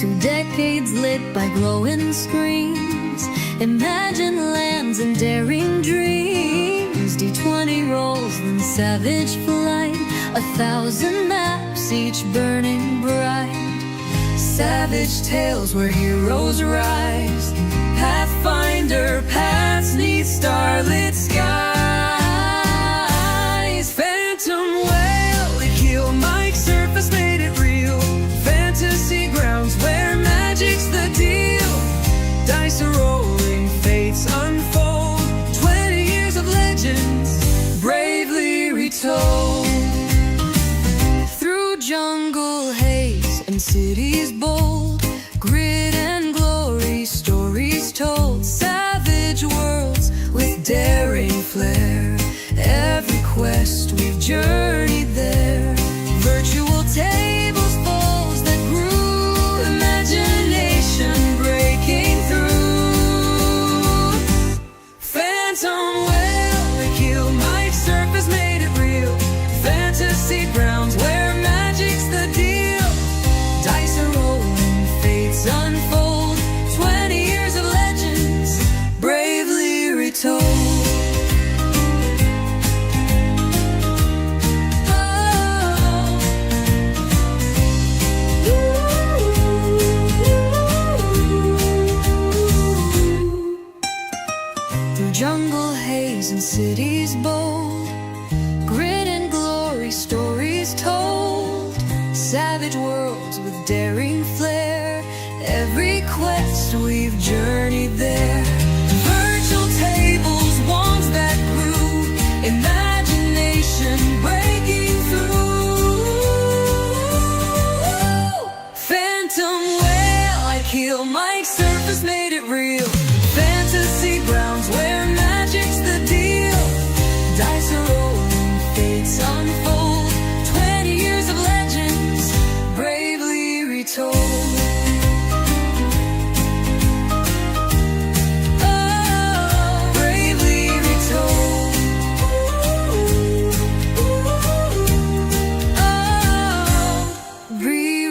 2 decades lit by glowing screens. Imagine lands and daring dreams. D20 rolls in savage flight, 1,000 maps, each burning bright. Savage tales where heroes rise, Pathfinder paths neath starlit skies. Phantom whale, it heal Mike surface made it real. Fantasy grounds where magic's the deal. Dice are rolling, fates unfold. 20 years of legends, bravely retold. Through jungle haze and cities bold, grit and glory, stories told. Savage worlds with daring flair, every quest we've journeyed there. Virtual tables, falls that grew, imagination breaking through. Phantom whale, the kill Mike surface made it real. Fantasy grounds where magic's the deal. Dice are rolling, fates unfold. 20 years of legends, bravely retold. Through jungle haze and cities bold, grit and glory, stories told. Savage worlds with daring flair, every quest we've journeyed there. Virtual tables, wands that grew, imagination breaking through. Phantom whale, I kill Mike surface made it real. Fantasy grounds where magic's the deal. Dice are rolling, fates unfold. 20 years of legends, bravely retold. Oh, bravely retold. Oh, retold.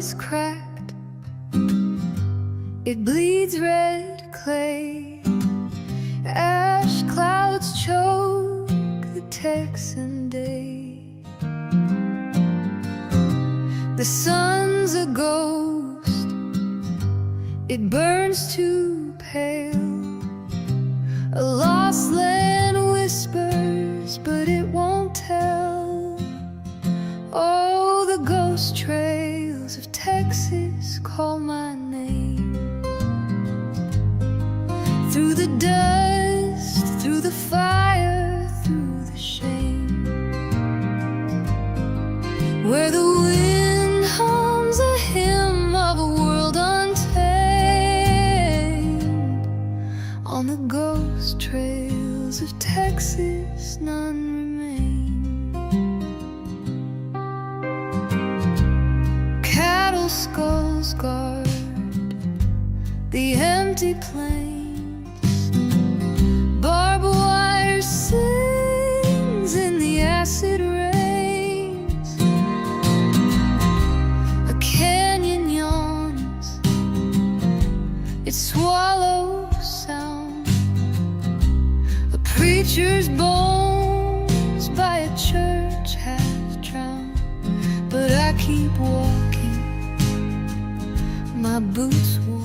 is cracked, it bleeds red clay. Ash clouds choke the Texan day. The sun's a ghost, it burns too pale. A lost land whispers, but it won't tell. Oh, the ghost trails of Texas call my name. Through the dust, through the fire, through the shame, where the wind hums a hymn of a world untamed. On the ghost trails of Texas none remain. Cattle skulls guard the empty plains. Barbed wire sings in the acid rains. A canyon yawns, it swallows sound. A preacher's bones by a church half drowned. But I keep walking, my boots worn.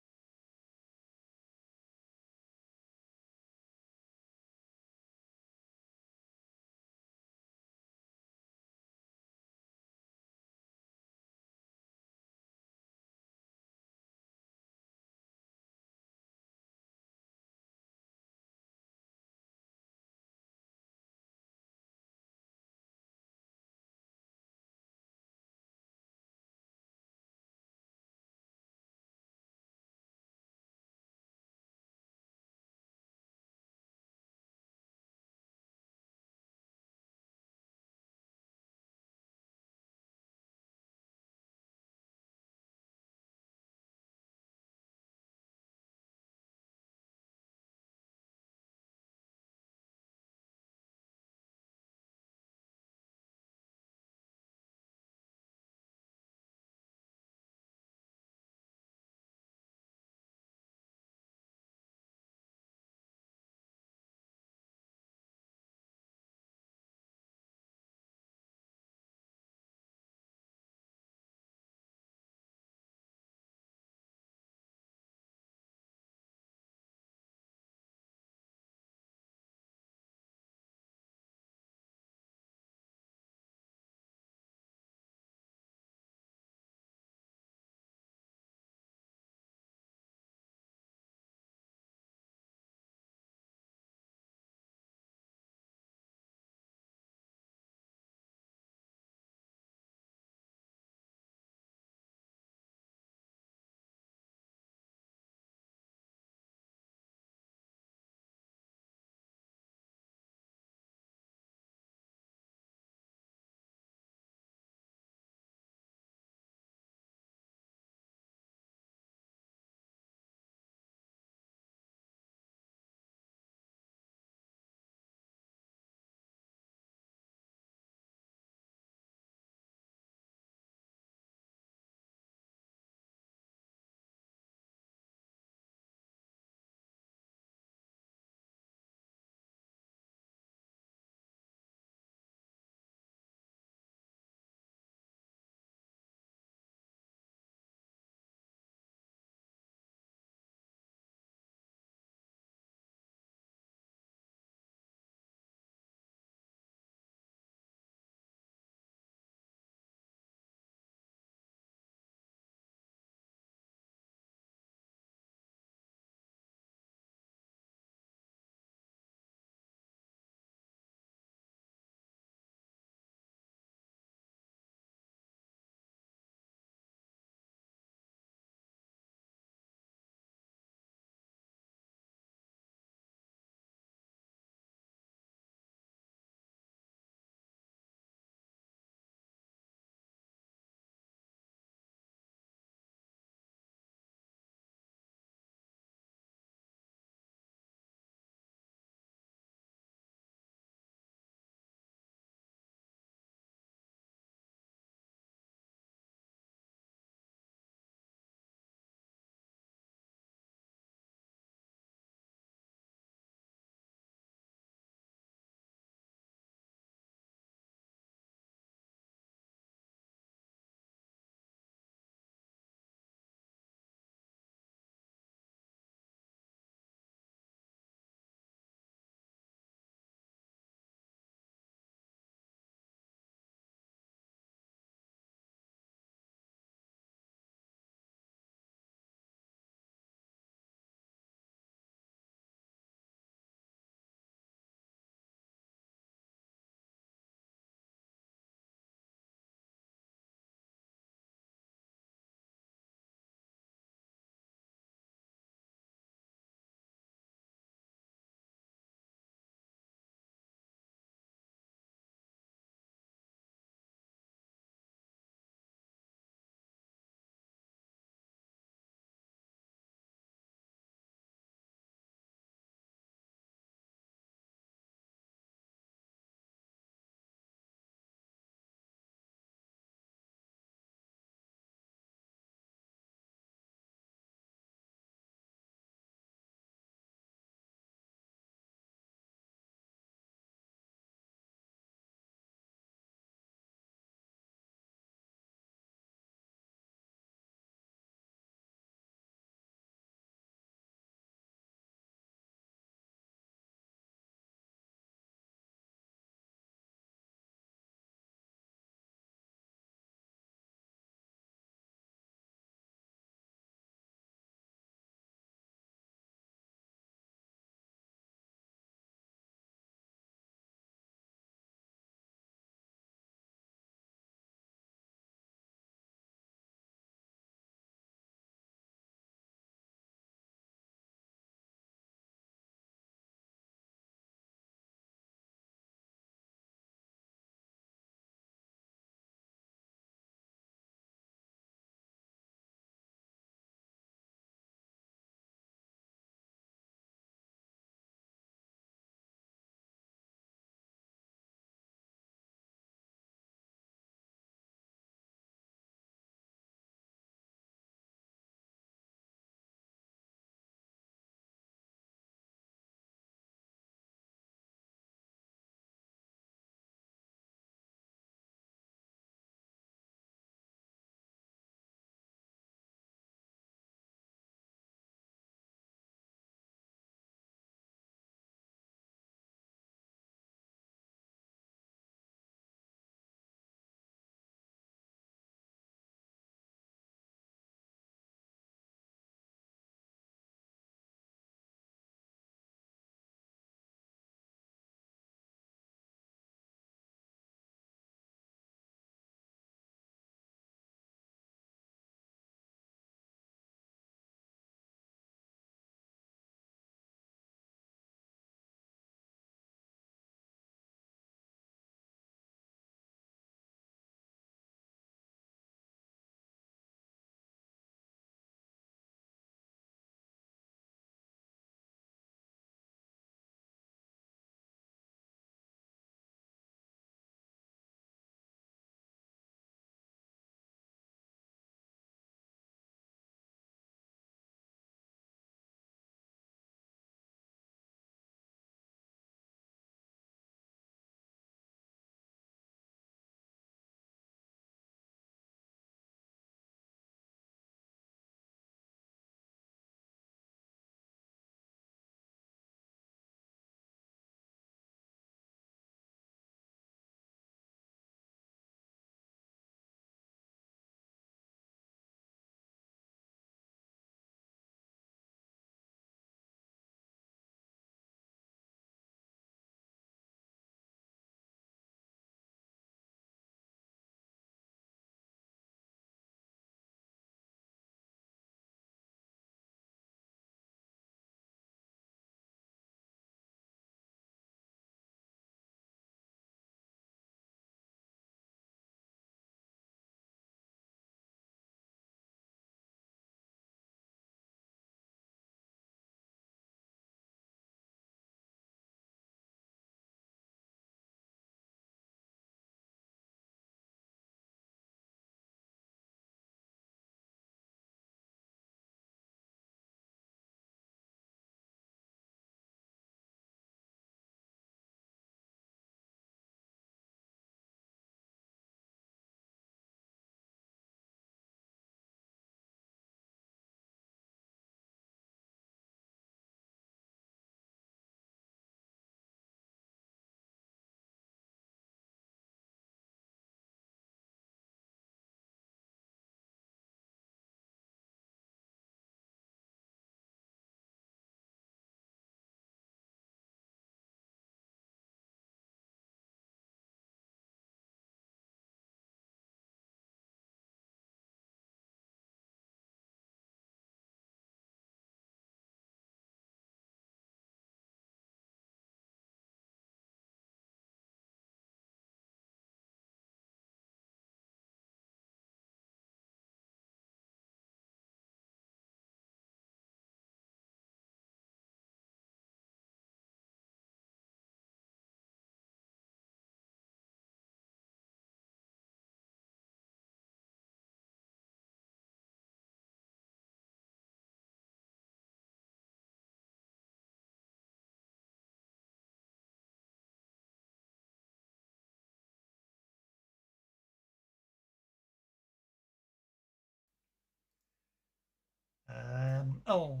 Oh,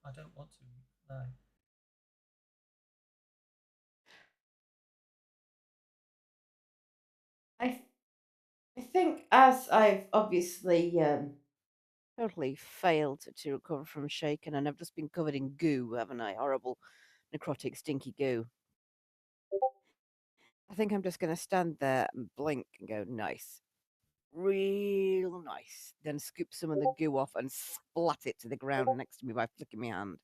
I don't want to. No. I I think as I've obviously totally failed to recover from shaken, and I've just been covered in goo, haven't I? Horrible, necrotic, stinky goo. I think I'm just going to stand there and blink and go, nice. Real nice. Then scoop some of the goo off and splat it to the ground next to me by flicking my hand.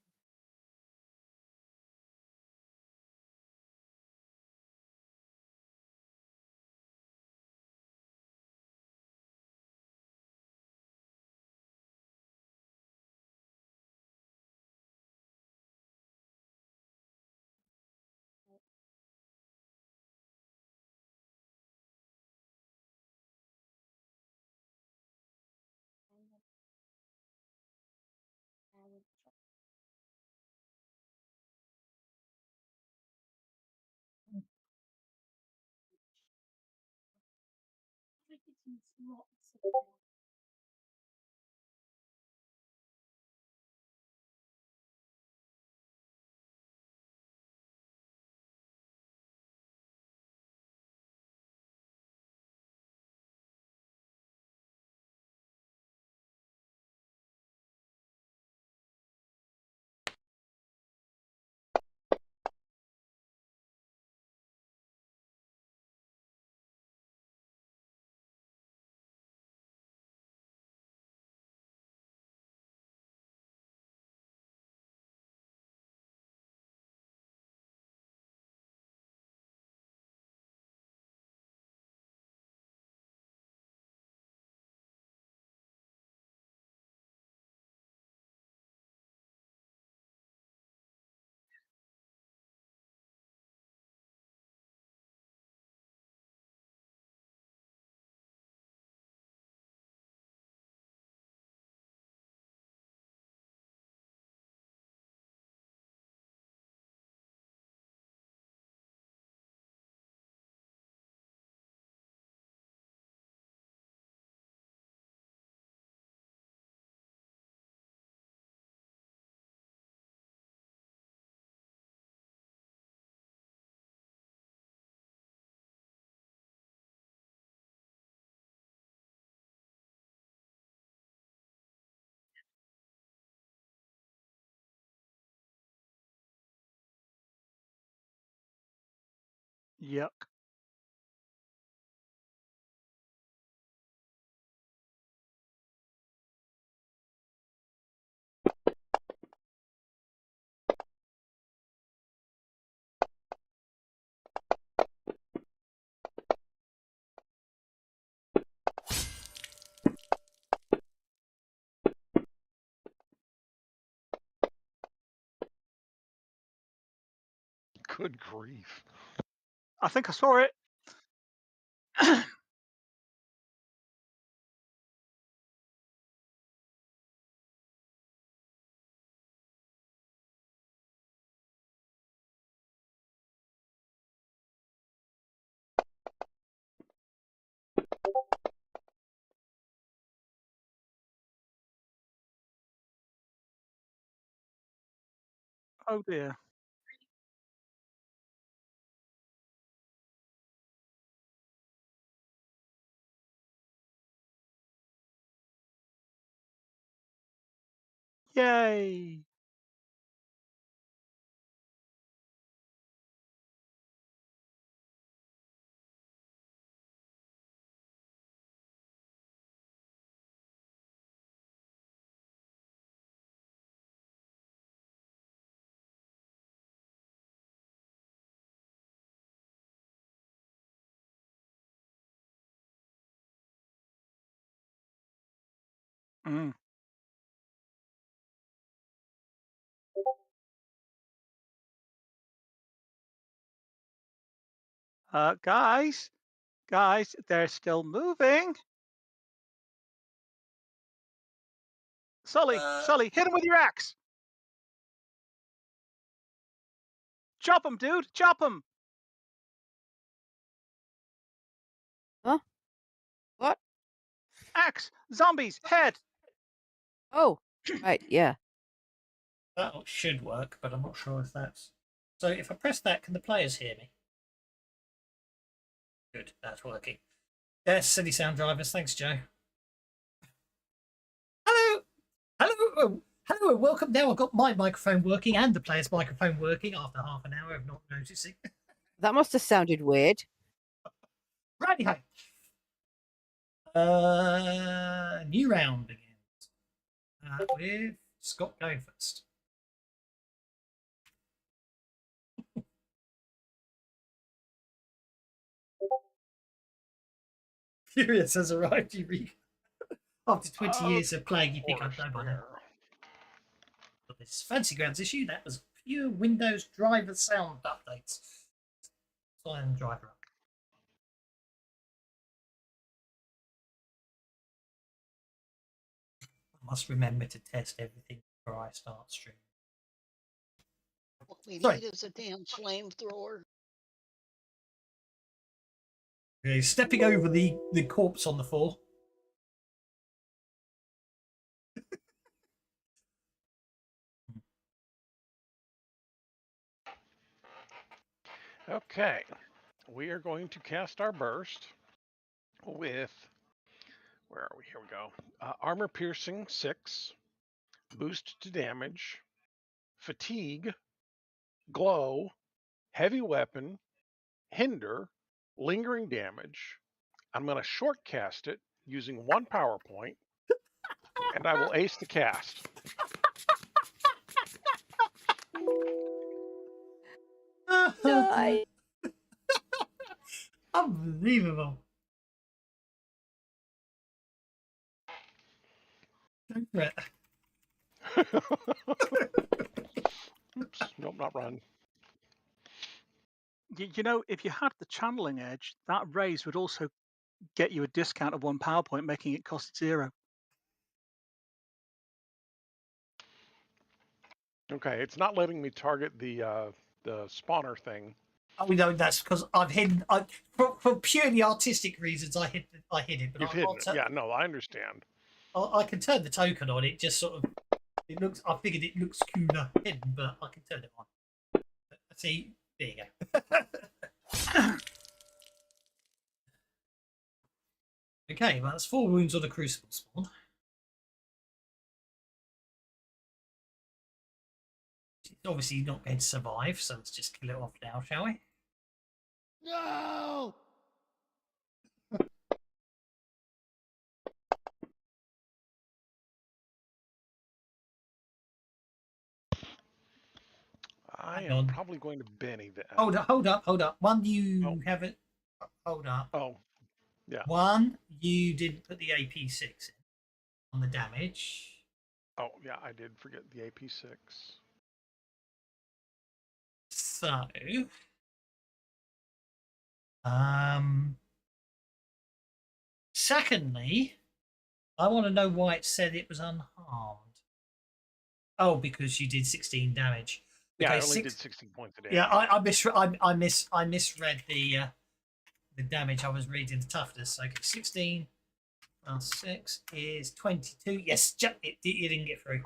Yuck. Good grief. I think I saw it. Oh dear. Yay. Mm. Guys, they're still moving. Sully, hit him with your axe. Chop him, dude. Chop him. Huh? What? Axe. Zombies. Head. Oh, right, yeah. That should work, but I'm not sure if that's... So if I press that, can the players hear me? Good, that's working. Yes, silly sound drivers. Thanks, Joe. Hello! Hello! Hello and welcome. Now I've got my microphone working and the player's microphone working after half an hour of not noticing. That must have sounded weird. Righty-ho. New round begins. With Scott going first. Furious has arrived, you read. After 20 years of playing, you think I'd know by now. But this Fancy Grounds issue, that was pure Windows driver sound updates. Silent driver up. I must remember to test everything before I start streaming. What we Sorry. need is a damn flamethrower. Okay, stepping over the corpse on the floor. Okay, we are going to cast our burst with, where are we? Here we go. Armor piercing 6, boost to damage, fatigue, glow, heavy weapon, hinder, lingering damage. I'm going to short cast it using 1 power point, and I will ace the cast. Die. Unbelievable. Go for it. Oops, nope, not run. You know, if you had the channeling edge, that raise would also get you a discount of 1 PowerPoint, making it cost 0. Okay, it's not letting me target the spawner thing. Oh no, that's because I've hidden. For purely artistic reasons, I hid it. But You've hidden it. Yeah, no, I understand. I can turn the token on. It just sort of. It looks. I figured it looks cooler hidden, but I can turn it on. See, there you go. Okay, well, that's 4 wounds on a crucible spawn. It's obviously not going to survive, so let's just kill it off now, shall we? No! I Hang am on. probably going to Benny that. Hold up. One, you haven't. Hold up. Oh, yeah. One, you didn't put the AP6 in on the damage. Oh, yeah, I did forget the AP6. So, secondly, I want to know why it said it was unharmed. Oh, because you did 16 damage. Yeah, Okay, I only did 16 points a day. Yeah, I misread the damage. I was reading the toughness. So 16 plus 6 is 22. Yes, you didn't get through.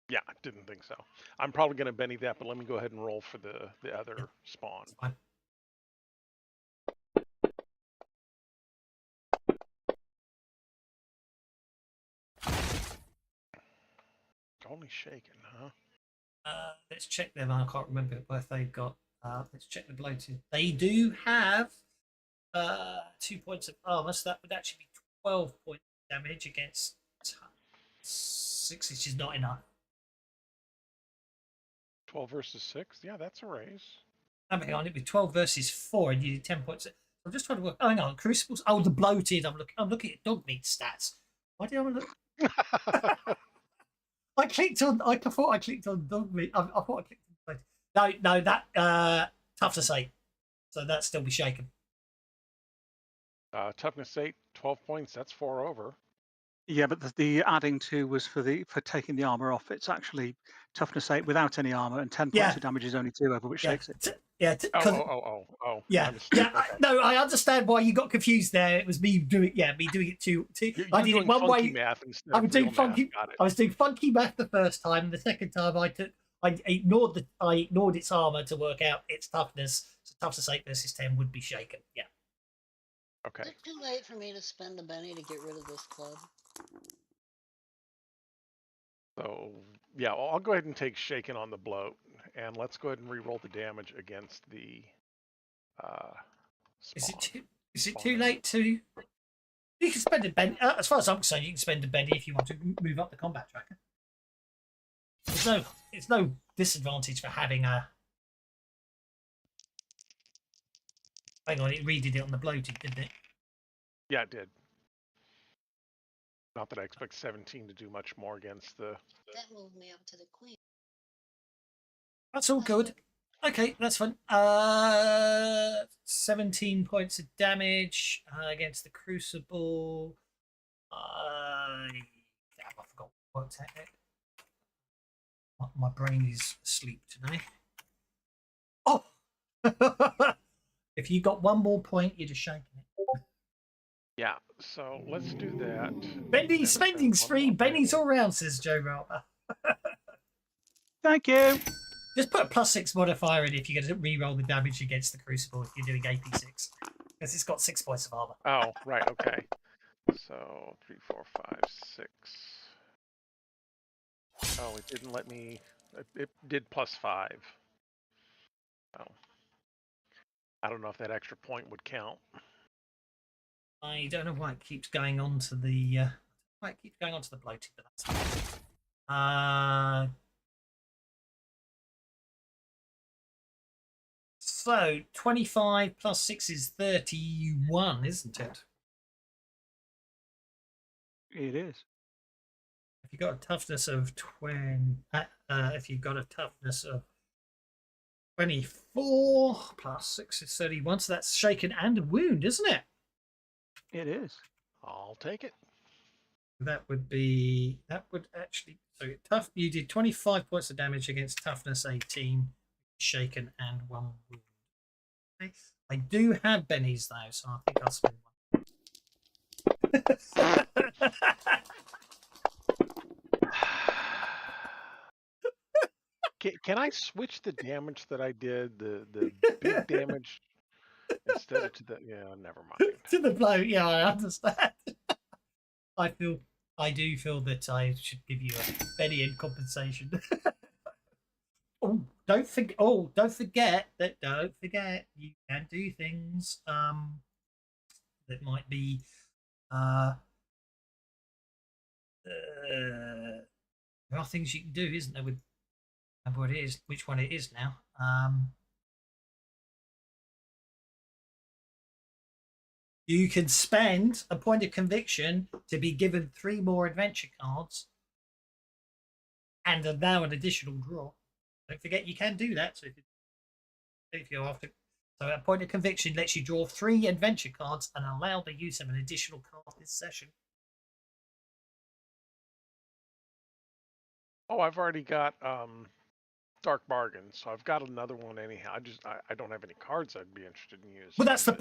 Yeah, I didn't think so. I'm probably going to Benny that, but let me go ahead and roll for the other spawn. It's fine. Only shaking, huh? Let's check them. I can't remember what they've got. Let's check the bloated. They do have 2 points of armor, so that would actually be 12 points of damage against 6, which is not enough. 12 versus 6? Yeah, that's a raise. Hang on, it'd be 12 versus 4, and you did 10 points. I'm just trying to work. Oh, hang on, crucibles. Oh, the bloated. I'm looking at dog meat stats. Why did I look? I thought I clicked on dog meat. I thought I clicked on bloated. No, that tough to say. So that still be shaken. Toughness 8, 12 points. That's 4 over. Yeah, but the adding 2 was for taking the armor off. It's actually toughness 8 without any armor, and 10 points Yeah, of damage is only 2 over, which yeah, shakes it. Oh, because my yeah, mistake. yeah. Okay. No, I understand why you got confused there. It was me doing it two. I You're did it doing one funky way. math instead I of was doing real math. funky. Got it. I was doing funky math the first time. The second time, I ignored its armor to work out its toughness. So toughness 8 versus 10 would be shaken. Yeah. Okay. Is it too late for me to spend a Benny to get rid of this club? So yeah, I'll go ahead and take shaken on the bloat, and let's go ahead and re-roll the damage against the. Is it Spawn. too late to? You can spend a Benny. As far as I'm concerned, you can spend a Benny if you want to move up the combat tracker. It's no disadvantage for having a. Hang on, it redid it on the bloated, didn't it? Yeah, it did. Not that I expect 17 to do much more against the. That moved me up to the queen. That's all good. Okay, that's fine. 17 points of damage against the Crucible. I forgot what technique. My brain is asleep today. Oh! If you got one more point, you're just shaking it. Yeah, so let's do that. Benny, And spending's spend free. one more Benny's Benny. all round, says Joe Roper. Thank you. Just put a +6 modifier in if you're going to re-roll the damage against the Crucible if you're doing AP6. Because it's got 6 points of armor. Oh, right, okay. So 3, 4, 5, 6. Oh, it didn't let me. It did +5. Oh. I don't know if that extra point would count. I don't know why it keeps going on to the bloated, but that's fine. So 25 plus 6 is 31, isn't it? It is. If you've got a toughness of 20, if you've got a toughness of 24 plus 6 is 31, so that's shaken and a wound, isn't it? It is. I'll take it. That would actually, so tough. You did 25 points of damage against toughness 18, shaken and 1 wound. Okay. I do have bennies though, so I think I'll spend one. Can I switch the damage that I did, the big damage, instead of to the? Yeah, never mind. To the blow, yeah, I understand. I do feel that I should give you a Benny in compensation. Don't forget you can do things that might be there are things you can do, isn't there? With what it is, which one it is now. You can spend a point of conviction to be given 3 more adventure cards and allow an additional draw. Don't forget you can do that. So if you're after, so a point of conviction lets you draw 3 adventure cards and allow the use of an additional card this session. Oh, I've already got Dark Bargain, so I've got another one anyhow. I don't have any cards I'd be interested in using. Well, that's the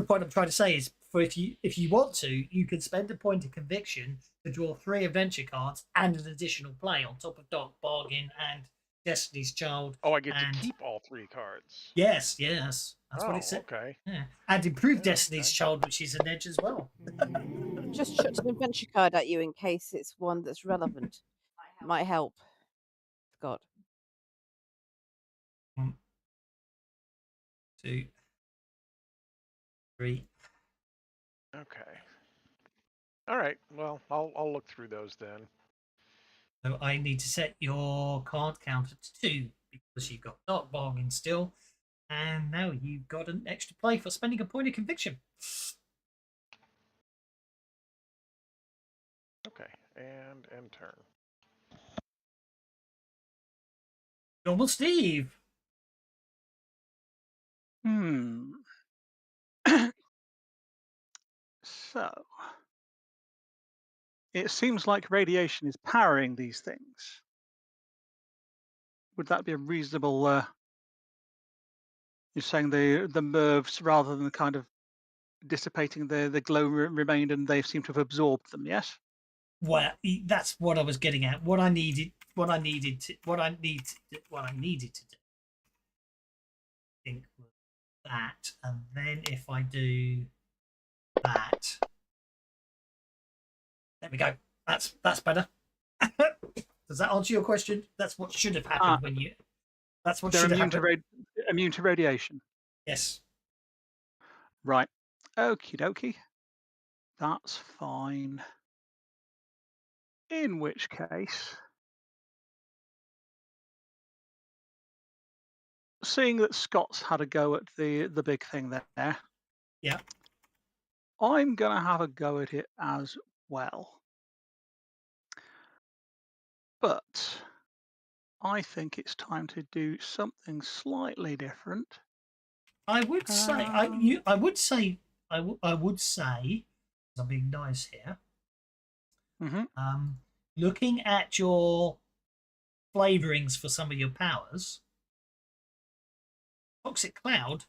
point I'm trying to say is for if you want to, you can spend a point of conviction to draw 3 adventure cards and an additional play on top of Dark Bargain and Destiny's Child. Oh, I get to keep all 3 cards. Yes, that's what it said. Okay. Yeah, and improve Destiny's Child, which is an edge as well. Just chucked an adventure card at you in case it's one that's relevant. Might help. Scott. 1, 2, 3. Okay. All right. Well, I'll look through those then. So I need to set your card counter to 2 because you've got Dark Bargain still, and now you've got an extra play for spending a point of conviction. Okay, and end turn. Normal Steve. So it seems like radiation is powering these things. Would that be a reasonable? You're saying the MIRVs rather than kind of dissipating the glow remained, and they seem to have absorbed them. Yes. Well, that's what I was getting at. What I needed to do, I think, was that, and then if I do that, there we go. That's better. Does that answer your question? That's what should have happened when you. That's what They're should have immune happened. immune to radiation. Yes. Right. Okie dokie. That's fine. In which case, seeing that Scott's had a go at the big thing there, Yeah. I'm gonna have a go at it as well. But I think it's time to do something slightly different. I would say. I would say. I would say. 'Cause I'm being nice here. Mm-hmm. Looking at your flavorings for some of your powers, toxic cloud.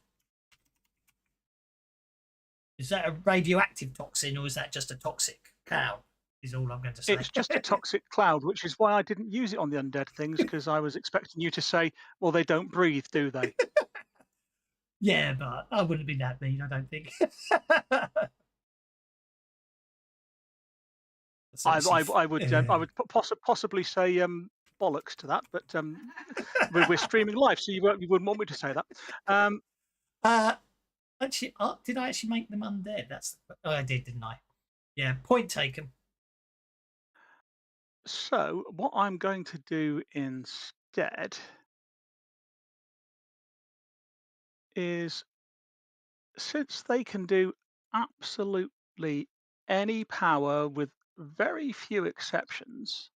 Is that a radioactive toxin or is that just a toxic cloud? Is all I'm going to say. It's just a toxic cloud, which is why I didn't use it on the undead things, because I was expecting you to say, well, they don't breathe, do they? Yeah, but I wouldn't be that mean, I don't think. I would possibly say bollocks to that, but we're streaming live, so you wouldn't want me to say that. Actually, did I actually make them undead? I did, didn't I? Yeah, point taken. So what I'm going to do instead is, since they can do absolutely any power with very few exceptions,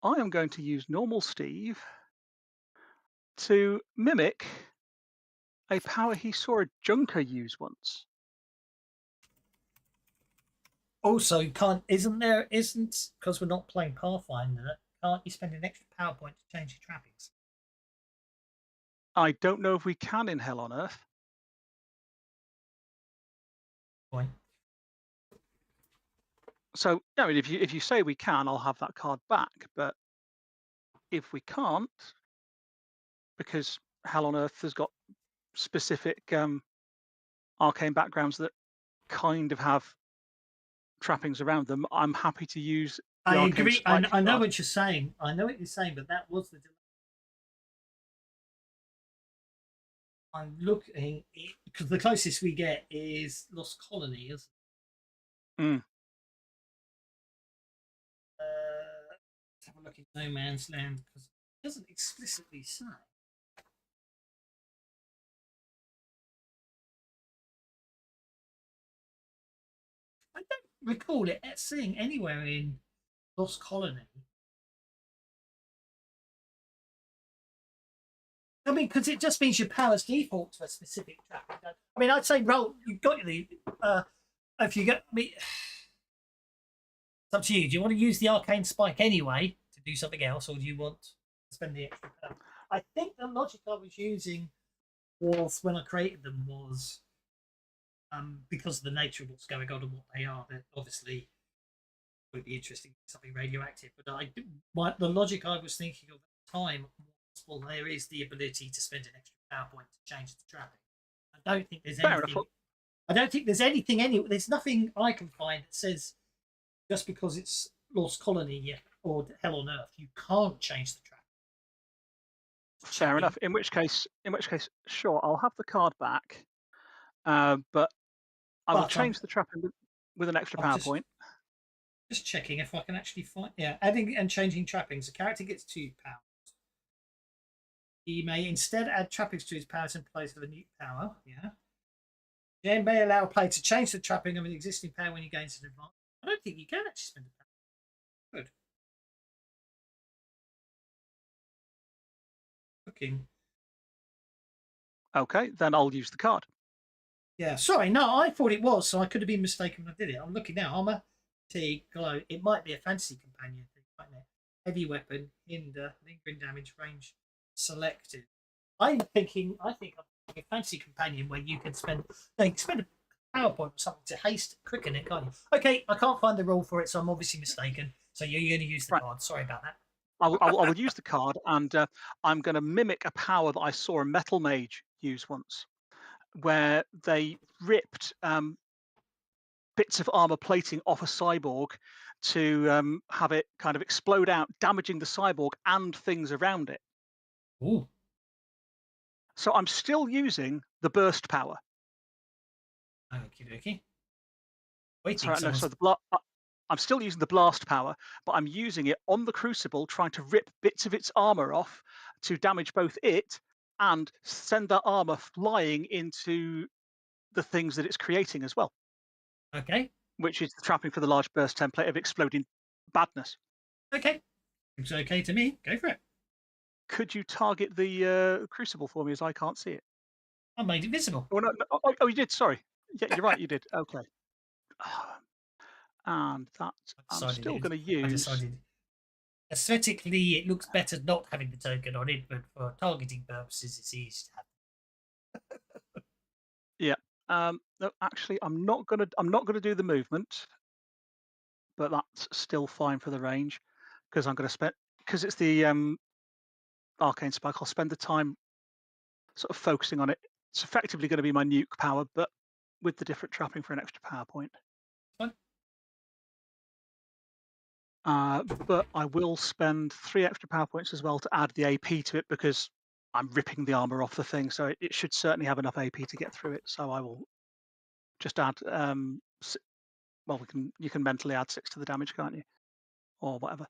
I am going to use normal Steve to mimic a power he saw a Junker use once. Also, isn't because we're not playing Pathfinder, can't you spend an extra power point to change your trappings? I don't know if we can in Hell on Earth. Point. So, I mean, if you say we can, I'll have that card back. But if we can't, because Hell on Earth has got specific arcane backgrounds that kind of have trappings around them, I'm happy to use the I arcane agree. I spike know card. what you're saying. I know what you're saying, but that was the dilemma. I'm looking because the closest we get is Lost Colony, isn't it? Mm. Let's have a look at No Man's Land because it doesn't explicitly say. I don't recall it seeing anywhere in Lost Colony. I mean, because it just means your powers default to a specific trap. I mean, I'd say roll. You've got the. If you get me, it's up to you. Do you want to use the arcane spike anyway to do something else, or do you want to spend the extra power? I think the logic I was using was when I created them was because of the nature of what's going on and what they are. That obviously would be interesting, something radioactive. But the logic I was thinking of at the time was, well, there is the ability to spend an extra power point to change the trapping. I don't think there's anything. I don't think there's anything. There's nothing I can find that says just because it's Lost Colony or Hell on Earth, you can't change the trapping. Fair enough. In which case, sure, I'll have the card back, but I will change the trapping with an extra power point. Just checking if I can actually find. Yeah, adding and changing trappings. The character gets 2 powers. He may instead add trappings to his powers in place of a new power. Yeah. GM may allow a player to change the trapping of an existing power when he gains an advantage. I don't think you can actually spend a power. Good. Looking. Okay, then I'll use the card. Yeah, sorry, no, I thought it was, so I could have been mistaken when I did it. I'm looking now. fatigue, glow. It might be a fantasy companion thing, mightn't it? Heavy weapon, hinder, lingering damage, range, selected. I think I'm thinking a fantasy companion where you can spend a PowerPoint or something to haste quicken it, can't you? Okay, I can't find the rule for it, so I'm obviously mistaken. So you're going to use the Right. card. Sorry about that. I will use the card, and I'm going to mimic a power that I saw a metal mage use once, where they ripped bits of armor plating off a cyborg to have it kind of explode out, damaging the cyborg and things around it. Ooh. So I'm still using the burst power. Okie dokie. Waiting. Sorry, no, so I'm still using the blast power, but I'm using it on the crucible, trying to rip bits of its armor off to damage both it and send that armor flying into the things that it's creating as well, Okay. which is the trapping for the large burst template of exploding badness. Okay. Looks okay to me. Go for it. Could you target the crucible for me, as I can't see it? I made it visible. Oh, no, oh, you did. Sorry. Yeah, you're right. You did. Okay. And that I'm still going to use. I decided aesthetically it looks better not having the token on it, but for targeting purposes, it's easy to have. Yeah. No, actually, I'm not gonna do the movement, but that's still fine for the range because I'm going to spend because it's the arcane spike. I'll spend the time sort of focusing on it. It's effectively going to be my nuke power, but with the different trapping for an extra power point. Fine. But I will spend 3 extra power points as well to add the AP to it because I'm ripping the armor off the thing, so it should certainly have enough AP to get through it. So I will just add. Well, you can mentally add 6 to the damage, can't you, or whatever.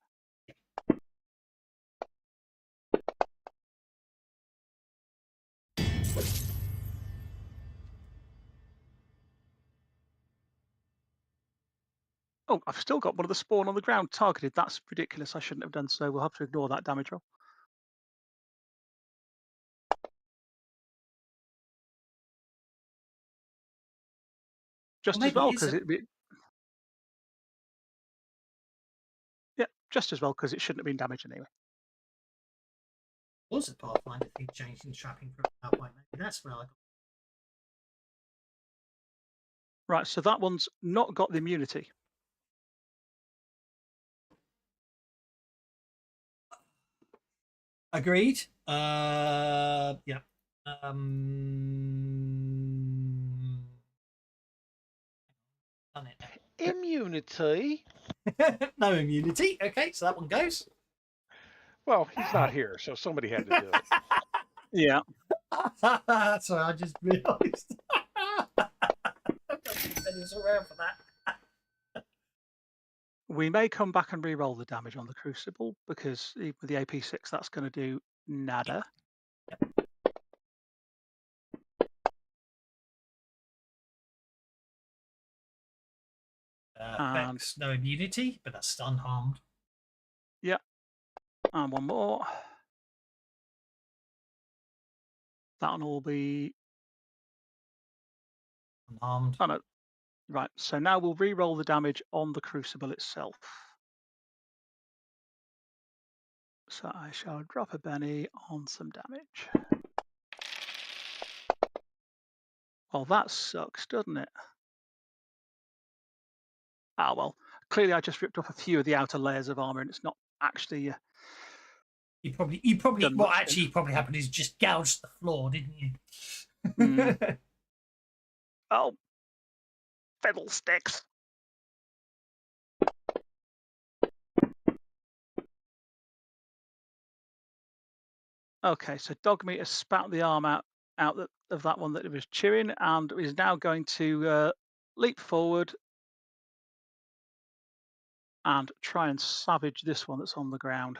Oh, I've still got one of the spawn on the ground targeted. That's ridiculous. I shouldn't have done so. We'll have to ignore that damage roll. Just as well, because yeah, just as well, because it shouldn't have been damaged anyway. Was a Pathfinder thing changing trapping from PowerPoint? Maybe that's where I got. Right, so that one's not got the immunity. Agreed. Yeah. Done it. Immunity? No immunity. Okay, so that one goes. Well, he's not here, so somebody had to do it. Yeah. Sorry, I just realised. I've got some pennies around for that. We may come back and re-roll the damage on the crucible because with the AP6, that's going to do nada. Vex, no immunity, but that's stun harmed. Yeah. And one more. That one will be unharmed. Oh, no. Right, so now we'll re-roll the damage on the crucible itself. So I shall drop a Benny on some damage. Well, that sucks, doesn't it? Ah, well, clearly I just ripped off a few of the outer layers of armor, and it's not actually. You probably. What actually probably happened is just gouged the floor, didn't you? Mm. Oh, fiddlesticks! Okay, so Dogmeat has spat the arm out of that one that it was chewing, and is now going to leap forward and try and savage this one that's on the ground.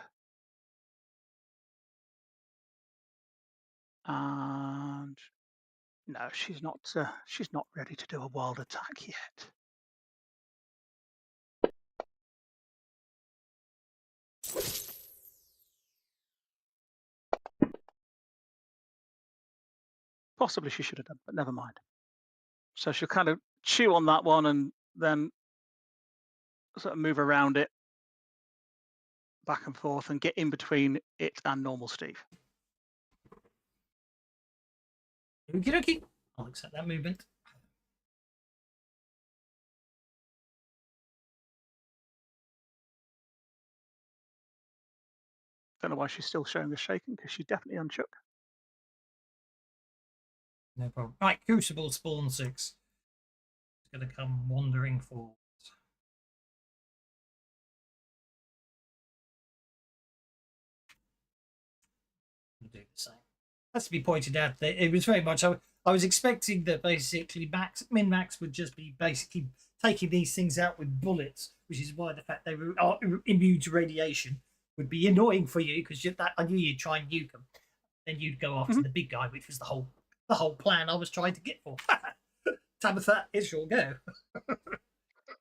And no, she's not ready to do a wild attack yet. Possibly she should have done, but never mind. So she'll kind of chew on that one and then sort of move around it, back and forth, and get in between it and normal Steve. Okie dokie. I'll accept that movement. Don't know why she's still showing us shaking, because she's definitely unshook. No problem. Right, Crucible Spawn 6. It's going to come wandering forward. Do the same. Has to be pointed out that it was very much. I was expecting that basically Min-Max would just be basically taking these things out with bullets, which is why the fact they were immune to radiation would be annoying for you, because I knew you'd try and nuke them. Then you'd go after the big guy, which was the whole plan I was trying to get for. Tabitha, it's your go.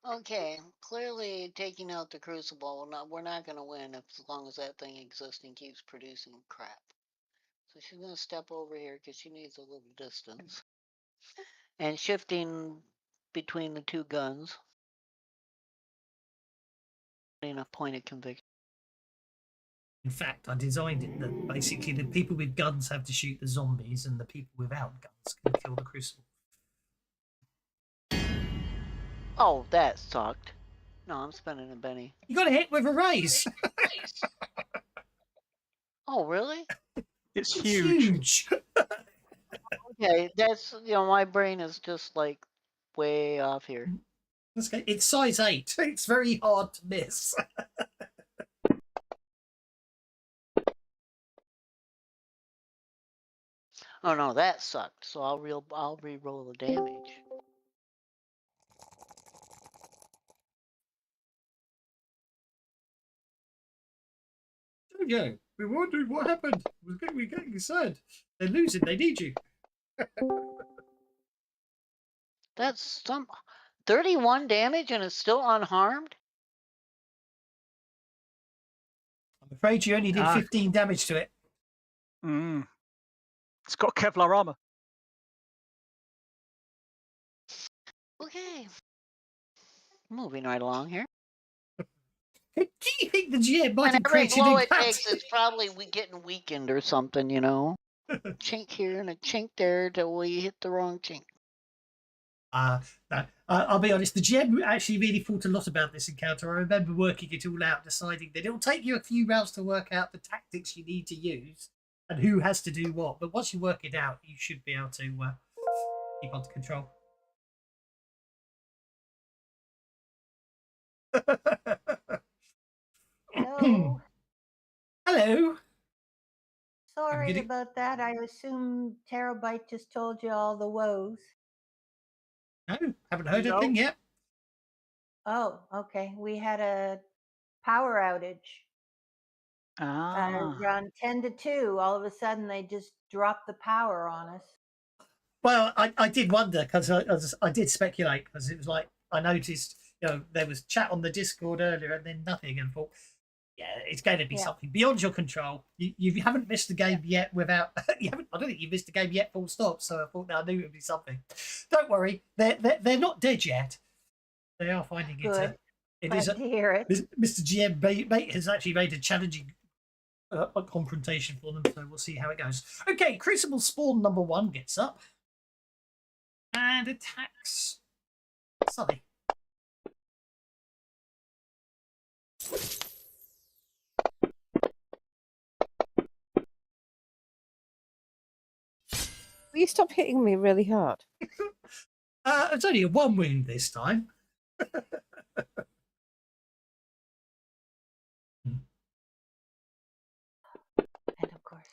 Okay, clearly taking out the Crucible, we're not going to win as long as that thing exists and keeps producing crap. So she's going to step over here because she needs a little distance. And shifting between the two guns. In a point of conviction. In fact, I designed it that basically the people with guns have to shoot the zombies and the people without guns can kill the Crucible. Oh, that sucked. No, I'm spending a Benny. You got to hit with a raise. Oh, really? It's It's huge. Okay, that's, my brain is just like way off here. It's size 8. It's very hard to miss. Oh no, that sucked. So I'll re-roll the damage. Yeah, we're wondering what happened. We're getting concerned. They're losing. They need you. That's 31 damage and it's still unharmed? I'm afraid you only did 15 damage to it. It's got Kevlar armor. Okay. Moving right along here. Do you think the GM might And have every created blow a it takes is probably getting weakened or something, Chink here and a chink there till we hit the wrong chink. I'll be honest, the GM actually really thought a lot about this encounter. I remember working it all out, deciding that it'll take you a few rounds to work out the tactics you need to use and who has to do what. But once you work it out, you should be able to keep under control. Hello. Hello. Sorry about that. I assume Terabyte just told you all the woes. No, haven't heard anything yet. Oh, okay. We had a power outage. Around 10 to 2, all of a sudden they just dropped the power on us. Well, I did wonder, because I did speculate, because it was like I noticed, there was chat on the Discord earlier and then nothing, and thought, yeah, it's going to be something beyond your control. You haven't missed the game yet without. I don't think you've missed the game yet, full stop. So I thought that I knew it would be something. Don't worry, they're not dead yet. They are finding Good. it. Glad to hear it. Mr. GM has actually made a challenging confrontation for them, so we'll see how it goes. Okay, Crucible Spawn number 1 gets up and attacks Sully. Will you stop hitting me really hard? It's only a 1 wound this time. And of course.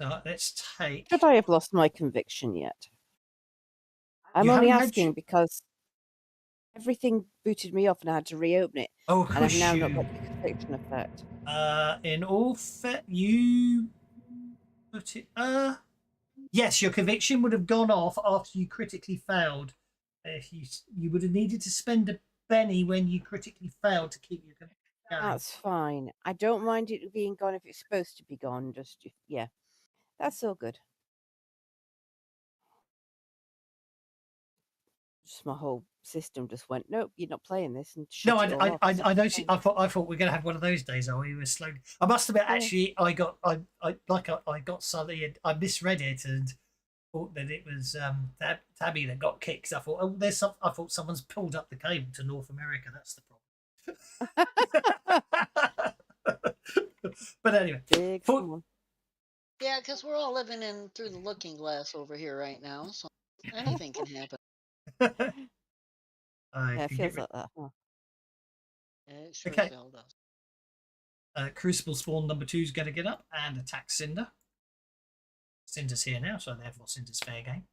So let's take. Should I have lost my conviction yet? I'm only asking because everything booted me off and I had to reopen it. Oh, and I've now not got the conviction effect. In all fair, you put it. Yes, your conviction would have gone off after you critically failed. If you would have needed to spend a penny when you critically failed to keep your conviction going. That's fine. I don't mind it being gone if it's supposed to be gone. Just yeah, that's all good. just my whole system just went, nope, you're not playing this, and No, shut it all off. So I noticed. I thought we were going to have one of those days. Oh, we were slowly. I must admit, Yeah. actually, I got something. I misread it and thought that it was Tabby that got kicked. 'Cause I thought, oh, there's some. I thought someone's pulled up the cable to North America. That's the problem. But anyway, big for- one. Yeah, because we're all living in through the looking glass over here right now, so anything can happen. I Yeah, it can feels get rid- like that. Huh? It sure Okay. as hell does. Crucible spawn number 2 is going to get up and attack Cinder. Cinder's here now, so therefore Cinder's fair game.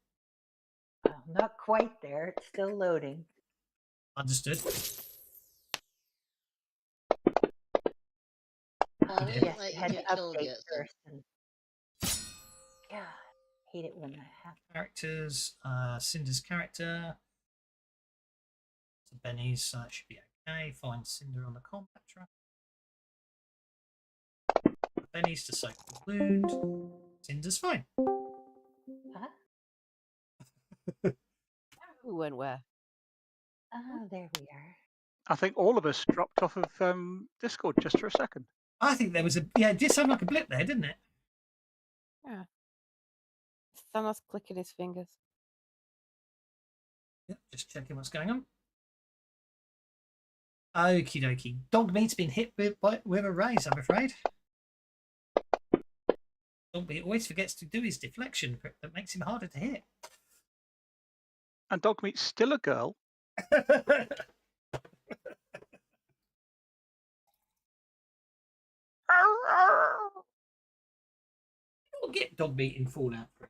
Well, not quite there. It's still loading. Understood. Well, we Yeah. didn't Yes, let it you had to get killed update yet. So. first. And... God, hate it when that happens. Characters. Cinder's character. So Benny's, so that should be okay. Find Cinder on the combat track. Benny's to soak the wound. Cinder's fine. Huh? Who went where? Oh, there we are. I think all of us dropped off of Discord just for a second. I think there was a it did sound like a blip there, didn't it? Yeah. Thanos clicking his fingers. Yep, just checking what's going on. Okie dokie. Dogmeat's been hit with a raise, I'm afraid. Dogmeat always forgets to do his deflection. That makes him harder to hit. And Dogmeat's still a girl. You'll get Dogmeat in Fallout 3.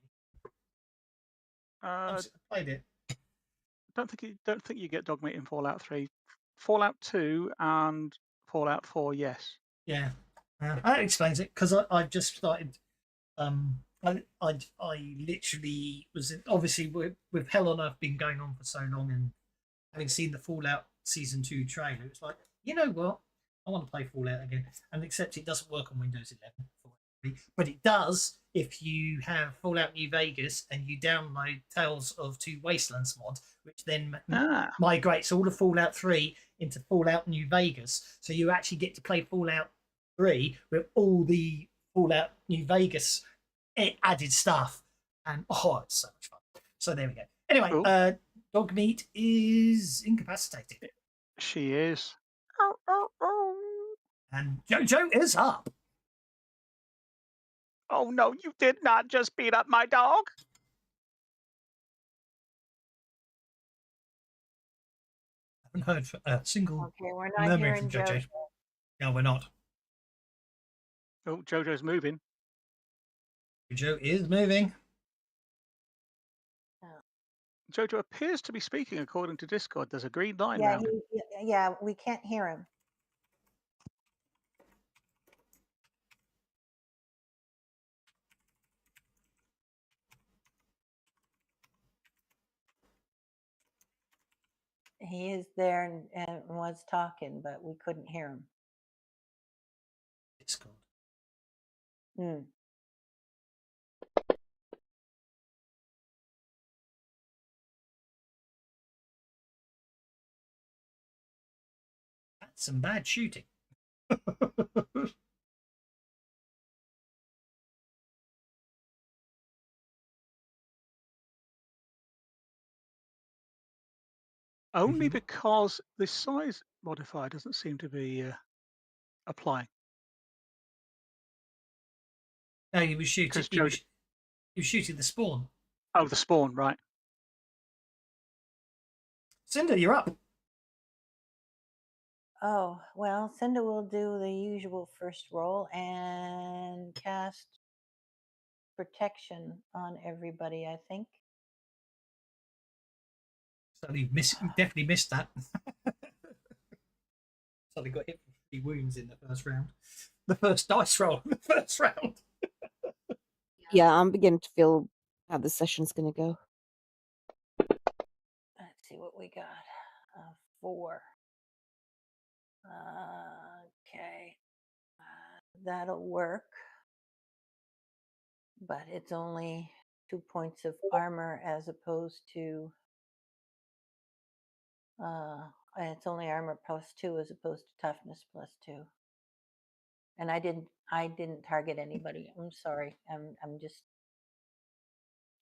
I played it. Don't think you get Dogmeat in Fallout 3. Fallout 2 and Fallout 4, yes. Yeah, that explains it because I've just started. I literally was obviously with Hell on Earth been going on for so long, and having seen the Fallout Season 2 trailer, it's like, you know what, I want to play Fallout again, and except it doesn't work on Windows 11, but it does if you have Fallout New Vegas and you download Tales of Two Wastelands mod, which then migrates all of Fallout 3 into Fallout New Vegas, so you actually get to play Fallout 3 with all the Fallout New Vegas added stuff, and it's so much fun. So there we go. Anyway, Cool. Dogmeat is incapacitated, She is. and Jojo is up. Oh no, you did not just beat up my dog. I haven't heard a single Okay, we're not murmuring hearing from Jojo. Jojo. No, we're not. Oh, Jojo's moving. Jojo is moving. Jojo appears to be speaking according to Discord. There's a green line Yeah, round him. yeah, we can't hear him. He is there and was talking, but we couldn't hear him. Discord. Hmm. That's some bad shooting. Only because the size modifier doesn't seem to be applying. No, he was shooting. Because He was shooting the spawn. Oh, the spawn, right. Cinder, you're up. Oh, well, Cinda will do the usual first roll and cast protection on everybody, I think. So he definitely missed that. So they got hit for 3 wounds in the first round. The first dice roll in the first round. Yeah, I'm beginning to feel how the session's going to go. Let's see what we got. 4. Okay. That'll work. But it's only 2 points of armor as opposed to It's only armor +2 as opposed to toughness +2. And I didn't target anybody. I'm sorry. I'm just,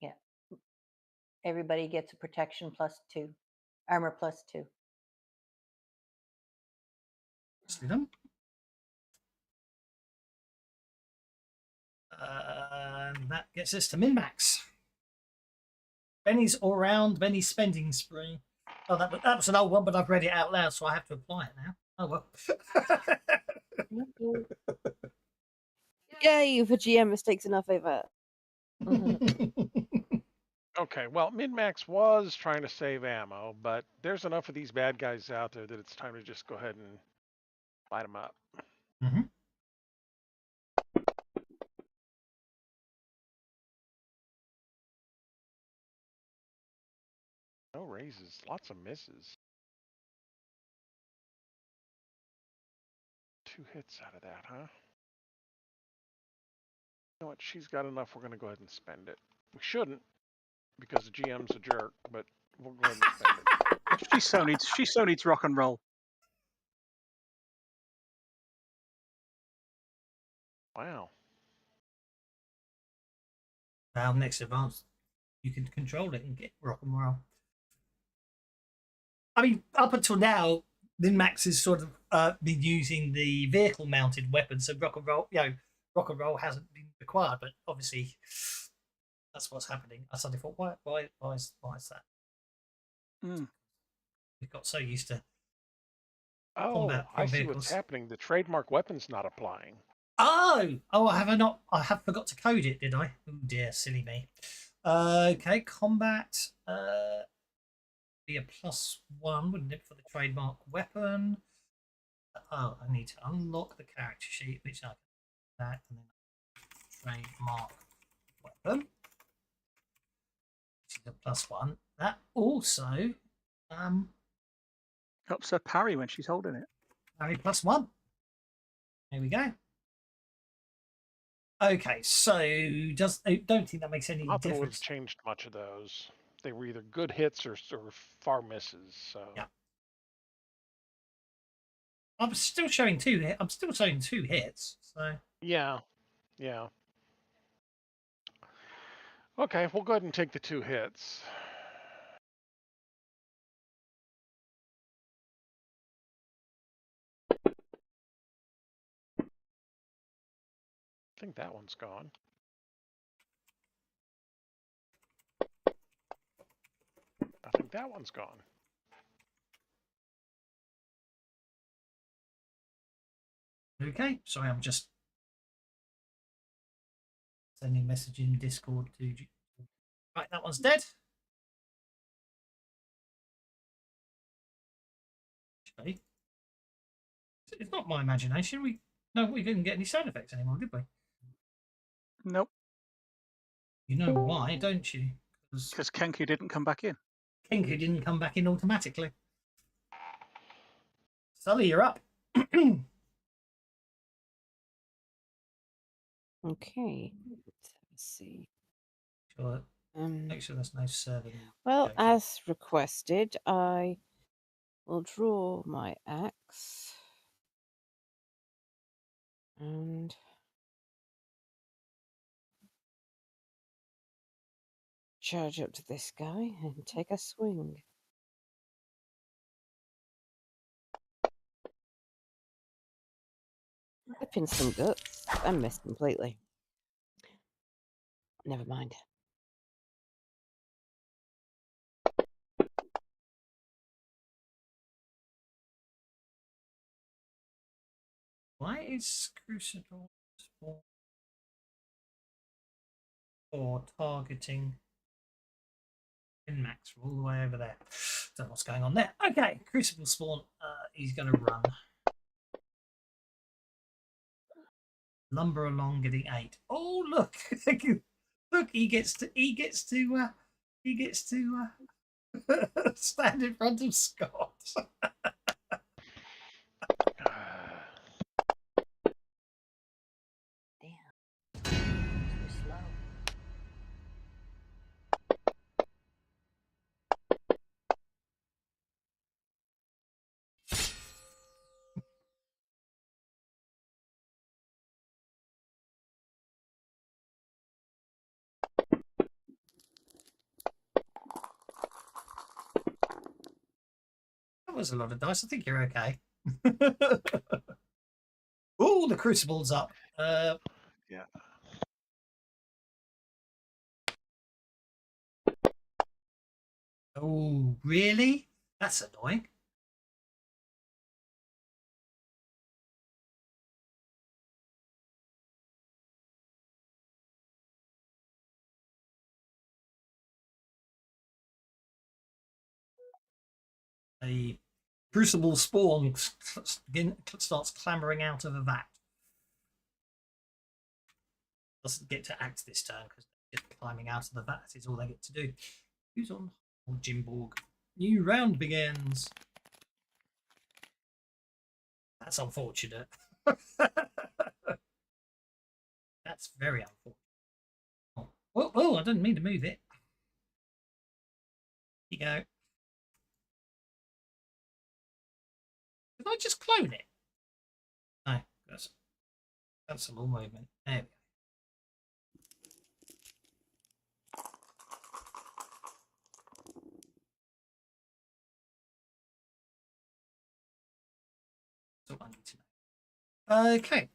yeah. Everybody gets a protection +2, armor +2. See them. And that gets us to min-max. Benny's all-round, Benny's spending spree. Oh, that was an old one, but I've read it out loud, so I have to apply it now. Oh, well. Yay for GM mistakes enough over. Okay, well, Min-Max was trying to save ammo, but there's enough of these bad guys out there that it's time to just go ahead and light them up. Mm-hmm. No raises, lots of misses. 2 hits out of that, huh? You know what? She's got enough. We're going to go ahead and spend it. We shouldn't, because the GM's a jerk, but we'll go ahead and spend it. She so needs rock and roll. Wow. Now, next advance, you can control it and get rock and roll. I mean, up until now, Min-Max has sort of been using the vehicle-mounted weapons, so rock and roll hasn't been required. But obviously, that's what's happening. I suddenly thought, why is that? Mm. We've got so used to Oh, combat I from see vehicles. what's happening. The trademark weapon's not applying. Oh, have I not? I have forgot to code it, did I? Oh dear, silly me. Okay, combat. Be a +1, wouldn't it, for the trademark weapon? Oh, I need to unlock the character sheet, which I can do that, and then trademark weapon, which is a +1. That also Ups her parry when she's holding it. parry +1. There we go. Okay, so I don't think that makes any Not that it would have difference. changed much of those. They were either good hits or far misses. So Yeah. I'm still showing 2 hits. I'm still showing 2 hits. So yeah. Okay, we'll go ahead and take the 2 hits. I think that one's gone. I think that one's gone. okay, sorry, I'm just sending a message in Discord to. Right, that one's dead. Okay. It's not my imagination. We didn't get any sound effects anymore, did we? Nope, You know why, don't you? because Kenku didn't come back in. Kenku didn't come back in automatically. Sully, you're up. Okay, let's see. Sure. Make sure there's no server. Well, Okay. as requested, I will draw my axe and charge up to this guy and take a swing. I pinned some guts. I missed completely. Never mind. Why is Crucible for targeting Min-Max all the way over there? Don't know what's going on there. Okay, Crucible spawn. He's going to run. Lumber along, getting 8. Oh, look! Look, he gets to stand in front of Scott. was a lot of dice. I think you're okay. Oh, the crucible's up. Yeah. Oh, really? That's annoying. A crucible spawn starts clambering out of a vat. Doesn't get to act this turn because just climbing out of the vat is all they get to do. Who's on? Oh, Jim Borg. New round begins. That's unfortunate. That's very unfortunate. Oh, I didn't mean to move it. Here you go. Did I just clone it? No, that's some more movement. There we go. That's all I need to know. Okay.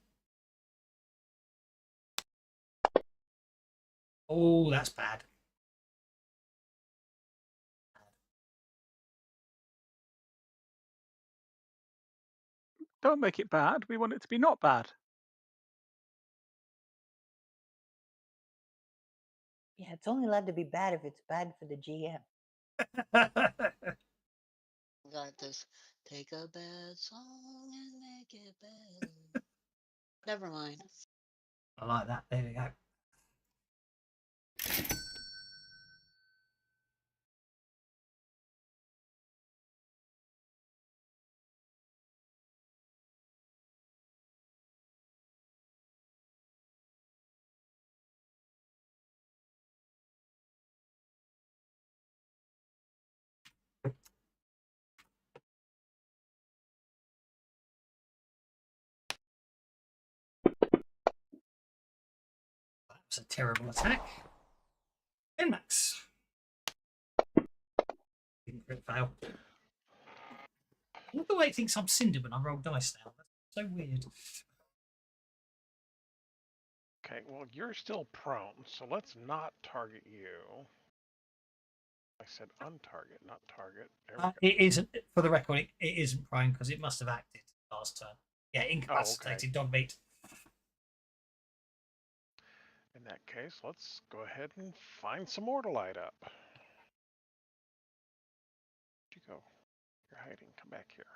Oh, that's bad. Don't make it bad. We want it to be not bad. Yeah, it's only allowed to be bad if it's bad for the GM. Got this. Take a bad song and make it better. Never mind. I like that. There we go. That was a terrible attack. Max. Didn't crit fail. Look the way it thinks I'm Cinder when I roll dice now. That's so weird. Okay, well, you're still prone, so let's not target you. I said untarget, not target. There we go. It isn't, for the record, it isn't prone because it must have acted last turn. Yeah, incapacitated dog meat. In that case, let's go ahead and find some more to light up. Where'd you go? You're hiding. Come back here.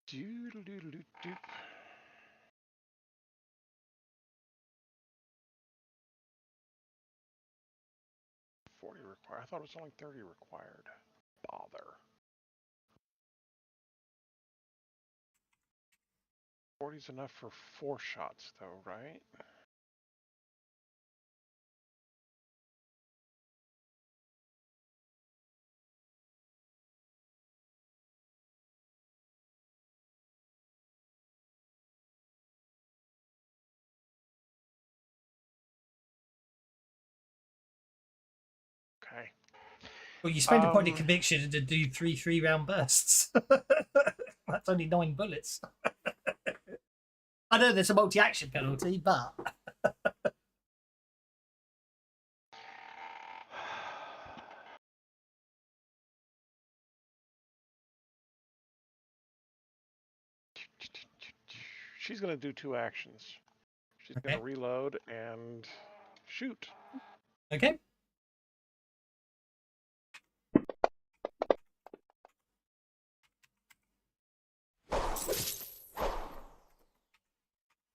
Doodle-doodle-doop. 40 required. I thought it was only 30 required. Bother. 40's enough for 4 shots, though, right? Okay. Well, you spend a point of conviction to do 3 round bursts. That's only 9 bullets. I know there's a multi-action penalty, but She's going to do 2 actions. She's Okay. going to reload and shoot. okay.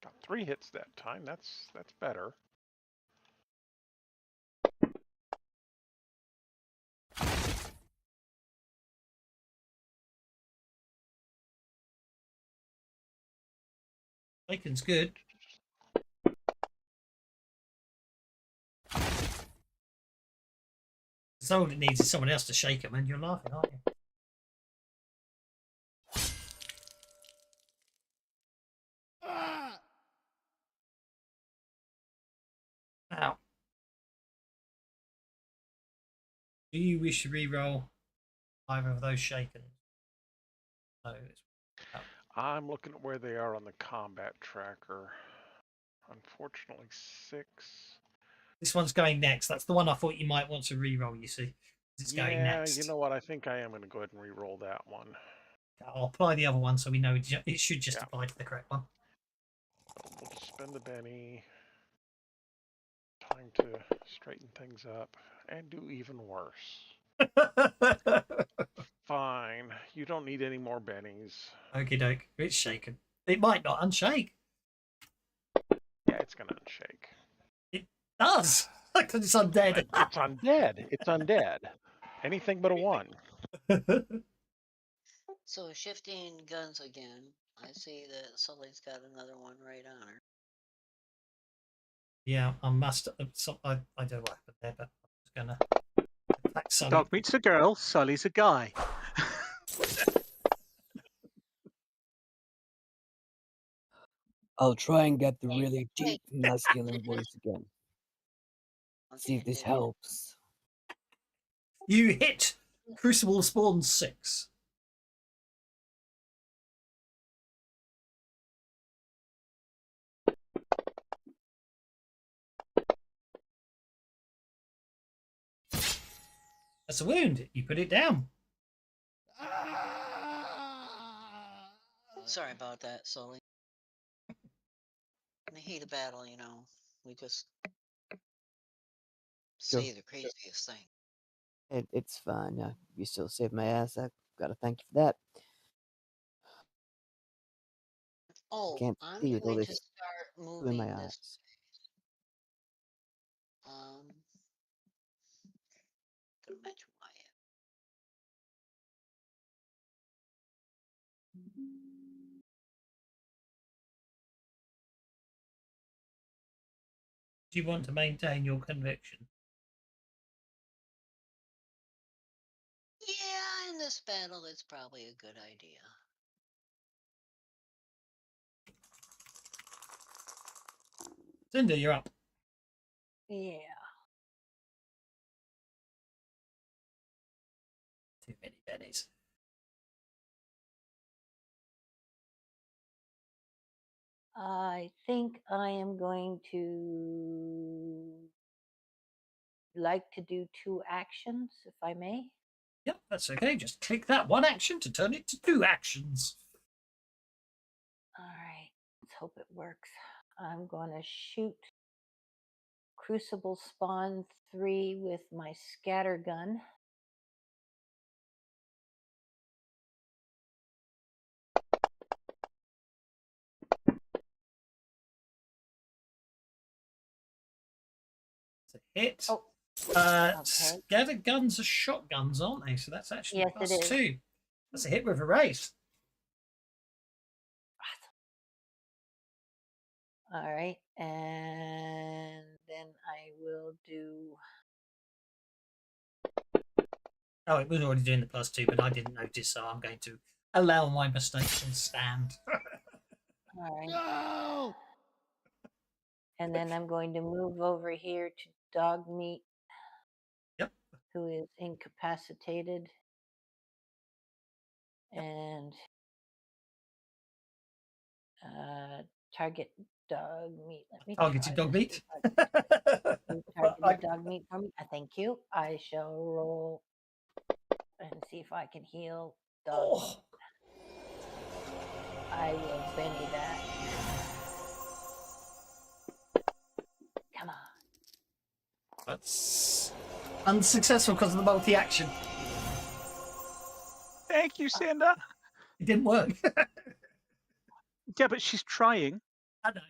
Got 3 hits that time. That's better. Bacon's good. So all it needs is someone else to shake him, and you're laughing, aren't you? Now, do you wish to re-roll either of those shaken? No. I'm looking at where they are on the combat tracker. Unfortunately, 6. This one's going next. That's the one I thought you might want to re-roll. You see, it's going next. You know what? I think I am going to go ahead and re-roll that one. I'll apply the other one so we know it should just apply to the correct one. We'll just spend the Benny. Time to straighten things up and do even worse. Fine. You don't need any more bennies. Okie doke. It's shaken. It might not unshake. Yeah, it's going to unshake. It does. Because it's undead. It's undead. It's undead. Anything but a 1. So shifting guns again. I see that Sully's got another one right on her. Yeah, I must. I don't know what happened there, but I'm just gonna attack Sully. Dog meets a girl, Sully's a guy. I'll try and get the really deep masculine voice again. See if this helps. You hit Crucible Spawn 6. That's a wound. You put it down. Sorry about that, Sully. In the heat of battle, you know, we just say the craziest thing. It's fine. You still saved my ass. I gotta thank you for that. Oh, Can't I'm see with all going to this start in moving my this. eyes. Gonna mention Wyatt. Do you want to maintain your conviction? Yeah, in this battle, it's probably a good idea. Cinder, you're up. Yeah. Too many bennies. I think I am going to like to do 2 actions, if I may. Yep, that's okay. Just click that one action to turn it to 2 actions. All right, let's hope it works. I'm going to shoot Crucible Spawn 3 with my scatter gun. It's a hit. Oh, okay. Scatter guns are shotguns, aren't they? So that's actually Yes, it is. +2. That's a hit with a race. All right, and then I will do. Oh, it was already doing the +2, but I didn't notice, so I'm going to allow my mistakes and stand. All right. No! And then I'm going to move over here to Dog Meat. Yep. Who is incapacitated. And target Dog Meat. Let me Targeted Dog Meat. Target Dog Meat for me. Thank you. I shall roll and see if I can heal Dog Meat. I will Benny that. Come on. That's unsuccessful because of the multi-action. Thank you, Cinder. It didn't work. Yeah, but she's trying. I know.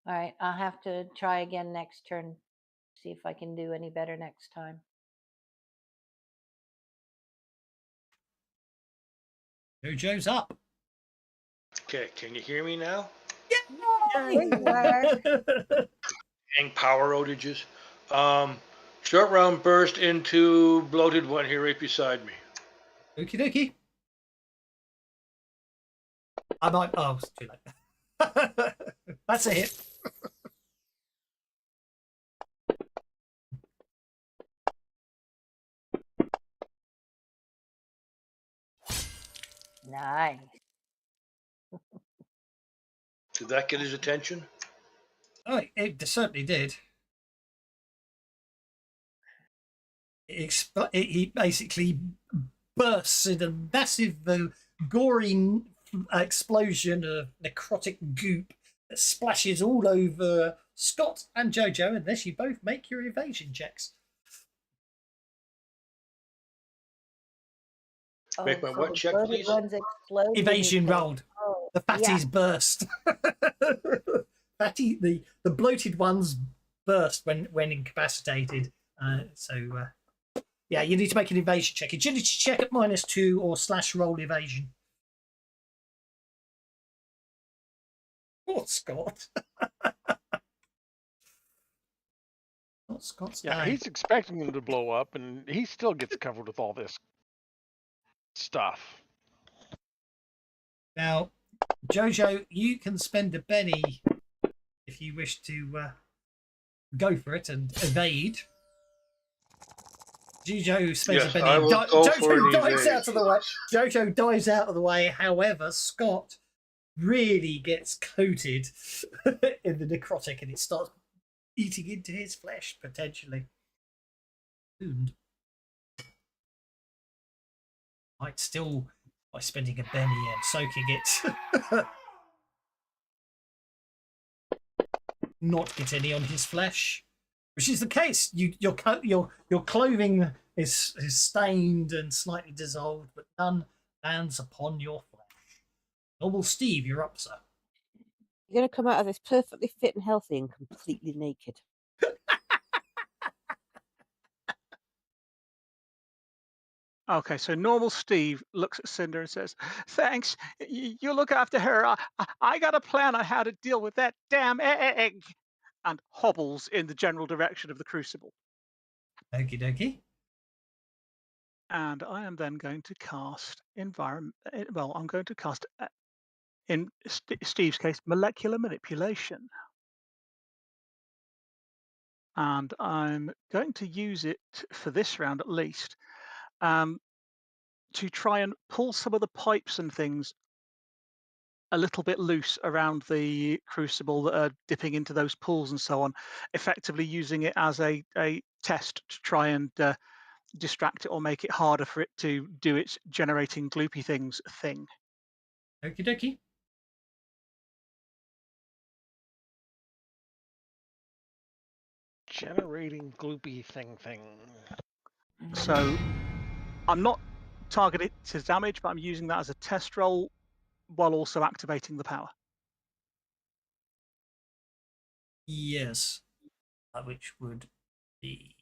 All right, I'll have to try again next turn. See if I can do any better next time. Jojo's up. Okay, can you hear me now? Yeah. And power outages. Short round burst into bloated one here right beside me. Okie dokie. I might. Oh, it's too late. That's a hit. Nice. Did that get his attention? Oh, it certainly did. He basically bursts in a massive, gory explosion of necrotic goop that splashes all over Scott and Jojo, unless you both make your evasion checks. Make my so what the check, bloated please? ones explode when you Evasion kill- rolled. Oh, The fatties burst. The bloated ones burst when incapacitated. Yeah, you need to make an evasion check. Agility check at -2 or /roll evasion. Poor Scott. Scott's Yeah, dying. he's expecting them to blow up, and he still gets covered with all this stuff. Now, Jojo, you can spend a Benny if you wish to go for it and evade. Jojo spends Yes, a Benny. I will go for Jojo an dives out evade. of the way. Jojo dives out of the way. However, Scott really gets coated in the necrotic, and it starts eating into his flesh potentially. Wound. Might still, by spending a Benny and soaking it, not get any on his flesh, which is the case. Your clothing is stained and slightly dissolved, but none lands upon your flesh. Normal Steve, you're up, sir. You're going to come out of this perfectly fit and healthy and completely naked. Okay, so normal Steve looks at Cinder and says, "Thanks, you look after her. I got a plan on how to deal with that damn egg," and hobbles in the general direction of the crucible. Okie dokie. And I am then going to cast environment. Well, I'm going to cast, in Steve's case, molecular manipulation. And I'm going to use it for this round at least, to try and pull some of the pipes and things a little bit loose around the crucible that are dipping into those pools and so on, effectively using it as a test to try and distract it or make it harder for it to do its generating gloopy things thing. Okie dokie. Generating gloopy thing. So I'm not targeted to damage, but I'm using that as a test roll while also activating the power. Yes. Which would be.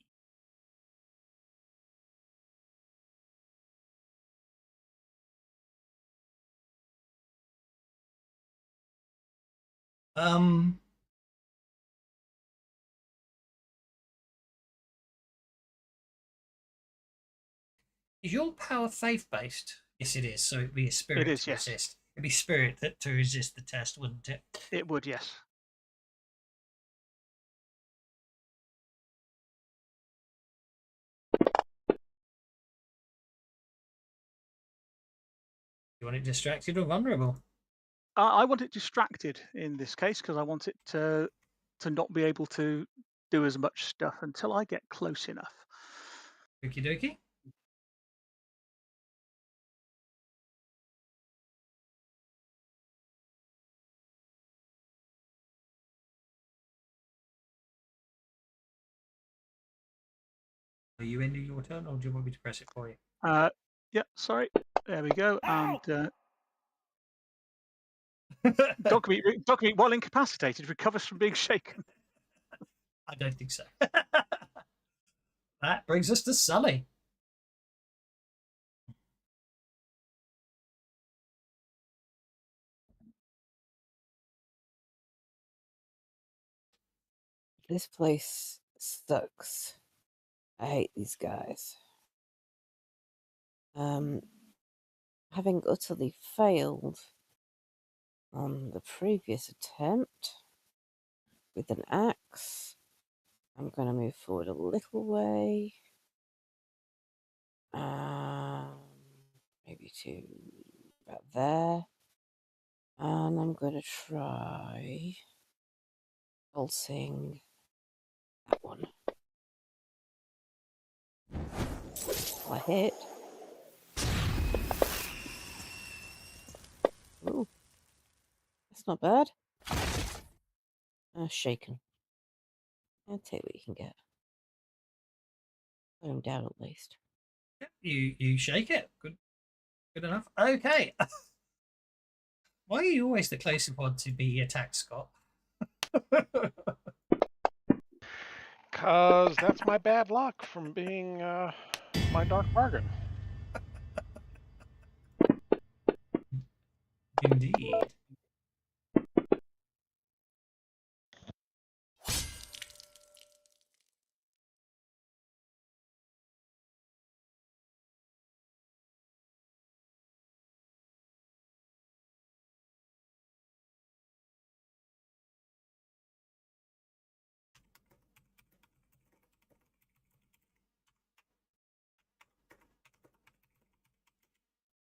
Is your power faith based? Yes, it is. So it'd be a spirit is, to yes. resist. It'd be spirit to resist the test, wouldn't it? It would, yes. You want it distracted or vulnerable? I want it distracted in this case because I want it to not be able to do as much stuff until I get close enough. Okie dokie. Are you ending your turn, or do you want me to press it for you? Yeah, sorry. There we go. And Dogmeat, while incapacitated, recovers from being shaken. I don't think so. That brings us to Sully. This place sucks. I hate these guys. Having utterly failed on the previous attempt with an axe. I'm going to move forward a little way. Maybe to about there. And I'm going to try pulsing that one. I hit. Ooh, that's not bad. Shaken. I'll take what you can get. Put him down at least. You shake it. Good enough. Okay. Why are you always the closest one to be attacked, Scott? Cause that's my bad luck from being my dark bargain. Indeed.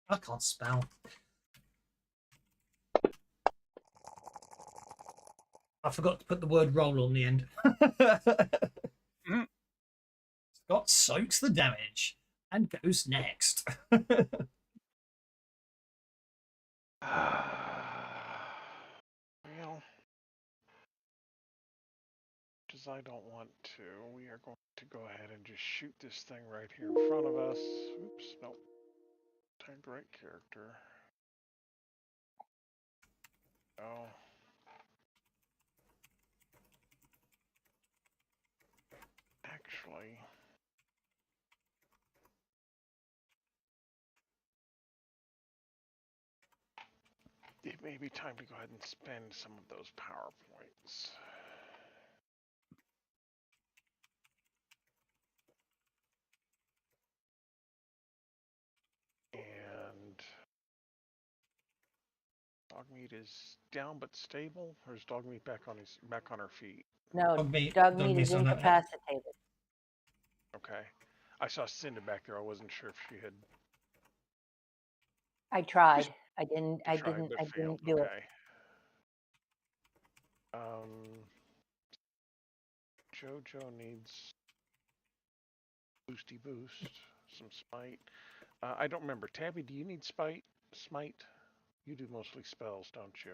I can't spell. I forgot to put the word roll on the end. Scott soaks the damage and goes next. Well, as I don't want to, we are going to go ahead and just shoot this thing right here in front of us. Oops, nope. Tagged the right character. Oh. Actually, it may be time to go ahead and spend some of those power points. And Dogmeat is down but stable, or is Dogmeat back on her feet? No, Dogmeat Dogmeat is on that. incapacitated. Okay. I saw Cinda back there. I wasn't sure if she had I tried. I didn't but failed. do it. Okay. Jojo needs boosty boost, some smite. I don't remember. Tabby, do you need smite? You do mostly spells, don't you?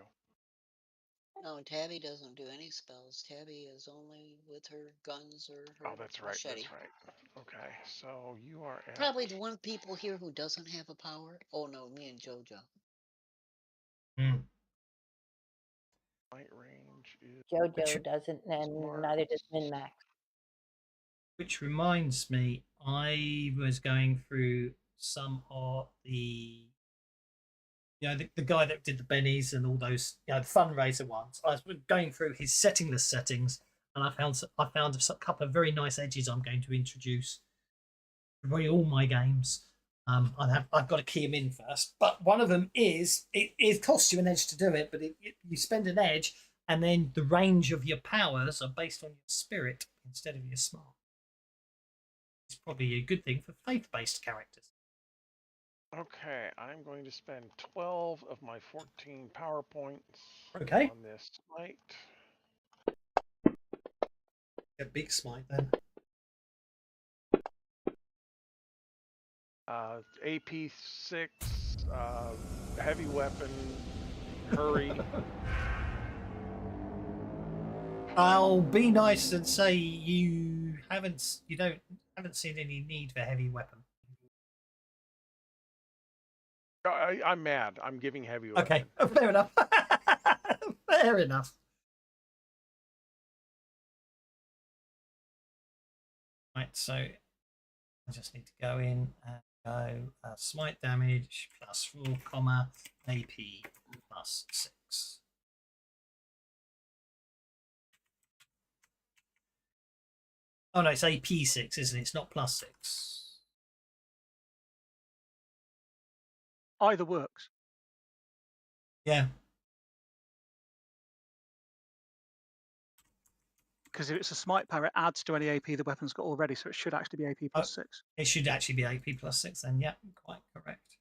No, Tabby doesn't do any spells. Tabby is only with her guns or her Oh, that's right. machete. That's right. Okay, so you are at Probably the one people here who doesn't have a power. Oh no, me and JoJo. Light range is JoJo doesn't, and smart. neither does Min-Max. Which reminds me, I was going through some of the, the guy that did the bennies and all those, the fundraiser ones. I was going through his setting list settings, and I found a couple of very nice edges I'm going to introduce for all my games. I've got to key them in first, but one of them is it costs you an edge to do it, but you spend an edge, and then the range of your powers are based on your spirit instead of your smart. It's probably a good thing for faith-based characters. Okay, I'm going to spend 12 of my 14 power points Okay. on this smite. A big smite then. AP 6, heavy weapon, hurry. I'll be nice and say you haven't seen any need for heavy weapon. I'm mad. I'm giving heavy weapon. Okay, fair enough. Fair enough. Right, so I just need to go in and go smite damage plus 4, AP plus 6. Oh no, it's AP 6, isn't it? It's not plus 6. Either works. Yeah. because if it's a smite power, it adds to any AP the weapon's got already, so it should actually be AP plus 6. It should actually be AP plus 6 then. Yeah, quite correct.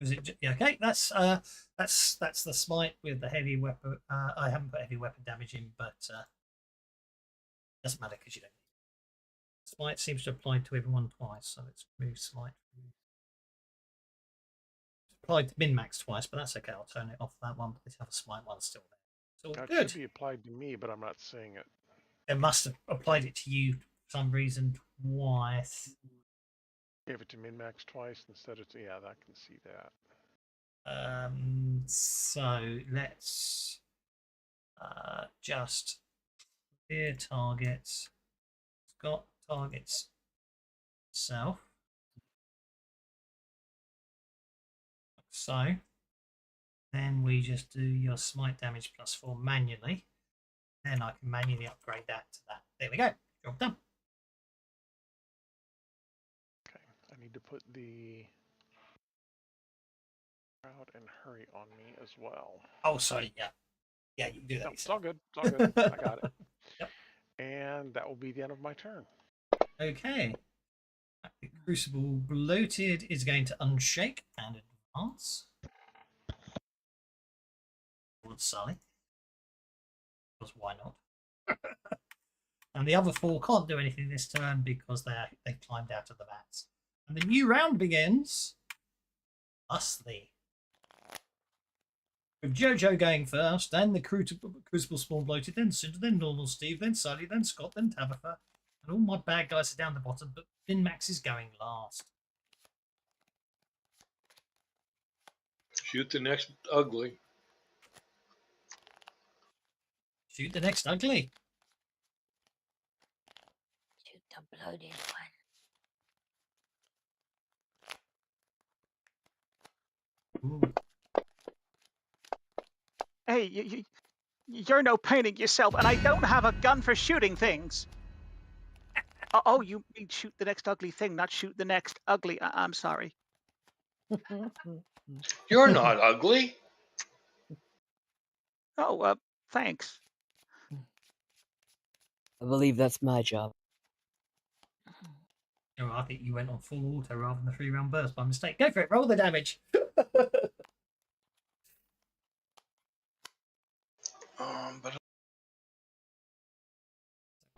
Is it yeah, okay? That's the smite with the heavy weapon. I haven't put heavy weapon damage in, but doesn't matter because you don't. Smite seems to apply to everyone twice, so let's remove smite. It's applied to min max twice, but that's okay. I'll turn it off that one. But this other smite one's still there. So Now, it good. should be applied to me, but I'm not seeing it. It must have applied it to you for some reason twice. Gave it to min-max twice instead of... Yeah, I can see that. So let's just clear targets. It's got targets itself. So then we just do your smite damage plus 4 manually. Then I can manually upgrade that to that. There we go. Job done. Okay, I need to put the crowd and hurry on me as well. Oh, sorry. Yeah. Yeah, you can do that. No, it's all good. It's all good. I got it. Yep. And that will be the end of my turn. Okay. The Crucible Bloated is going to unshake and advance towards Sully. Because why not? And the other 4 can't do anything this turn because they climbed out of the vats. And the new round begins. Thusly. With Jojo going first, then the Crucible Spawn Bloated, then Cinder, then Normal Steve, then Sully, then Scott, then Tabitha. And all my bad guys are down the bottom, but Min-Max is going last. Shoot the next ugly. Shoot the next ugly. Shoot the bloated one. Ooh. Hey, you're no painting yourself, and I don't have a gun for shooting things. Oh, you mean shoot the next ugly thing, not shoot the next ugly. I'm sorry. You're not ugly. Oh, thanks. I believe that's my job. Oh, I think you went on full auto rather than the 3-round burst by mistake. Go for it. Roll the damage. But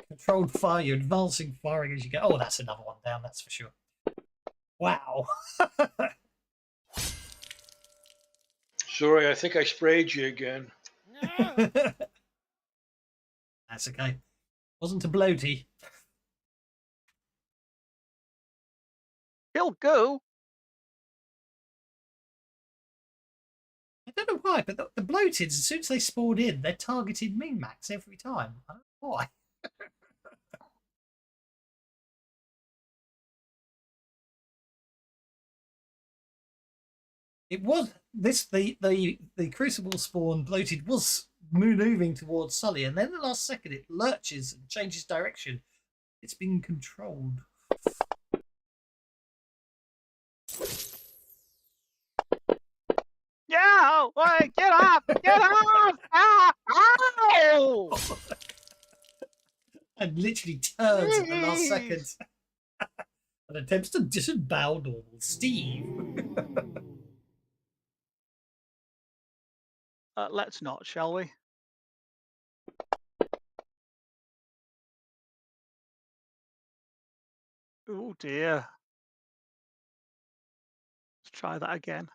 Controlled fire. You're advancing, firing as you go. Oh, that's another one down. That's for sure. Wow. sorry, I think I sprayed you again. That's okay. Wasn't a bloaty. He'll go. I don't know why, but the bloated, as soon as they spawned in, they targeted Min-Max every time. I don't know why. It was the Crucible spawn bloated was moving towards Sully, and then the last second it lurches and changes direction. It's been controlled. Yeah, wait, get off! Get off! Ah, ow! And literally turns at the last second and attempts to disembowel normal Steve. Let's not, shall we? Oh dear. Let's try that again.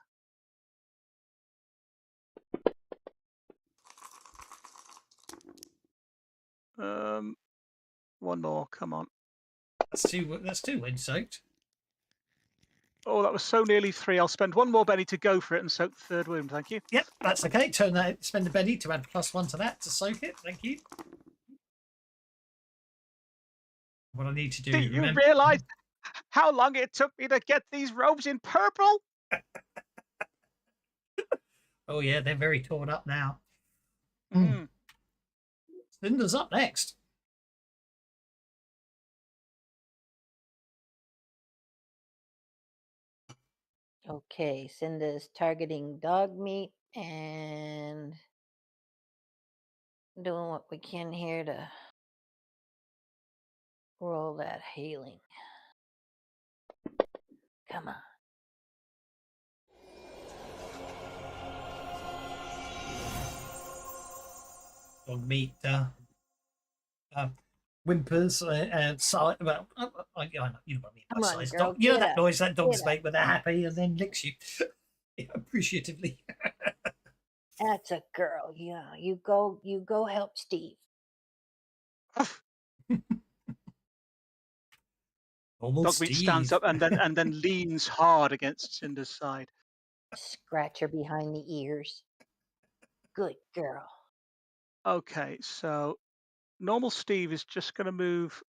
One more, come on. That's two wind soaked. Oh, that was so nearly 3. I'll spend 1 more Benny to go for it and soak the 3rd wound, thank you. Yep, that's okay. Turn that, spend a Benny to add +1 to that to soak it. Thank you. What I need to do. Do you realise how long it took me to get these robes in purple? Oh yeah, they're very torn up now. Mm. Cinder's up next. Okay, Cinda's targeting dog meat and doing what we can here to roll that healing. Come on. Dog meat whimpers and silent. Well, I know you know what I mean. Come By on, size girl, dog. You know get that up, noise that dogs get make when they're happy and then licks you appreciatively. That's a girl. Yeah, you go help Steve. Normal Dogmeat stands Steve. up and then leans hard against Cinder's side. Scratch her behind the ears. Good girl. Okay, so normal Steve is just going to move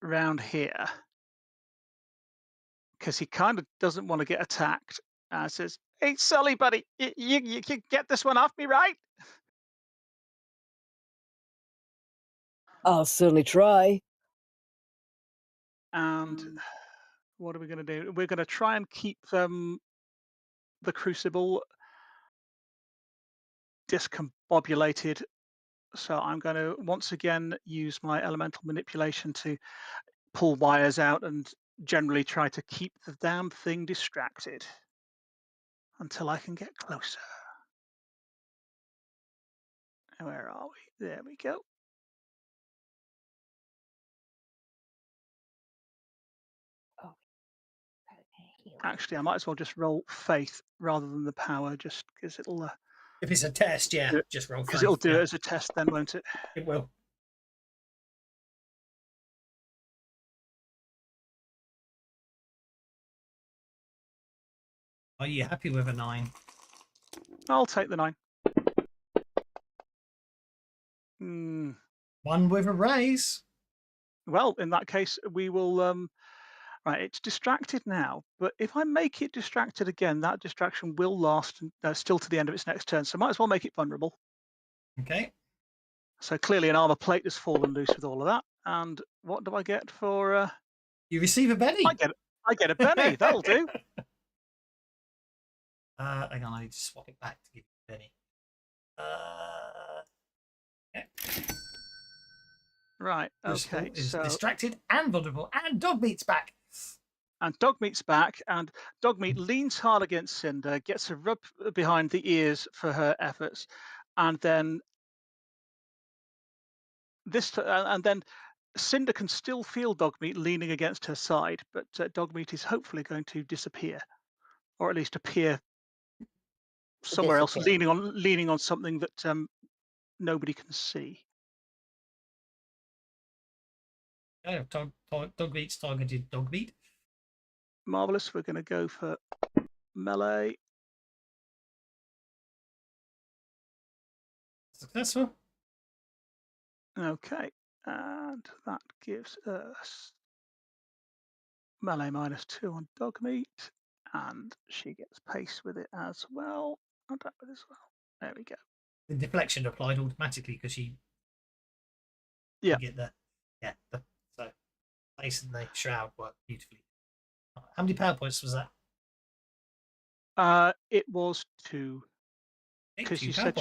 around here because he kind of doesn't want to get attacked. And says, "Hey, Sully, buddy, you can get this one off me, right?" I'll certainly try. And what are we going to do? We're going to try and keep the crucible discombobulated. So I'm going to once again use my elemental manipulation to pull wires out and generally try to keep the damn thing distracted until I can get closer. Where are we? There we go. Oh. Actually, I might as well just roll faith rather than the power, just because it'll. If it's a test, yeah, just roll. Because it'll do it as a test, then, won't it? It will. Are you happy with a 9? I'll take the 9. One with a raise. Well, in that case, we will. Right, it's distracted now, but if I make it distracted again, that distraction will last still to the end of its next turn. So might as well make it vulnerable. Okay. So clearly an armor plate has fallen loose with all of that. And what do I get for? You receive a Benny. I get a Benny. That'll do. Hang on, I need to swap it back to give you a Benny. Yeah. Right. Okay. Is so distracted and vulnerable, and Dogmeat's back. And Dogmeat's back, and Dogmeat leans hard against Cinder, gets a rub behind the ears for her efforts, and then Cinder can still feel Dogmeat leaning against her side, but Dogmeat is hopefully going to disappear, or at least appear somewhere else, leaning on something that nobody can see. Yeah, Dogmeat's targeted Dogmeat. Marvelous. We're going to go for melee. Successful. Okay, and that gives us melee -2 on Dogmeat, and she gets pace with it as well. There we go. The deflection applied automatically because she. Yeah. Get so pace and the shroud work beautifully. How many power points was that? It was 2. Because you said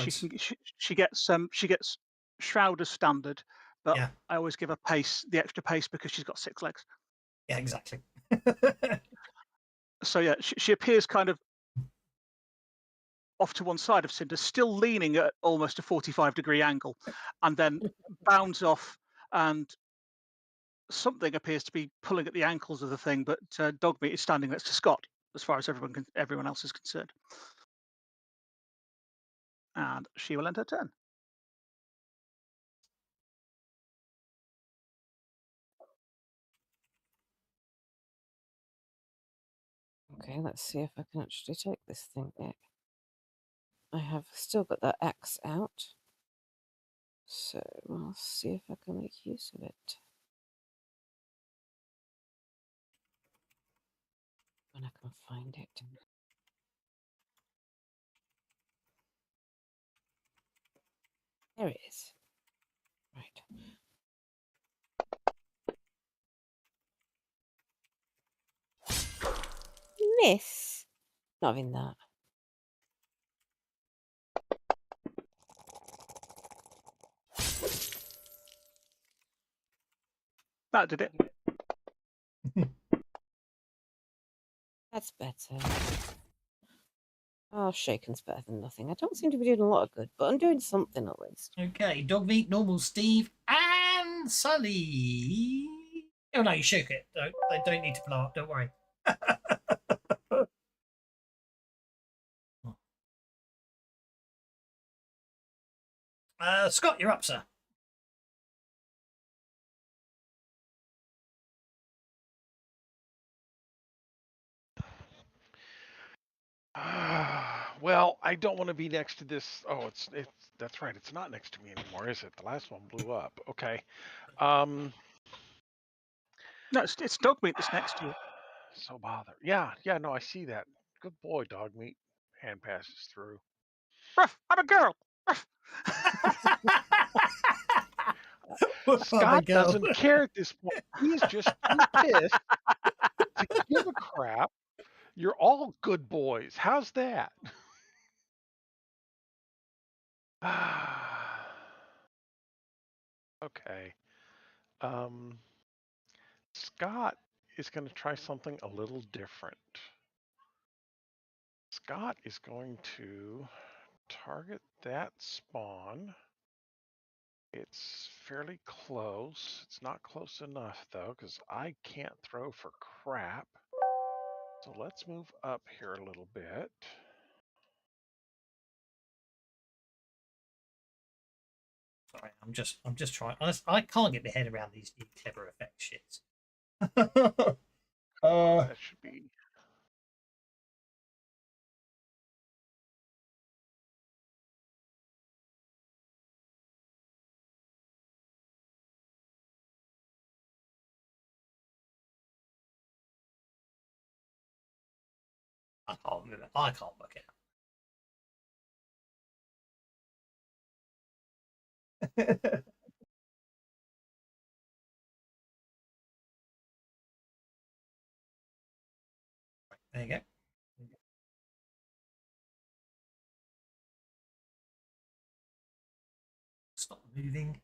she gets shroud as standard, but yeah. I always give her the extra pace because she's got 6 legs. Yeah, exactly. So yeah, she appears kind of off to one side of Cinder, still leaning at almost a 45-degree angle, and then bounds off, and something appears to be pulling at the ankles of the thing, but Dogmeat is standing next to Scott, as far as everyone else is concerned. And she will end her turn. Okay, let's see if I can actually take this thing back. I have still got that axe out, so I'll see if I can make use of it. When I can find it. There it is. Right. Miss. Not having that. That did it. That's better. Oh, shaken's better than nothing. I don't seem to be doing a lot of good, but I'm doing something at least. Okay, dog meat, normal Steve, and Sully. Oh no, you shook it. They don't need to blow up. Don't worry. Scott, you're up, sir. Well, I don't want to be next to this. Oh, it's that's right. It's not next to me anymore, is it? The last one blew up. Okay. No, it's dog meat that's next to you. So bothered. Yeah, yeah. No, I see that. Good boy, dog meat. Hand passes through. Ruff, I'm a girl. Ruff. Scott doesn't care at this point. He's just too pissed to give a crap. You're all good boys. How's that? Okay. Scott is going to try something a little different. Scott is going to target that spawn. It's fairly close. It's not close enough, though, because I can't throw for crap. So let's move up here a little bit. Sorry, I'm just trying. I can't get my head around these new clever effect shits. That should be. I can't remember. I can't work it out. There you go. Stop moving.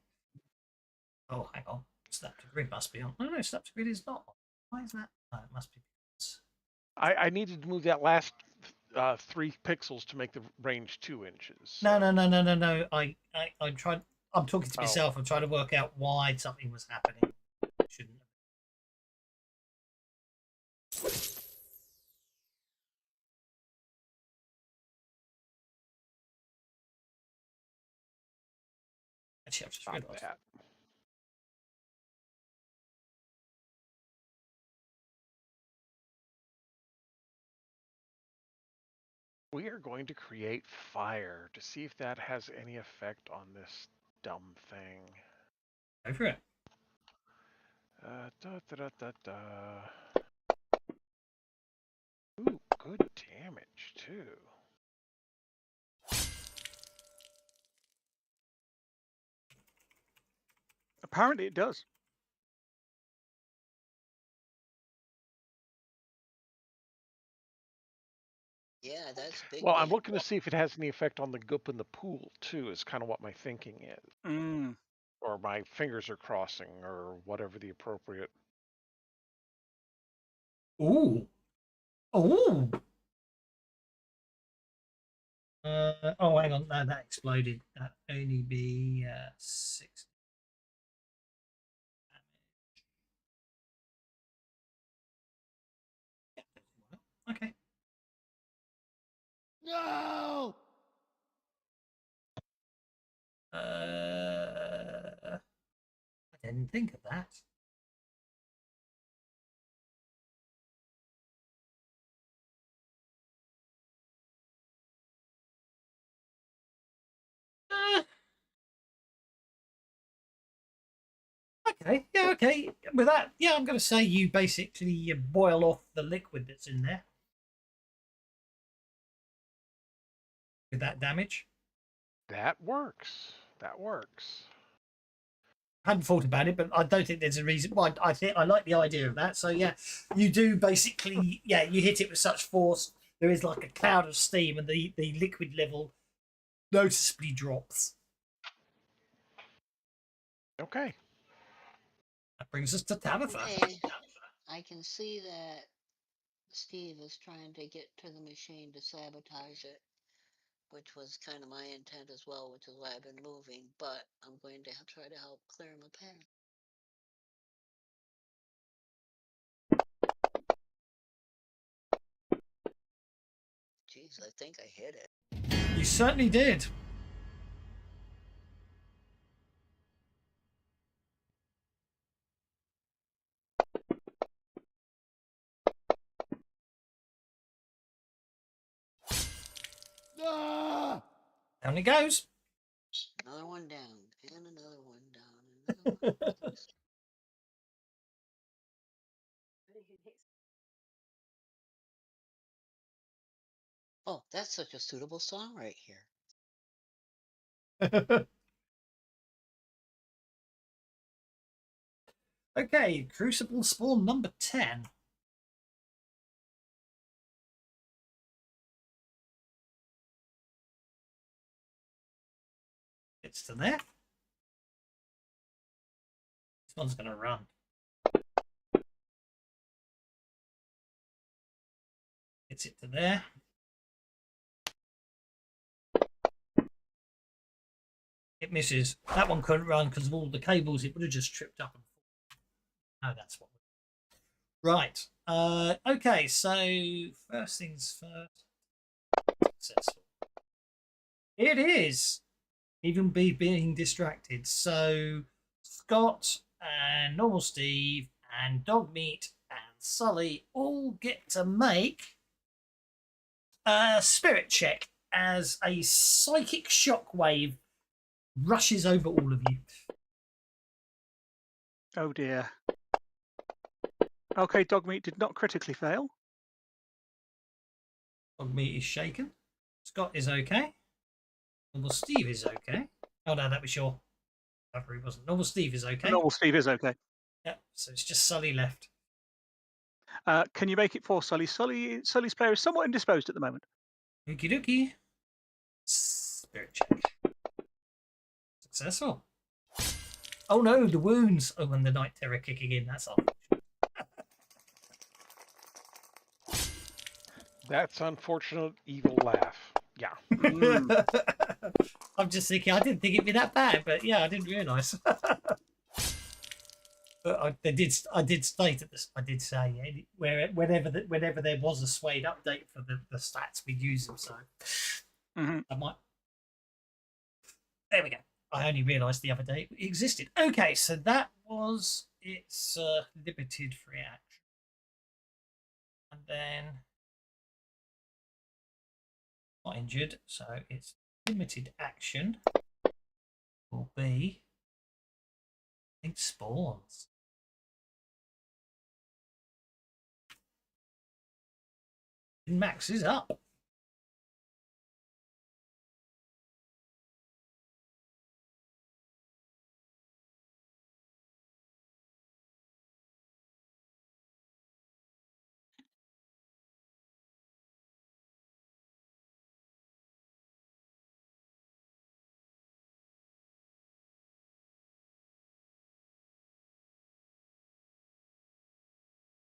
Oh, hang on. Snap to grid must be on. Oh no, snap to grid is not on. Why is that? Oh, it must be. I needed to move that last 3 pixels to make the range 2 inches. No. I'm trying. I'm talking to myself. I'm trying to work out why something was happening. Shouldn't. Actually, I've just Stop realised. that. We are going to create fire to see if that has any effect on this dumb thing. Go for it. Ooh, good damage too. Apparently it does. Yeah, that's big. Well, I'm looking to see if it has any effect on the goop in the pool too, is kind of what my thinking is. Mm. Or my fingers are crossing, or whatever the appropriate. Ooh. Ooh. Oh, hang on. No, that exploded. That only be 6 damage. Okay. No. I didn't think of that. Okay, yeah, okay. With that, yeah, I'm going to say you basically boil off the liquid that's in there with that damage. That works. That works. I hadn't thought about it, but I don't think there's a reason why. I think I like the idea of that. So yeah, you do basically, yeah, you hit it with such force, there is like a cloud of steam, and the liquid level noticeably drops. Okay. That brings us to Tabitha. Okay. I can see that Steve is trying to get to the machine to sabotage it, which was kind of my intent as well, which is why I've been moving, but I'm going to try to help clear him a path. Jeez, I think I hit it. You certainly did. Down it goes. Another one down, and another one down, and another one down. Oh, that's such a suitable song right here. Okay, Crucible spawn number 10. It's to there. This one's going to run. Gets it to there. It misses. That one couldn't run because of all the cables. It would have just tripped up and fallen. Oh, that's what. Right. Okay, so first things first. Successful. It is. Even being distracted. So Scott and Normal Steve and Dogmeat and Sully all get to make a spirit check as a psychic shockwave rushes over all of you. Oh dear. Okay, Dogmeat did not critically fail. Dogmeat is shaken. Scott is okay. Normal Steve is okay. Oh no, that was your recovery, wasn't it? Normal Steve is okay. Normal Steve is okay. Yep, so it's just Sully left. Can you make it for Sully? Sully's player is somewhat indisposed at the moment. Okie dokie. Spirit check. Successful. Oh no, the wounds. Oh, and the Night Terror kicking in. That's off. That's unfortunate. Evil laugh. Yeah. I'm just thinking. I didn't think it'd be that bad, but yeah, I didn't realise. But I did state at this. I did say whenever there was a Swayed update for the stats, we'd use them. So I might. There we go. I only realised the other day it existed. Okay, so that was its limited free action, and then not injured. So its limited action will be it spawns. Max is up.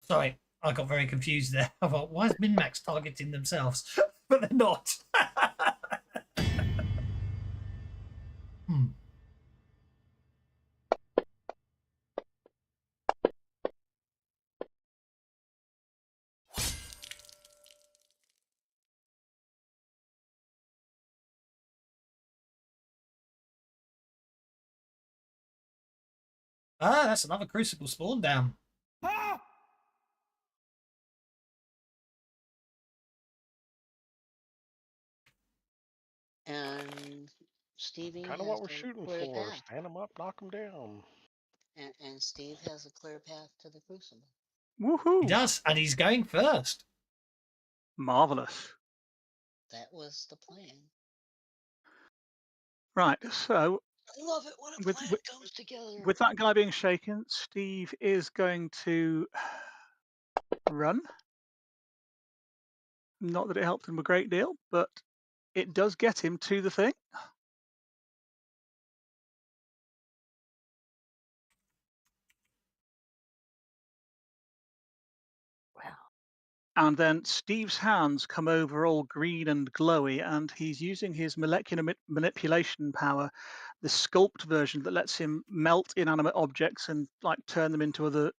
Sorry, I got very confused there. I thought, why is Min-Max targeting themselves? But they're not. Ah, that's another Crucible spawn down. And Stevie Kind of has what we're a shooting clear for. path. Stand them up, knock them down. And Steve has a clear path to the Crucible. Woohoo! He does, and he's going first. Marvellous. That was the plan. Right, so I love it when a plan comes together. with that guy being shaken, Steve is going to run. Not that it helped him a great deal, but it does get him to the thing. And then Steve's hands come over all green and glowy, and he's using his molecular manipulation power, the sculpt version that lets him melt inanimate objects and like turn them into other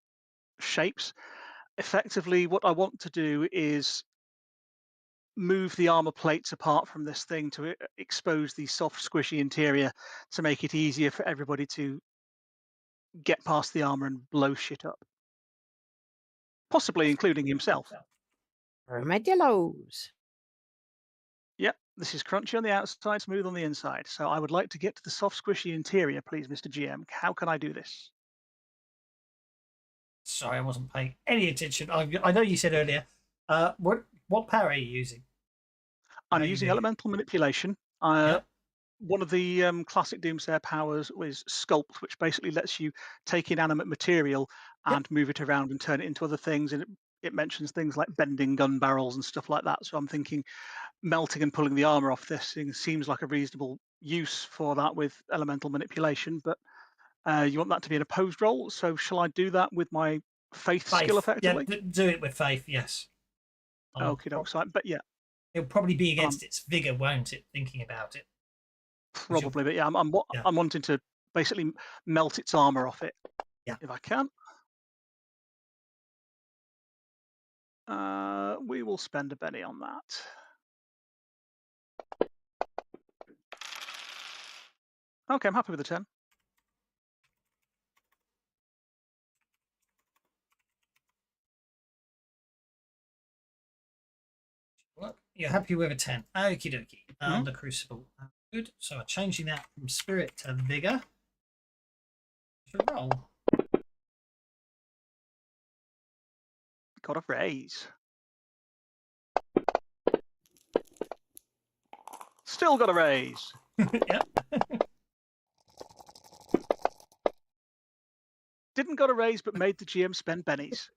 shapes. Effectively, what I want to do is move the armor plates apart from this thing to expose the soft, squishy interior to make it easier for everybody to get past the armor and blow shit up, possibly including himself. Armadillos. Yep, this is crunchy on the outside, smooth on the inside. So I would like to get to the soft, squishy interior, please, Mr. GM. How can I do this? Sorry, I wasn't paying any attention. I know you said earlier. What power are you using? I'm How you using doing it? elemental manipulation. Yep. One of the classic Doomsayer powers was Sculpt, which basically lets you take inanimate material and move it around and turn it into other things. And it mentions things like bending gun barrels and stuff like that. So I'm thinking melting and pulling the armor off this thing seems like a reasonable use for that with elemental manipulation. But you want that to be an opposed roll. So shall I do that with my faith skill effectively? Yeah, do it with faith, yes. Okay, but yeah. It'll probably be against its vigor, won't it, thinking about it? Probably, but yeah, I'm wanting to basically melt its armor off it. Yeah. If I can. We will spend a penny on that. Okay, I'm happy with the 10. Look, you're happy with a 10. Okie dokie. The Crucible. Good. So I'm changing that from Spirit to Vigor. Should roll. Got a raise. Still got a raise. Yep. Didn't got a raise, but made the GM spend pennies.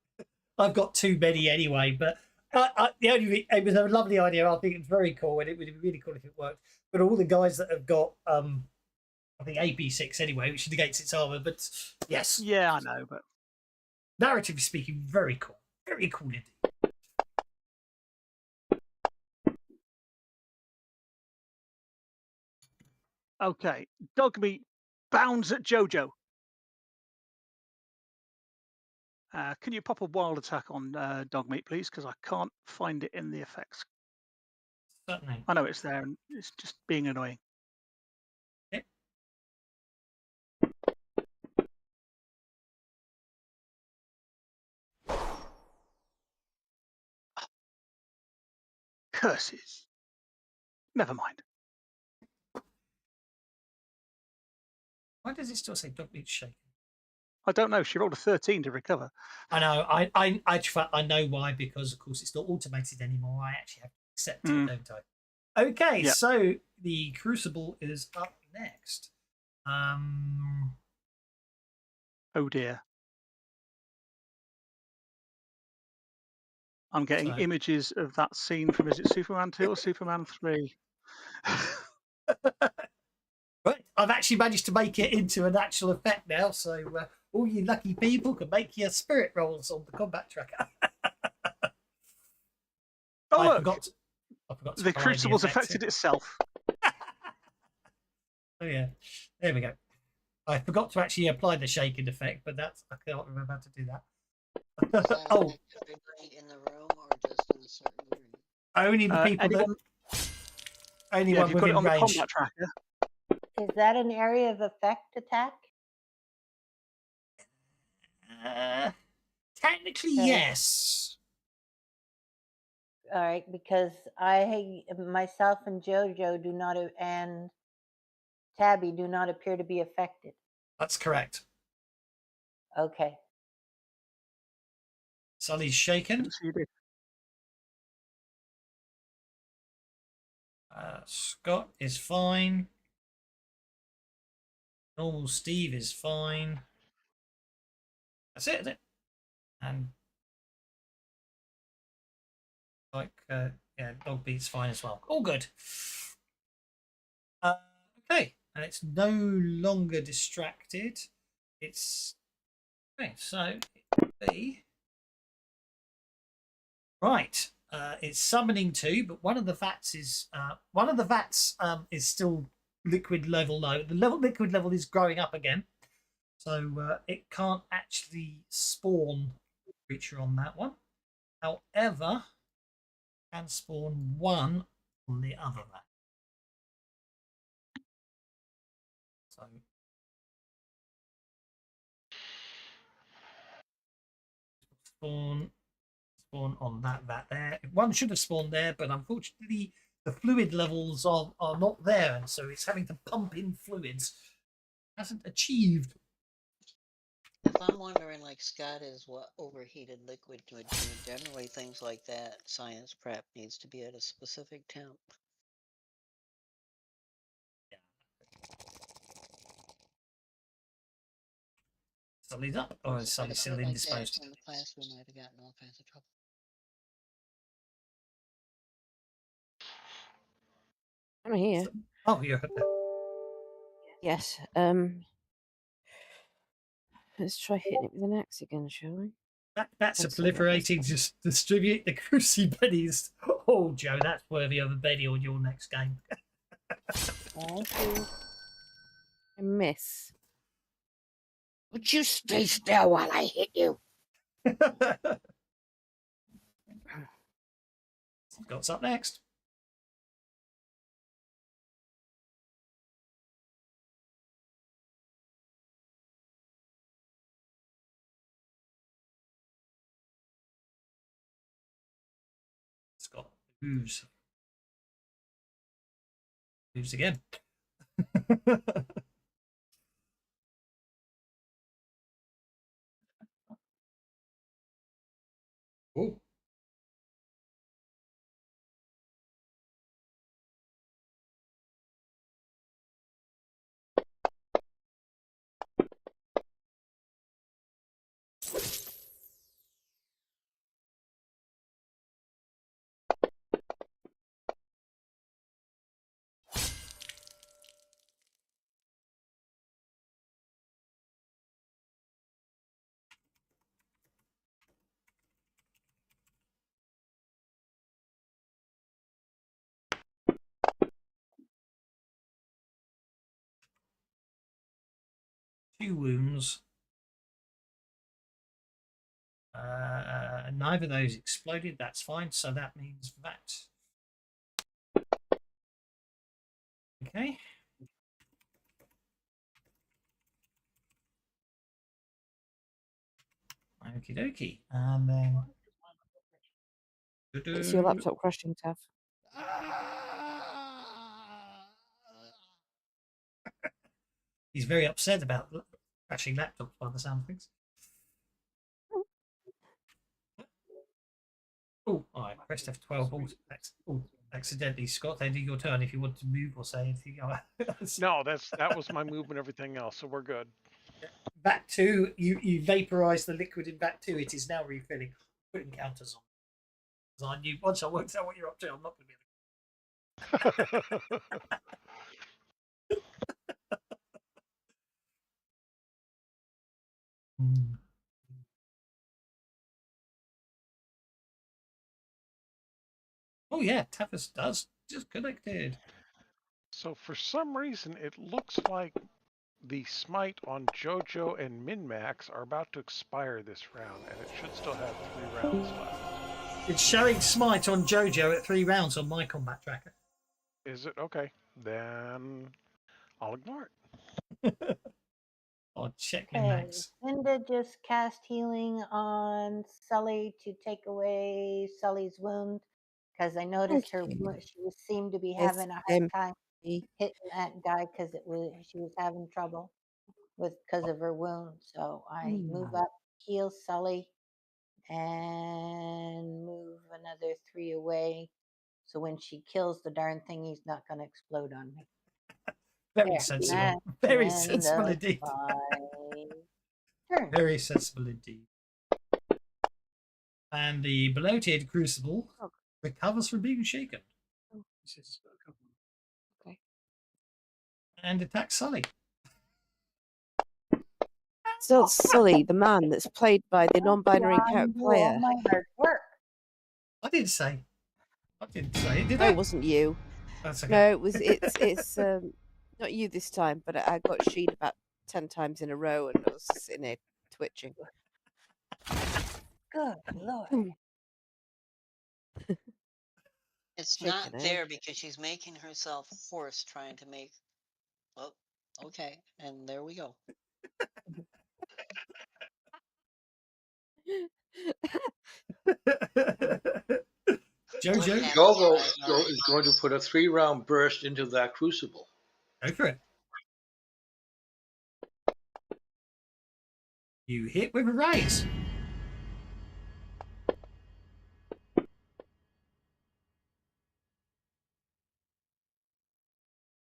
I've got too many anyway, but it was a lovely idea. I think it's very cool, and it would be really cool if it worked. But all the guys that have got, I think AP6 anyway, which negates its armor. But yes, yeah, I know. But narratively speaking, very cool indeed. Okay, Dogmeat bounds at Jojo. Can you pop a wild attack on Dogmeat, please? Because I can't find it in the effects. Certainly. I know it's there, and it's just being annoying. Yep. Curses. Never mind. Why does it still say Dogmeat shaken? I don't know. She rolled a 13 to recover. I know. I know why, because of course it's not automated anymore. I actually have to accept it, don't I? Okay, so the Crucible is up next. Oh dear. I'm getting images of that scene from, is it Superman 2 or Superman 3? Right, I've actually managed to make it into an actual effect now, so all you lucky people can make your spirit rolls on the combat tracker. I forgot to the apply Crucible's effect. affected itself. Oh yeah, there we go. I forgot to actually apply the shaking effect, but I can't remember how to do that. Oh, everybody in the room or just in a certain room? Only the people anyone, only yeah, one if you've got within it on the range. combat tracker. Is that an area of effect attack? Technically, yes. All right, because myself and Jojo do not, and Tabby do not appear to be affected. That's correct. Okay. Sully's shaken. Scott is fine. Normal Steve is fine. That's it, isn't it? And Dogbeat's fine as well. All good. Okay, and it's no longer distracted. It's okay. So it would be Right. It's summoning 2, but one of the vats is still liquid level low. The liquid level is growing up again, so it can't actually spawn a creature on that one. However, can spawn 1 on the other vat. So spawn on that vat there. One should have spawned there, but unfortunately the fluid levels are not there, and so it's having to pump in fluids. Hasn't achieved. If I'm wondering, like Scott, is what overheated liquid would do, generally things like that, science prep needs to be at a specific temp. Sully's up, or is Sully still indisposed? In the class, we might have gotten all kinds of trouble. I'm here. Oh, you're Yes. Let's try hitting it with an axe again, shall we? That's a Let's see what proliferating. Just distribute the crucibedies. Oh, Joe, that's worthy of a Betty on your next game. Thank you. I miss. Would you stay still while I hit you? What's up next? Scott moves. Moves again. Oh. Two wounds. Neither of those exploded. That's fine. So that means that. Okay. Okie dokie. And then. It's your laptop crashing, Taff. He's very upset about crashing laptops by the sound of things. Oh, I pressed F12. Oh, accidentally, Scott. Ending your turn if you want to move or say anything. No, that was my move and everything else, so we're good. Vat 2, you vaporise the liquid in Vat 2. It is now refilling. Putting counters on. Because I knew once I worked out what you're up to, I'm not going to be able to. Oh yeah, Taffus does. Just connected. So for some reason, it looks like the smite on JoJo and Min-Max are about to expire this round, and it should still have 3 rounds left. It's showing smite on JoJo at 3 rounds on my combat tracker. Is it? Okay. Then I'll ignore it. I'll check Okay, Min-Max. Linda just cast healing on Sully to take away Sully's wound because I noticed her wound, she seemed to be having a hard time hitting that guy because she was having trouble because of her wound. So I move up, heal Sully, and move another 3 away. So when she kills the darn thing, he's not going to explode on me. Very sensible. Very sensible indeed. Very sensible indeed. And the bloated crucible recovers from being shaken. Okay. And attacks Sully. So Sully, the man that's played by the non-binary player. My hard work. I didn't say. I didn't say it, did No, I? it wasn't you. That's okay. No, it's not you this time, but I got sheed about 10 times in a row and I was sitting here twitching. Good Lord. It's Shaking not egg. fair because she's making herself hoarse trying to make. Oh, okay, and there we go. Jojo, Jogo is going to put a 3-round burst into that crucible. go for it. You hit with a raise.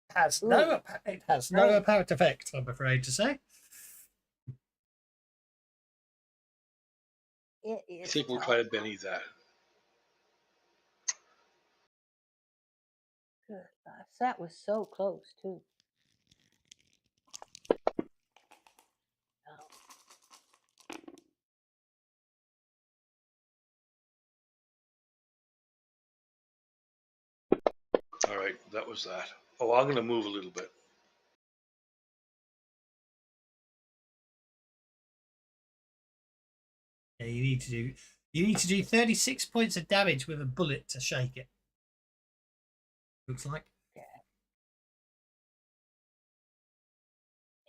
It has no apparent effect, I'm afraid to say. It I is think we'll tough. try to Benny that. Good gosh, that was so close too. Oh, All right, that was that. Oh, I'm going to move a little bit. Yeah, you need to do 36 points of damage with a bullet to shake it. Looks like.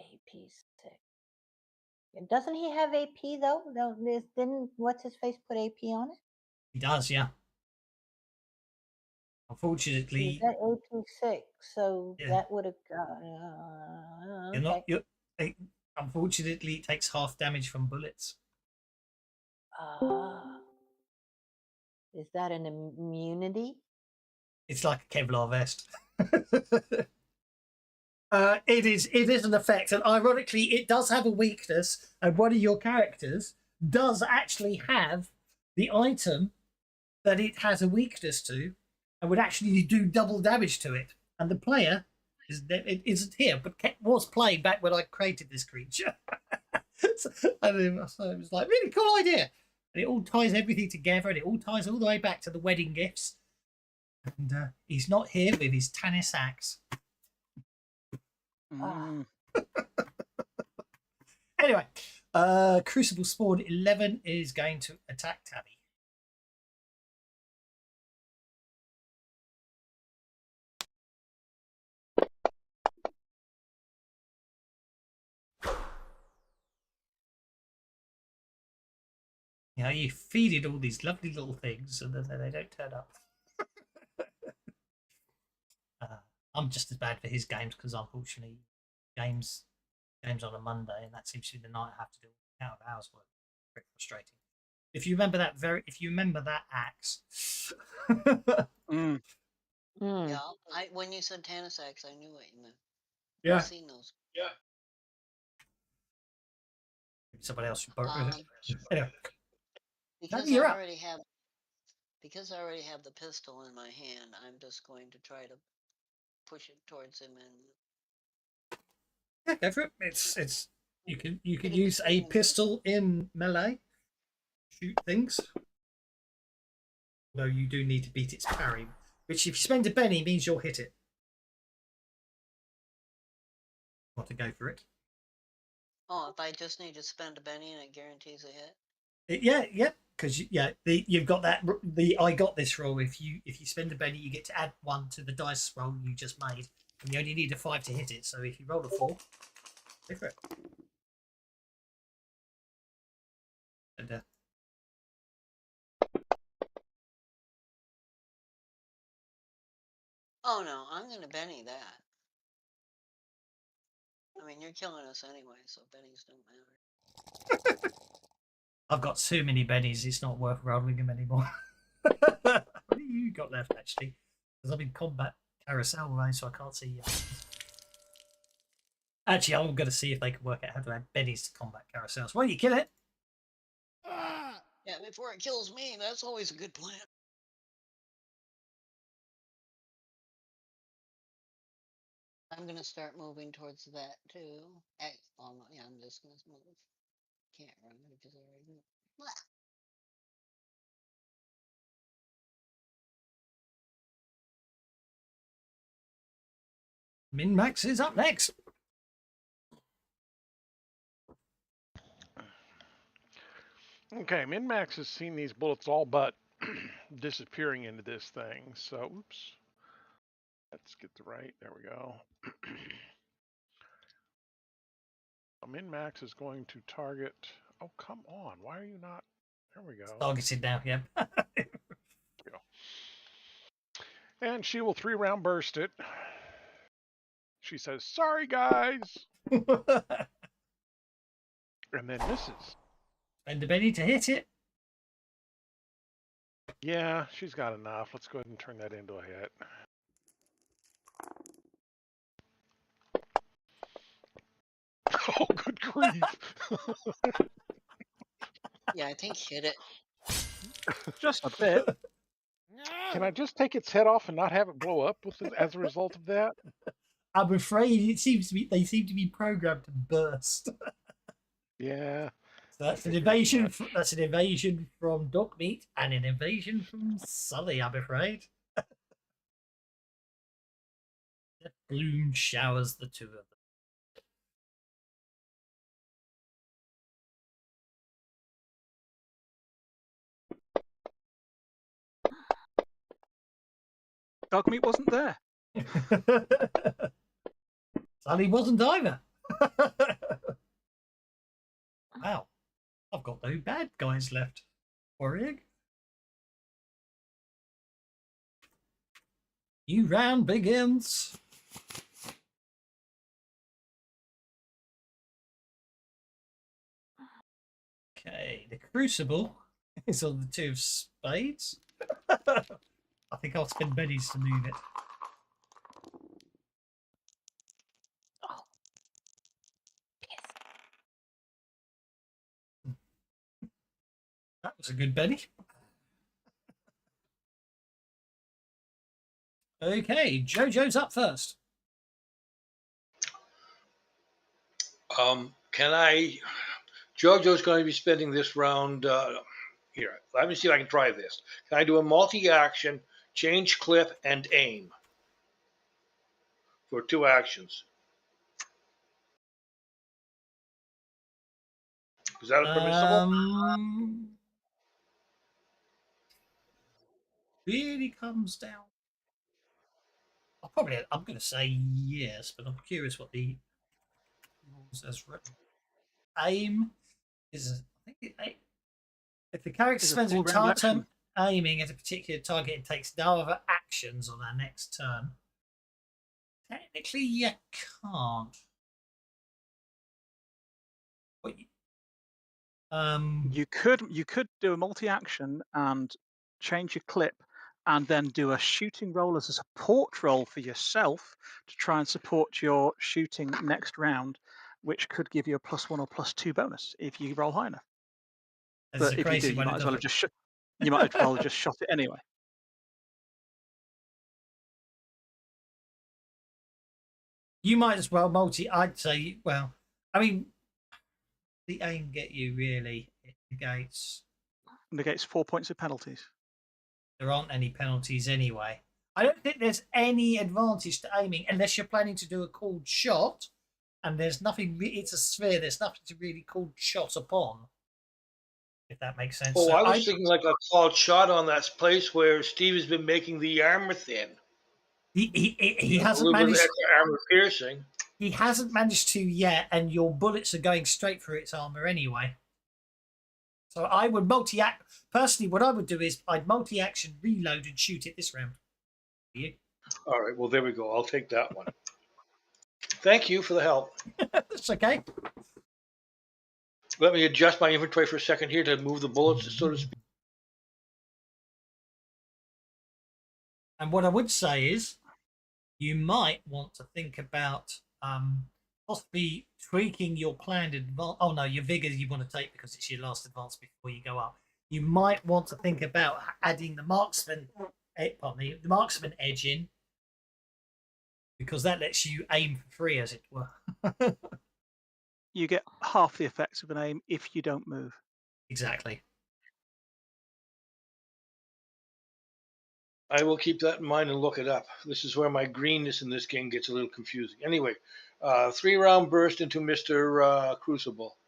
AP 6. And doesn't he have AP though? No, didn't what's his face put AP on it? He does, yeah. He's Unfortunately, at AP 6, so yeah. that would have You're not. okay. Unfortunately, it takes half damage from bullets. Is that an immunity? It's like a Kevlar vest. It is an effect, and ironically, it does have a weakness. And one of your characters does actually have the item that it has a weakness to, and would actually do double damage to it. And the player it isn't here, but was playing back when I created this creature. So it was like really cool idea. And it all ties everything together, and it all ties all the way back to the wedding gifts. And he's not here with his Tannis axe. Anyway, Crucible Spawn 11 is going to attack Tabby. You know, you feed it all these lovely little things and then they don't turn up. I'm just as bad for his games because unfortunately games on a Monday, and that seems to be the night I have to do out of hours work. Very frustrating. If you remember that axe. Yeah, when you said Tannis axe, I knew what you meant. Yeah. I've seen those. Yeah. Somebody else should borrow it. Anyway. Because You're I up. already have the pistol in my hand, I'm just going to try to push it towards him and Yeah, go for it. It's you can use a pistol in melee, shoot things. Though you do need to beat its parry, which if you spend a Benny means you'll hit it. Want to go for it? Oh, if I just need to spend a Benny and it guarantees a hit. Yeah, because you've got that I got this roll. If you spend a Benny, you get to add 1 to the dice roll you just made, and you only need a 5 to hit it. So if you roll a 4, go for it. And Oh no, I'm gonna Benny that. I mean, you're killing us anyway, so Bennies don't matter. I've got too many Bennies. It's not worth rolling them anymore. What do you got left actually? Because I'm in combat carousel range, so I can't see you. Actually, I'm going to see if they can work out how to add Bennies to combat carousels. Well, you kill it. Yeah, before it kills me, that's always a good plan. I'm gonna start moving towards that too. Yeah, I'm just gonna move. Can't run because I already moved. Min-Max is up next. Okay, Min-Max has seen these bullets all but disappearing into this thing. So, oops. Let's get the right. There we go. Min-Max is going to target. Oh, come on. Why are you not? There we go. Targeted now, yeah. And she will 3-round burst it. She says, "Sorry, guys," and then misses. Spend a penny to hit it. Yeah, she's got enough. Let's go ahead and turn that into a hit. Oh, good grief. Yeah, I think hit it. Just a bit. Can I just take its head off and not have it blow up as a result of that? I'm afraid they seem to be programmed to burst. Yeah. So that's an invasion. That's an invasion from Dogmeat and an invasion from Sully. I'm afraid. The bloom showers the two of them. Dogmeat wasn't there. Sully wasn't either. Wow, I've got no bad guys left. Worrying. New round begins. Okay, the crucible is on the 2 of spades. I think I'll spend bennies to move it. That was a good Benny. Okay, Jojo's up first. Can I? Jojo's going to be spending this round. Here, let me see if I can try this. Can I do a multi-action, change clip, and aim for 2 actions? Is that permissible? Really comes down. I'm going to say yes, but I'm curious what the rules as written. Aim is, I think, if the character spends an entire turn aiming at a particular target and takes no other actions on our next turn, technically you can't. But you could do a multi-action and change your clip, and then do a shooting roll as a support roll for yourself to try and support your shooting next round, which could give you a +1 or +2 bonus if you roll high enough. But if you do, you might as well have just just shot it anyway. You might as well I'd say, well, I mean, the aim get you really, it negates 4 points of penalties. There aren't any penalties anyway. I don't think there's any advantage to aiming unless you're planning to do a called shot, and there's nothing. It's a sphere. There's nothing to really called shot upon. If that makes sense. Oh, so I was thinking like a called shot on that place where Steve has been making the armor thin. He hasn't managed armor piercing. He hasn't managed to yet, and your bullets are going straight through its armor anyway. So I would multi-act. Personally, what I would do is I'd multi-action, reload, and shoot it this round. You? All right. Well, there we go. I'll take that one. Thank you for the help. That's okay. Let me adjust my inventory for a second here to move the bullets, so to speak. And what I would say is, you might want to think about possibly tweaking your planned advance. Oh no, your vigor you want to take because it's your last advance before you go up. You might want to think about adding the marksman, the marksman edge in, because that lets you aim for free, as it were. You get half the effects of an aim if you don't move. Exactly. I will keep that in mind and look it up. This is where my greenness in this game gets a little confusing. Anyway, 3-round burst into Mr. Crucible.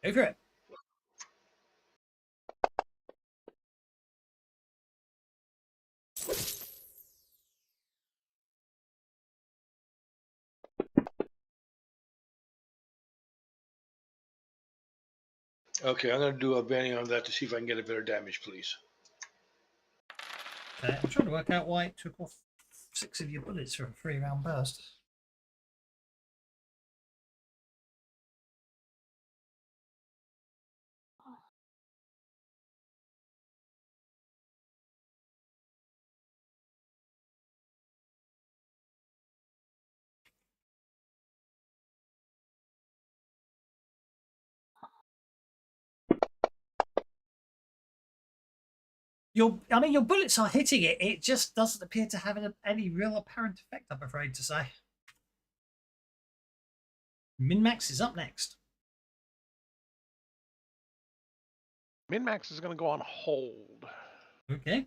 Go for it. Okay, I'm going to do a banning on that to see if I can get a better damage, please. Okay, I'm trying to work out why it took off 6 of your bullets for a 3-round burst. I mean, your bullets are hitting it. It just doesn't appear to have any real apparent effect, I'm afraid to say. Min-Max is up next. Min-Max is going to go on hold. Okay.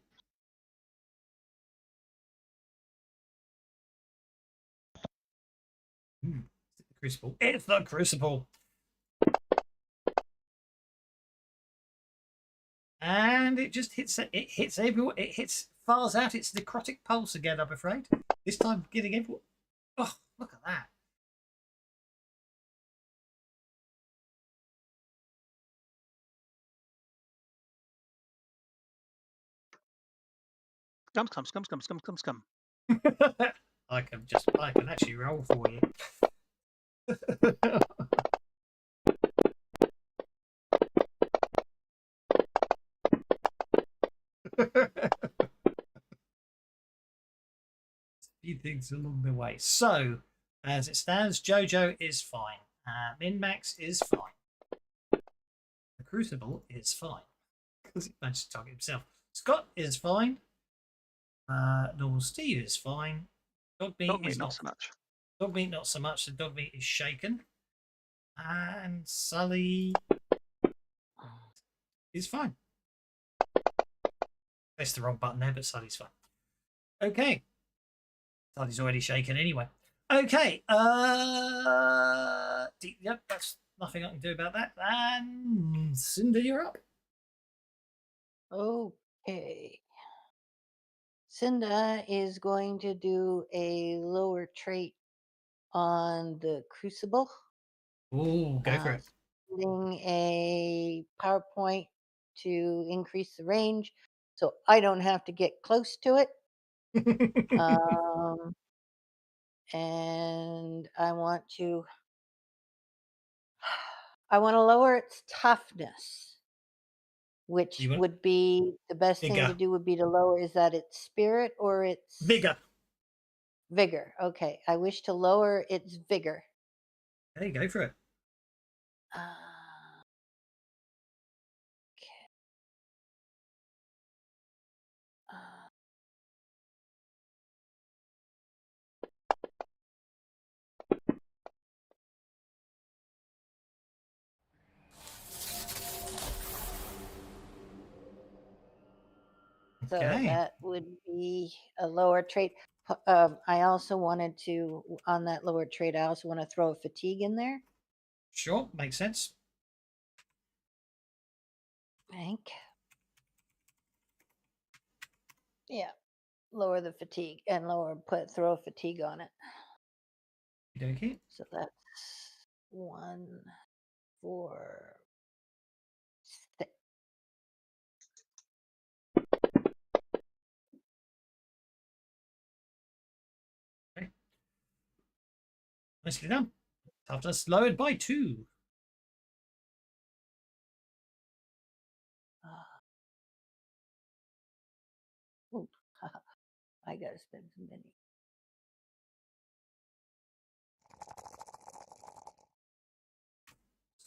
It's the Crucible. It's the Crucible. And it just hits. It hits everyone. It fires out its necrotic pulse again, I'm afraid. This time getting everyone. Oh, look at that. Scum. I can actually roll for you. Few things along the way. So, as it stands, Jojo is fine. Min-Max is fine. The Crucible is fine because he managed to target himself. Scott is fine. Normal Steve is fine. Dogmeat is not so much. Dogmeat not so much. The Dogmeat is shaken. And Sully is fine. Pressed the wrong button there, but Sully's fine. Okay. Sully's already shaken anyway. Okay. Yep, that's nothing I can do about that. And Cinder, you're up. Okay. Cinda is going to do a lower trait on the Crucible. Ooh, go for it. Using a PowerPoint to increase the range so I don't have to get close to it. And I want to lower its toughness, which would be the best thing to do would be to lower. Is that its spirit or its vigor? Vigor. Okay. I wish to lower its vigor. There you go for it. So that would be a lower trait. I also wanted to, on that lower trait, I also want to throw a fatigue in there. Sure, makes sense. Bank. Yeah, lower the fatigue and throw a fatigue on it. Okay. So that's 1, 4, 6. Okay. Nicely done. Toughness lowered by 2. Ooh, I gotta spend some money.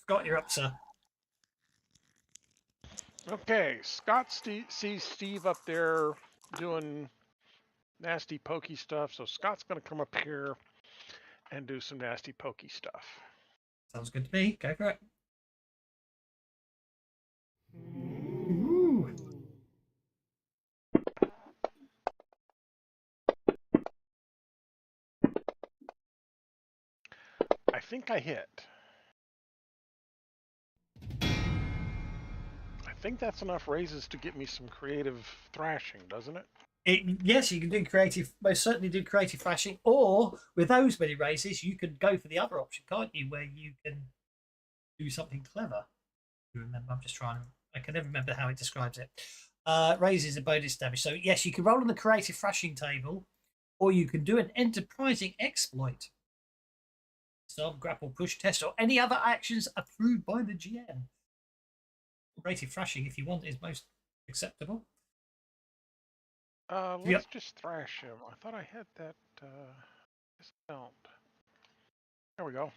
Scott, you're up, sir. Okay, Scott sees Steve up there doing nasty pokey stuff, so Scott's going to come up here and do some nasty pokey stuff. Sounds good to me. Go for it. Ooh. think I hit. I think that's enough raises to get me some creative thrashing, doesn't it? Yes, you can do creative, most certainly do creative thrashing, or with those many raises, you can go for the other option, can't you? Where you can do something clever. You remember? I'm just trying to. I can never remember how it describes it. Raises a bonus damage. So yes, you can roll on the creative thrashing table, or you can do an enterprising exploit. Sub, grapple, push, test, or any other actions approved by the GM. Creative thrashing, if you want, is most acceptable. Let's just thrash him. I thought I had that. Guess I don't. There we go.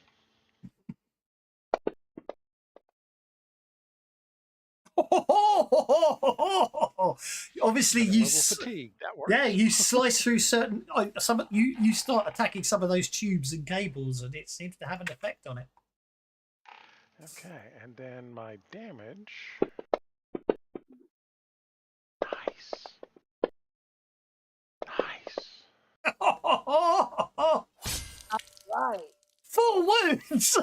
Obviously, Got a you level fatigue. That works. yeah, you slice through certain some. You start attacking some of those tubes and cables, and it seems to have an effect on it. Okay, and then my damage. Nice. Nice. Right. 4 wounds.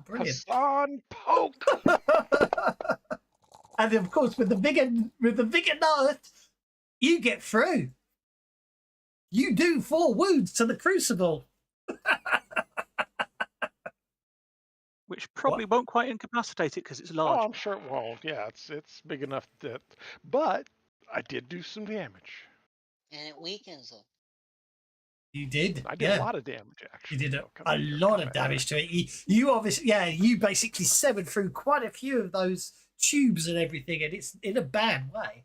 Brilliant. Hassan poke. And of course, with the bigger knife, you get through. You do 4 wounds to the crucible. Which probably won't quite incapacitate it because it's large. Oh, I'm sure it won't. Yeah, it's big enough that. But I did do some damage. And it weakens them. You did. I did a lot of damage, actually. You did so come a here, lot come of back. damage to it. You obviously, you basically severed through quite a few of those tubes and everything, and it's in a bad way.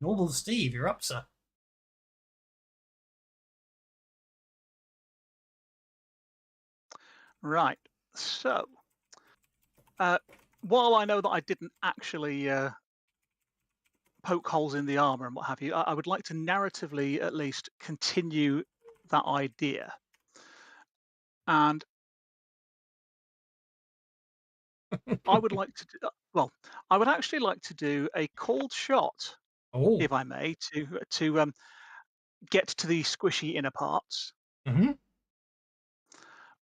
Normal Steve, you're up, sir. Right. So, while I know that I didn't actually poke holes in the armor and what have you, I would like to narratively at least continue that idea. And I would like to do, well, I would actually like to do a cold shot, if I may, to get to the squishy inner parts. Mm-hmm.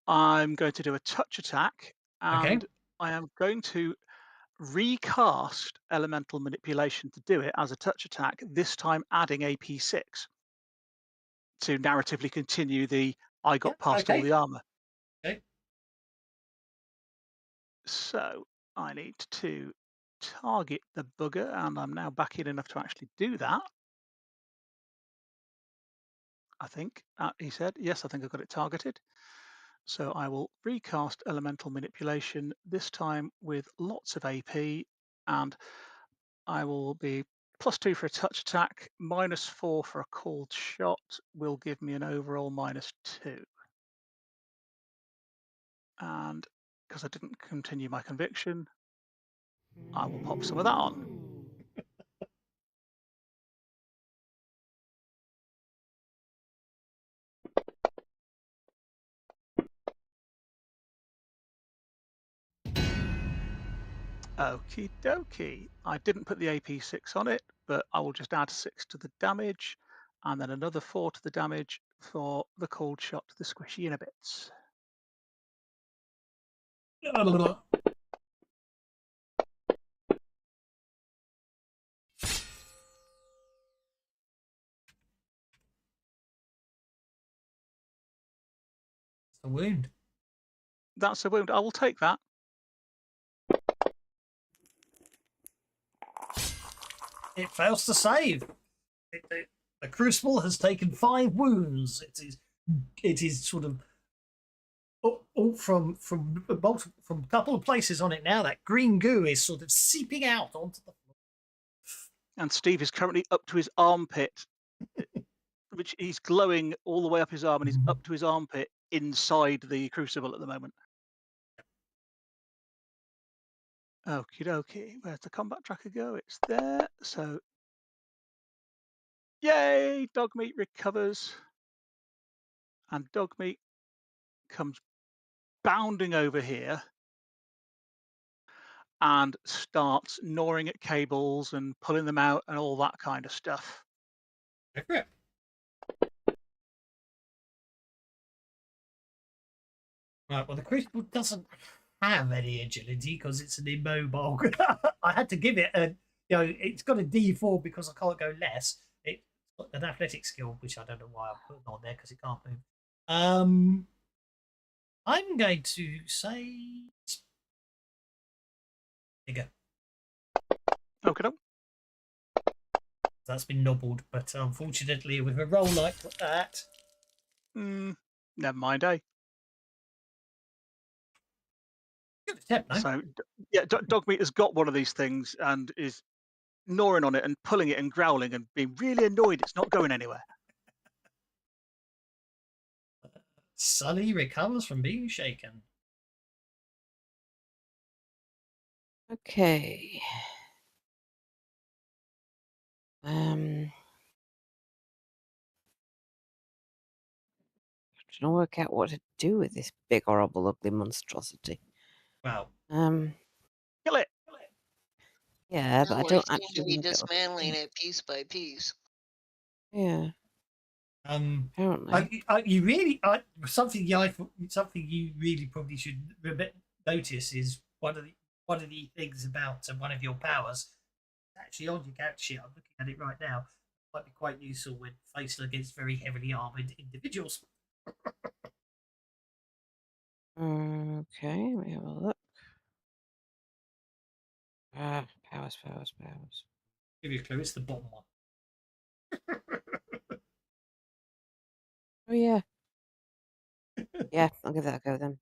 I'm going to do a touch attack, and Okay. I am going to recast elemental manipulation to do it as a touch attack, this time adding AP6 to narratively continue the I got past all the armor. Okay. So I need to target the bugger, and I'm now back in enough to actually do that. I think he said, yes, I think I've got it targeted. So I will recast elemental manipulation, this time with lots of AP, and I will be +2 for a touch attack, -4 for a cold shot will give me an overall -2. And because I didn't continue my conviction, I will pop some of that on. Okie dokie. I didn't put the AP6 on it, but I will just add 6 to the damage and then another 4 to the damage for the cold shot to the squishy inner bits. It's a wound. That's a wound. I will take that. It fails to save. The crucible has taken 5 wounds. It is sort of all from a couple of places on it now. That green goo is sort of seeping out onto the floor. And Steve is currently up to his armpit, which he's glowing all the way up his arm, and he's up to his armpit inside the crucible at the moment. Okie dokie. Where's the combat tracker go? It's there. So, yay! Dog meat recovers. And dog meat comes bounding over here and starts gnawing at cables and pulling them out and all that kind of stuff. Right, well, the Crucible doesn't have any agility because it's an immobile. I had to give it a, it's got a D4 because I can't go less. It's got an athletic skill, which I don't know why I'm putting on there because it can't move. I'm going to say it's bigger. Okay. That's been nobbled, but unfortunately, with a roll like that, Never mind, eh? good attempt, no? So, yeah, Dogmeat has got one of these things and is gnawing on it and pulling it and growling and being really annoyed it's not going anywhere. Sully recovers from being shaken. Okay. Trying to work out what to do with this big, horrible, ugly monstrosity. Wow. Kill it. Yeah, but I don't seem to actually be want to get dismantling it piece by piece. Yeah. Apparently. You really something you really probably should notice is one of the things about one of your powers. Actually, on your character sheet, I'm looking at it right now. Might be quite useful when faced against very heavily armored individuals. Okay, let me have a look. Powers. Give you a clue, it's the bottom one. Oh yeah. Yeah, I'll give that a go then.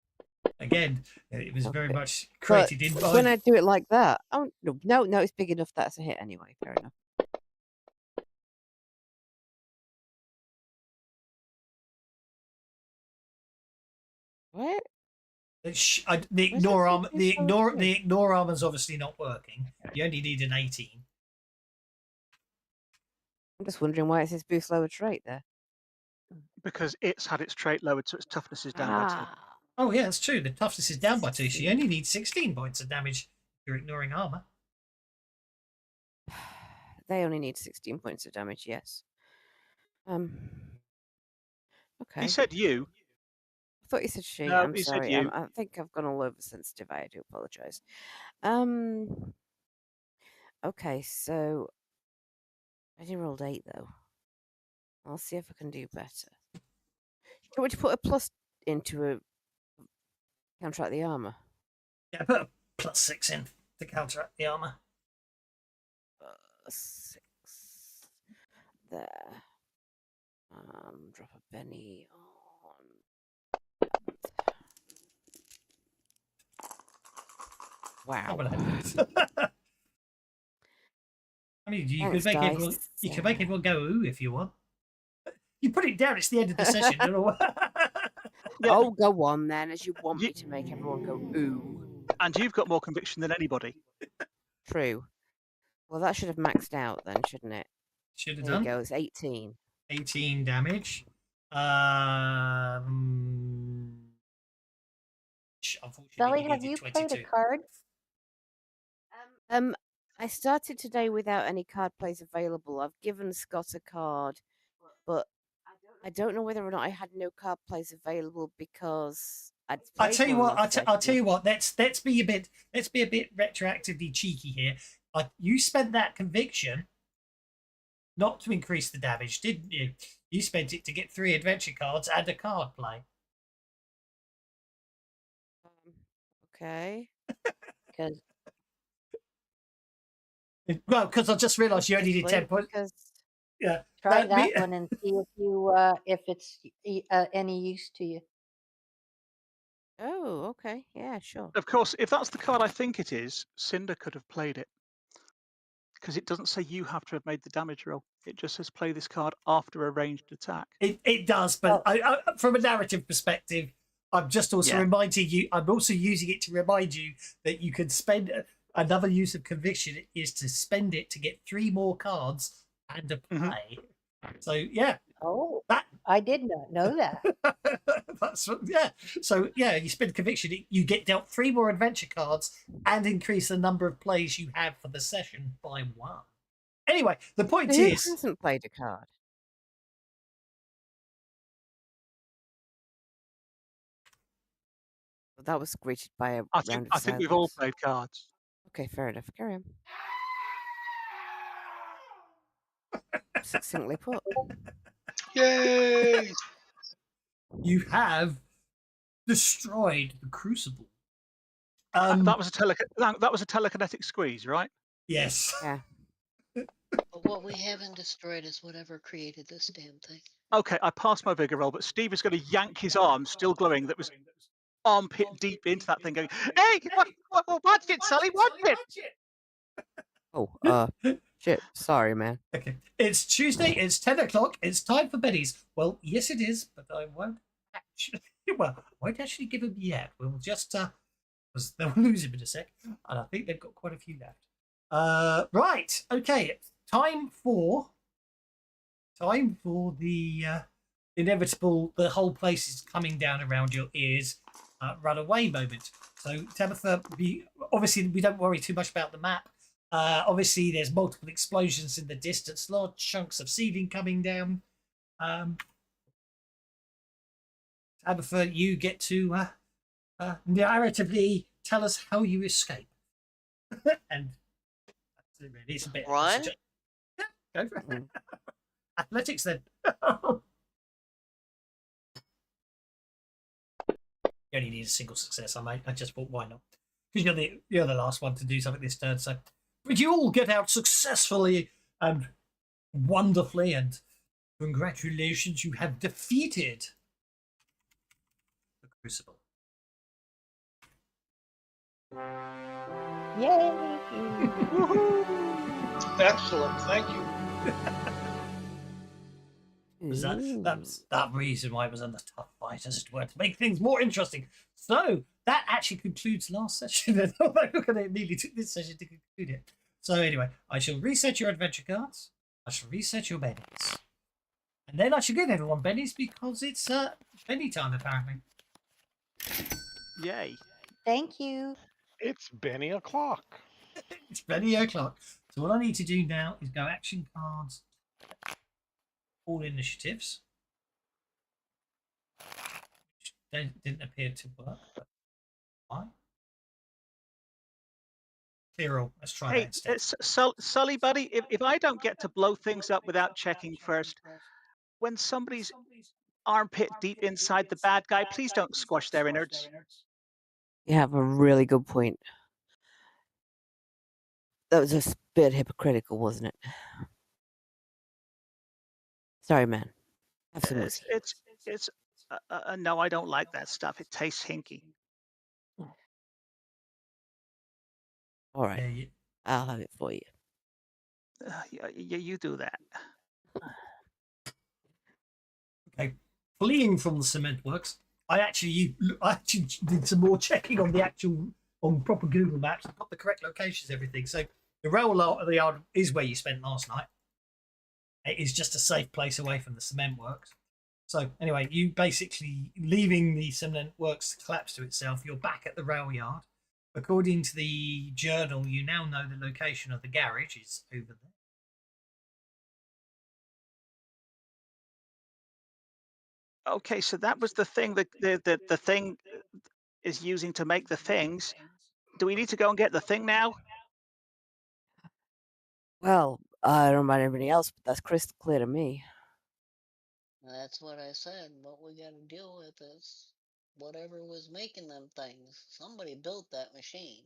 Again, it was very Okay. much created in When I do it like that, oh no, it's big enough. That's a hit anyway. Fair enough. What? the ignore armor's obviously not working. You only need an 18. I'm just wondering why it says boost lower trait there. Because it's had its trait lowered, so its toughness is down by 2. Oh yeah, that's true. The toughness is down by 2, so you only need 16 points of damage if you're ignoring armor. They only need 16 points of damage, yes. Okay. He said you. I thought you said she. No, I'm he said sorry. you. I think I've gone all oversensitive. I do apologize. Okay, so I only rolled 8 though. I'll see if I can do better. Do you want me to put a plus into a counteract the armor? Yeah, put a +6 in to counteract the armor. 6 there. Drop a penny on. Wow. I mean, you could make everyone. You can make everyone go ooh if you want. You put it down. It's the end of the session. Oh, go on then, as you want me to make everyone go ooh. And you've got more conviction than anybody. True. Well, that should have maxed out then, shouldn't it? Should have there done. There you go. It's 18. 18 damage. Sally, have you 22. played a card? I started today without any card plays available. I've given Scott a card, but I don't know whether or not I had no card plays available because I'll tell you what. I'll tell you what. Let's be a bit retroactively cheeky here. You spent that conviction not to increase the damage, didn't you? You spent it to get 3 adventure cards and a card play. Okay. Because well, because I just realised you only did 10 points. Yeah. Try that one and see if you if it's any use to you. Oh, okay. Yeah, sure. Of course, if that's the card I think it is, Cinder could have played it. Because it doesn't say you have to have made the damage roll. It just says play this card after a ranged attack. It does, but from a narrative perspective, I'm just also reminding you, I'm also using it to remind you that you can spend another use of conviction is to spend it to get 3 more cards and a play. So, yeah. Oh, I did not know that. That's So, yeah, you spend conviction, you get dealt 3 more adventure cards and increase the number of plays you have for the session by 1. Anyway, the point is... Who hasn't played a card? That was greeted by a I round of think we've all silence. played cards. Okay, fair enough. Carry on. Succinctly put. Yay! You have destroyed the crucible. That was a telekinetic squeeze, right? Yes. Yeah. But what we haven't destroyed is whatever created this damn thing. Okay, I passed my vigor roll, but Steve is going to yank his arm, still glowing, that was armpit deep into that thing, going, "Hey, watch it, Sully, watch it!" Oh, shit. Sorry, man. Okay. It's Tuesday. It's 10 o'clock. It's time for Betty's. Well, yes, it is, but I won't actually. Well, I won't actually give them yet. We'll just because they'll lose him in a sec, and I think they've got quite a few left. Right. Okay. Time for the inevitable. The whole place is coming down around your ears. Runaway moment. So Tabitha, obviously we don't worry too much about the map. Obviously, there's multiple explosions in the distance, large chunks of ceiling coming down. Tabitha, you get to narratively tell us how you escape. And it's a bit. Run? Yeah, go for it. Athletics then. You only need a single success. I just thought, why not? Because you're the last one to do something this turn. So, but you all get out successfully and wonderfully, and congratulations, you have defeated the Crucible. Yay! Excellent, thank you. Was that reason why it was on the tough fight, as it were, to make things more interesting. So that actually concludes last session. Look at it, nearly took this session to conclude it. So anyway, I shall reset your adventure cards. I shall reset your bennies. And then I shall give everyone bennies because it's benny time apparently. Yay! Thank you. It's Benny o'clock. It's benny o'clock. So what I need to do now is go action cards, all initiatives. Which didn't appear to work, but why? Clear all. Let's try that instead. Sully, buddy, if I don't get to blow things up without checking first, when somebody's armpit deep inside the bad guy, please don't squash their innards. You have a really good point. That was a bit hypocritical, wasn't it? Sorry, man. Have some whiskey. It's no, I don't like that stuff. It tastes hinky. All right. I'll have it for you. You do that. Okay. Fleeing from the cement works, I actually did some more checking on proper Google Maps. I've got the correct locations, everything. So the rail yard is where you spent last night. It is just a safe place away from the cement works. So anyway, you basically leaving the cement works to collapse to itself. You're back at the rail yard. According to the journal, you now know the location of the garage is over there. Okay, so that was the thing that the thing is using to make the things. Do we need to go and get the thing now? Well, I don't know about everybody else, but that's crystal clear to me. That's what I said. What we got to deal with is whatever was making them things. Somebody built that machine.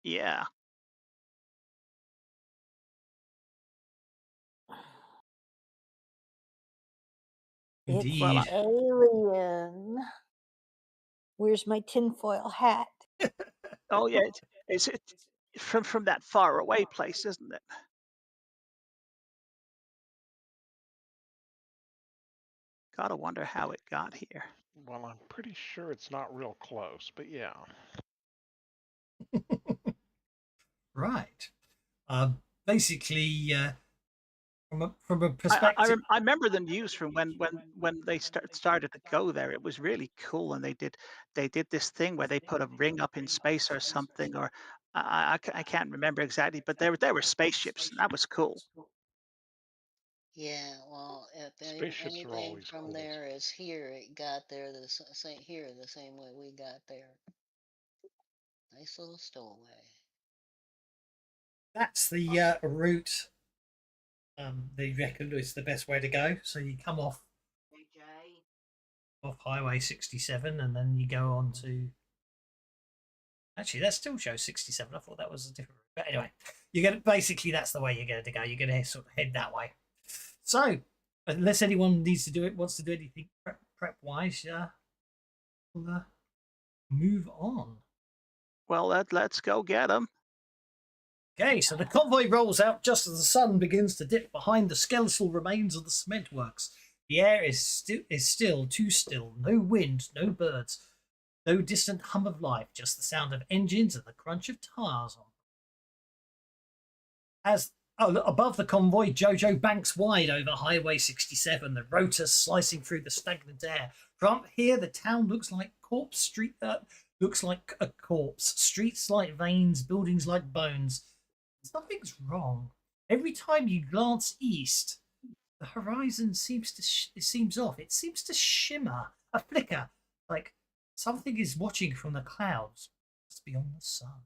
Yeah. Indeed. It's an alien. Where's my tinfoil hat? Oh yeah, it's from that far away place, isn't it? Gotta wonder how it got here. Well, I'm pretty sure it's not real close, but yeah. Right. Basically, from a perspective, I remember the news from when they started to go there. It was really cool, and they did this thing where they put a ring up in space or something, or I can't remember exactly, but there were spaceships, and that was cool. Yeah, well, if Spaceships are anything always from cool. there is here, it got there the same way we got there. Nice little stowaway. That's the route. They reckon is the best way to go. So you come off Highway 67, and then you go on to. Actually, that still shows 67. I thought that was a different route. But anyway, you're gonna basically that's the way you're going to go. You're going to sort of head that way. So, unless anyone wants to do anything prep wise, we'll move on. Well, let's go get them. Okay, so the convoy rolls out just as the sun begins to dip behind the skeletal remains of the cement works. The air is still, too still. No wind, no birds, no distant hum of life, just the sound of engines and the crunch of tires on. Above the convoy, Jojo banks wide over Highway 67, the rotor slicing through the stagnant air. From here, the town looks like looks like a corpse. Streets like veins, buildings like bones. Something's wrong. Every time you glance east, the horizon seems off. It seems to shimmer, a flicker, like something is watching from the clouds, just beyond the sun.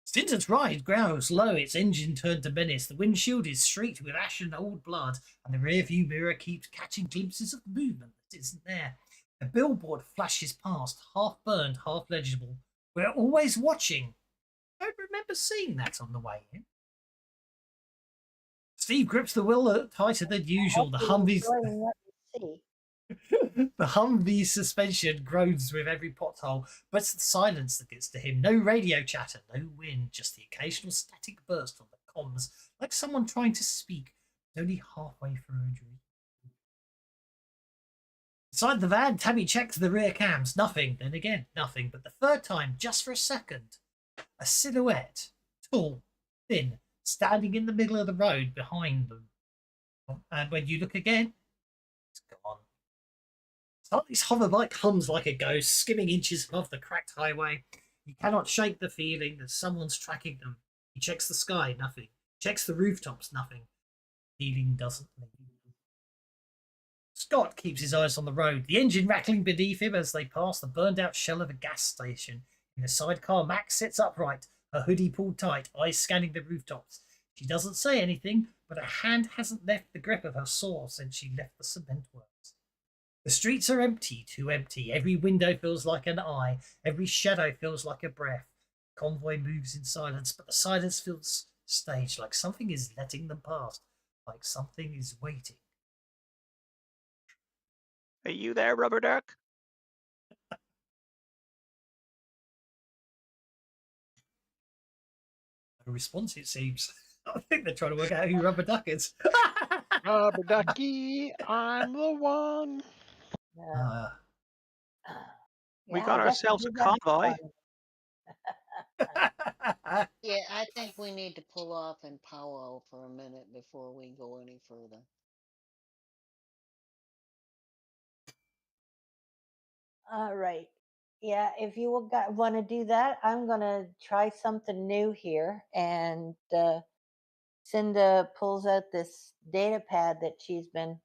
Stinton's ride growls low, its engine turned to menace. The windshield is streaked with ash and old blood, and the rearview mirror keeps catching glimpses of movement that isn't there. A billboard flashes past, half burned, half legible. We're always watching. I don't remember seeing that on the way in. Steve grips the wheel tighter than usual. The Humvee's the Humvee's suspension groans with every pothole, but it's the silence that gets to him. No radio chatter, no wind, just the occasional static burst on the comms, like someone trying to speak, only halfway through a dream. Inside the van, Tammy checks the rear cams. Nothing. Then again, nothing. But the third time, just for a second, a silhouette, tall, thin, standing in the middle of the road behind them. And when you look again, it's gone. Sully's hoverbike hums like a ghost, skimming inches above the cracked highway. He cannot shake the feeling that someone's tracking them. He checks the sky, nothing. Checks the rooftops, nothing. Feeling doesn't leave. Scott keeps his eyes on the road, the engine rattling beneath him as they pass the burned out shell of a gas station. In the sidecar, Max sits upright, her hoodie pulled tight, eyes scanning the rooftops. She doesn't say anything, but her hand hasn't left the grip of her saw since she left the cement works. The streets are empty, too empty. Every window feels like an eye. Every shadow feels like a breath. The convoy moves in silence, but the silence feels staged, like something is letting them past, like something is waiting. Are you there, Rubber Duck? No response, it seems. I think they're trying to work out who Rubber Duck is. Rubber Ducky, I'm the one. We got ourselves a convoy. Yeah, I think we need to pull off and powwow for a minute before we go any further. All right. Yeah, if you want to do that, I'm going to try something new here. And Cinda pulls out this data pad that she's been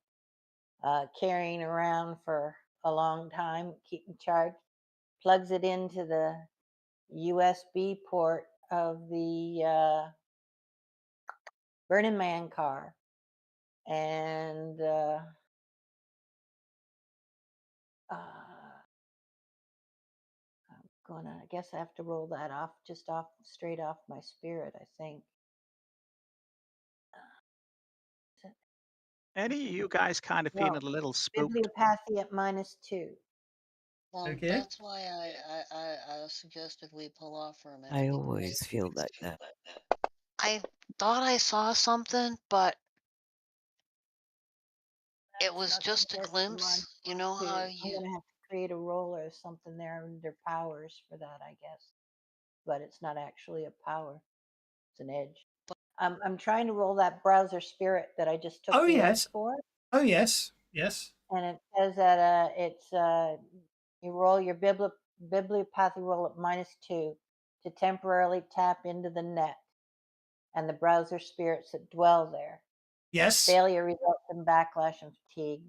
carrying around for a long time, keeping charged, plugs it into the USB port of the Burning Man car. And I guess I have to roll that off, straight off my spirit, I think. Any of you guys kind of feeling a little spooked? Bibliopathy at -2. Well, Okay. that's why I suggested we pull off for a minute. I always feel like that. I thought I saw something, but it was just a glimpse. You know how I'm going to have to create a roll or something there under powers for that, I guess. But it's not actually a power. It's an edge. I'm trying to roll that browser spirit that I just took the edge for. Oh, yes. Yes. And it says that you roll your bibliopathy roll at -2 to temporarily tap into the net and the browser spirits that dwell there. Yes. Failure results in backlash and fatigue.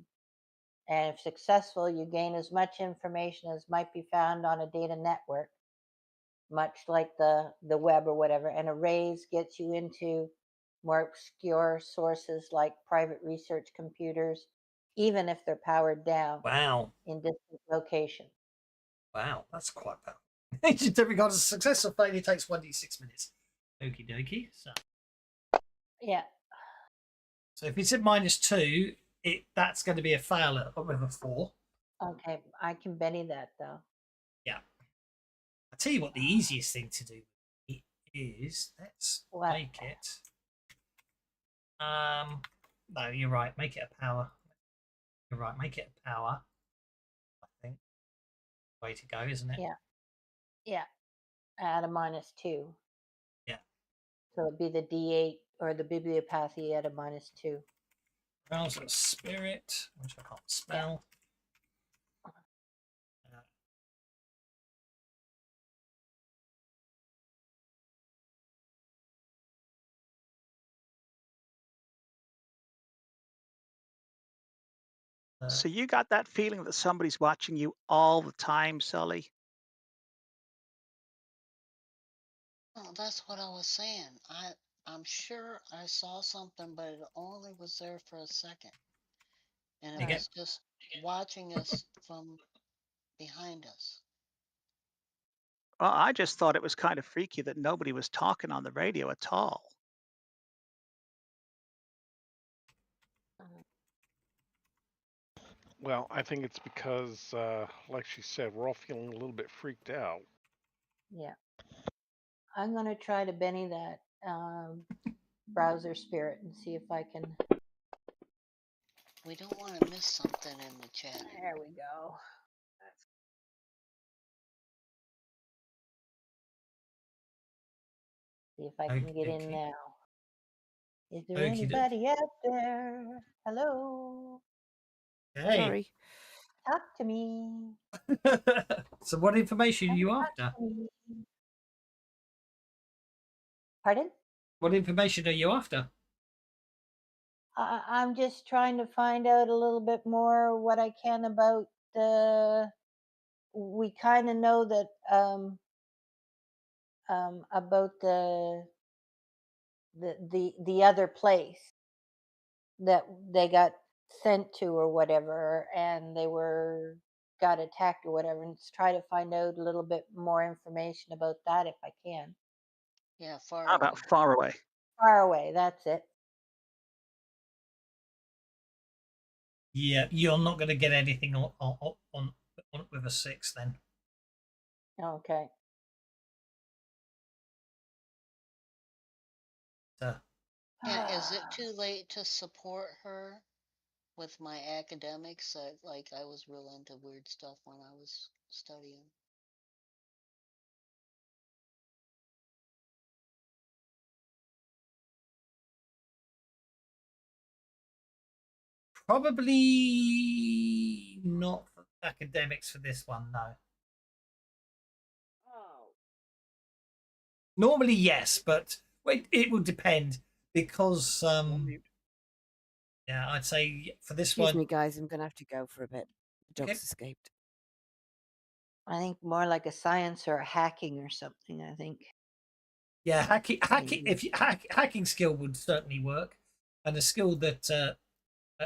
And if successful, you gain as much information as might be found on a data network, much like the web or whatever. And a raise gets you into more obscure sources like private research computers, even if they're powered down Wow. in distant locations. Wow, that's quite powerful. Agent regardless of success or failure takes 1d6 minutes. Okie dokie. Yeah. So if it's at -2, that's going to be a fail with a 4. Okay, I can Benny that though. Yeah. I tell you what, the easiest thing to do is let's What? make it. No, you're right. Make it a power. You're right. Make it a power. I think way to go, isn't it? Yeah. Yeah. At a -2. Yeah. So it'd be the D8 or the bibliopathy at a -2. Rouse of Spirit, which I can't spell. So you got that feeling that somebody's watching you all the time, Sully? Oh, that's what I was saying. I'm sure I saw something, but it only was there for a second. And it was just watching us from behind us. Well, I just thought it was kind of freaky that nobody was talking on the radio at all. Well, I think it's because, like she said, we're all feeling a little bit freaked out. Yeah. I'm going to try to Benny that browser spirit and see if I can. We don't want to miss something in the chat. There we go. See if I can get in now. Is there anybody out there? Hello? Hey. Sorry. Talk to me. So what information are you after? Pardon? What information are you after? I'm just trying to find out a little bit more what I can about the. We kind of know that about the other place that they got sent to or whatever, and they got attacked or whatever, and try to find out a little bit more information about that if I can. Yeah, far How away. about far away? Far away, that's it. Yeah, you're not going to get anything on with a 6 then. Okay. Yeah, is it too late to support her with my academics? I was real into weird stuff when I was studying. Probably not for academics for this one, no. Normally, yes, but it will depend because yeah, I'd say for this Excuse one. me, guys. I'm going to have to go for a bit. The dog's Okay. escaped. I think more like a science or a hacking or something. I think. Yeah, hacking. If you hacking skill would certainly work, and a skill that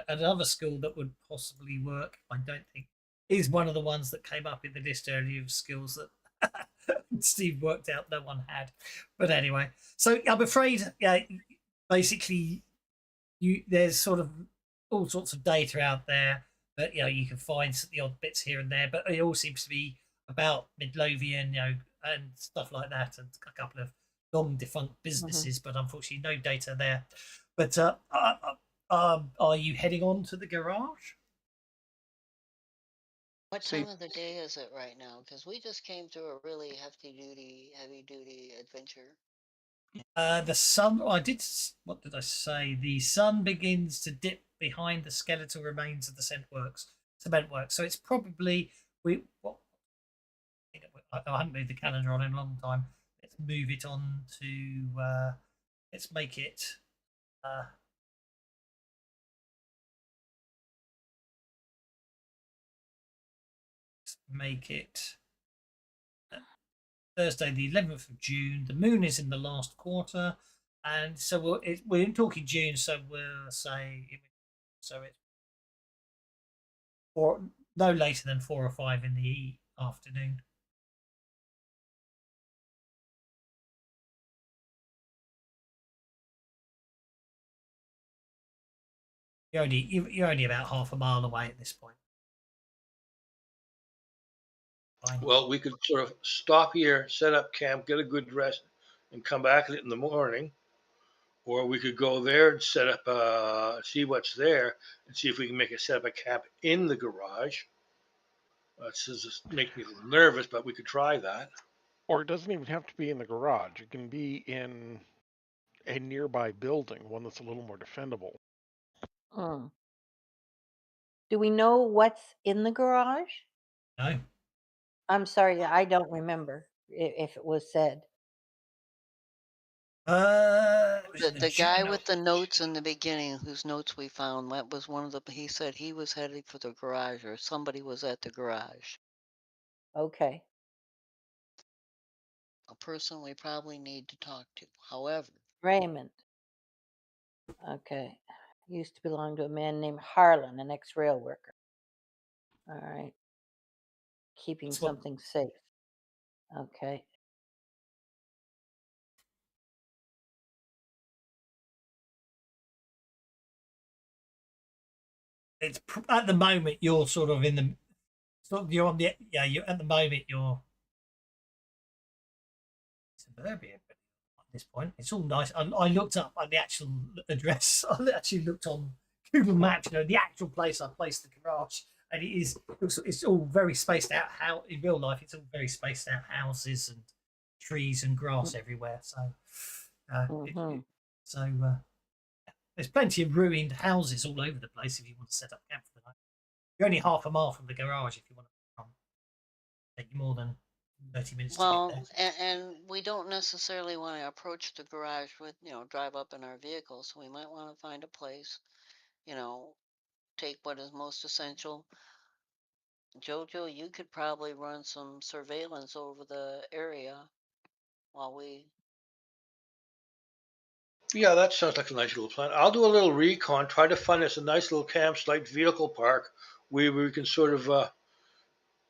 another skill that would possibly work, I don't think, is one of the ones that came up in the list earlier of skills that Steve worked out no one had. But anyway, so I'm afraid, yeah, basically, there's sort of all sorts of data out there that you can find the odd bits here and there, but it all seems to be about Midlothian, and stuff like that, and a couple of long defunct businesses, but unfortunately no data there. But are you heading on to the garage? What time of the day is it right now? Because we just came through a really heavy duty adventure. The sun. Oh, what did I say? The sun begins to dip behind the skeletal remains of the cement works. So it's probably I haven't moved the calendar on in a long time. Let's move it on to. Let's make it. make it Thursday, the 11th of June. The moon is in the last quarter, and so we're talking June, so we'll say so it's no later than 4 or 5 in the afternoon. You're only about half a mile away at this point. Fine. Well, we could sort of stop here, set up camp, get a good rest, and come back in the morning. Or we could go there and set up, see what's there, and see if we can set up a camp in the garage. That's just make me a little nervous, but we could try that. Or it doesn't even have to be in the garage. It can be in a nearby building, one that's a little more defendable. Mm. Do we know what's in the garage? No. I'm sorry, I don't remember if it was said. The guy with the notes in the beginning, whose notes we found, that was one of the. He said he was heading for the garage, or somebody was at the garage. Okay. A person we probably need to talk to. However, Raymond. Okay. Used to belong to a man named Harlan, an ex-rail worker. All right. Keeping something safe. Okay. It's at the moment you're sort of in the you're on the you at the moment you're suburbia at this point. It's all nice. I looked up on the actual address. I actually looked on Google Maps, the actual place I placed the garage, and it's all very spaced out. How in real life it's all very spaced out houses and trees and grass everywhere. So there's plenty of ruined houses all over the place if you want to set up camp for the night. You're only half a mile from the garage if you want to come. Take you more than 30 minutes to get there. and we don't necessarily want to approach the garage with, drive up in our vehicle. So we might want to find a place, take what is most essential. Jojo, you could probably run some surveillance over the area while we. Yeah, that sounds like a nice little plan. I'll do a little recon, try to find us a nice little campsite vehicle park where we can sort of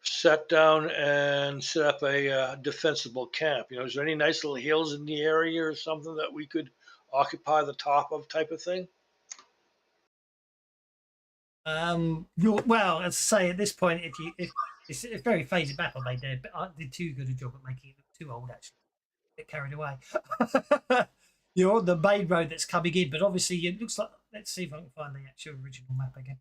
set down and set up a defensible camp. Is there any nice little hills in the area or something that we could occupy the top of, type of thing? Well, as I say, at this point, if it's very faded back on they did, but I did too good a job at making it look too old. Actually, get carried away. You're on the main road that's coming in, but obviously it looks like. Let's see if I can find the actual original map again.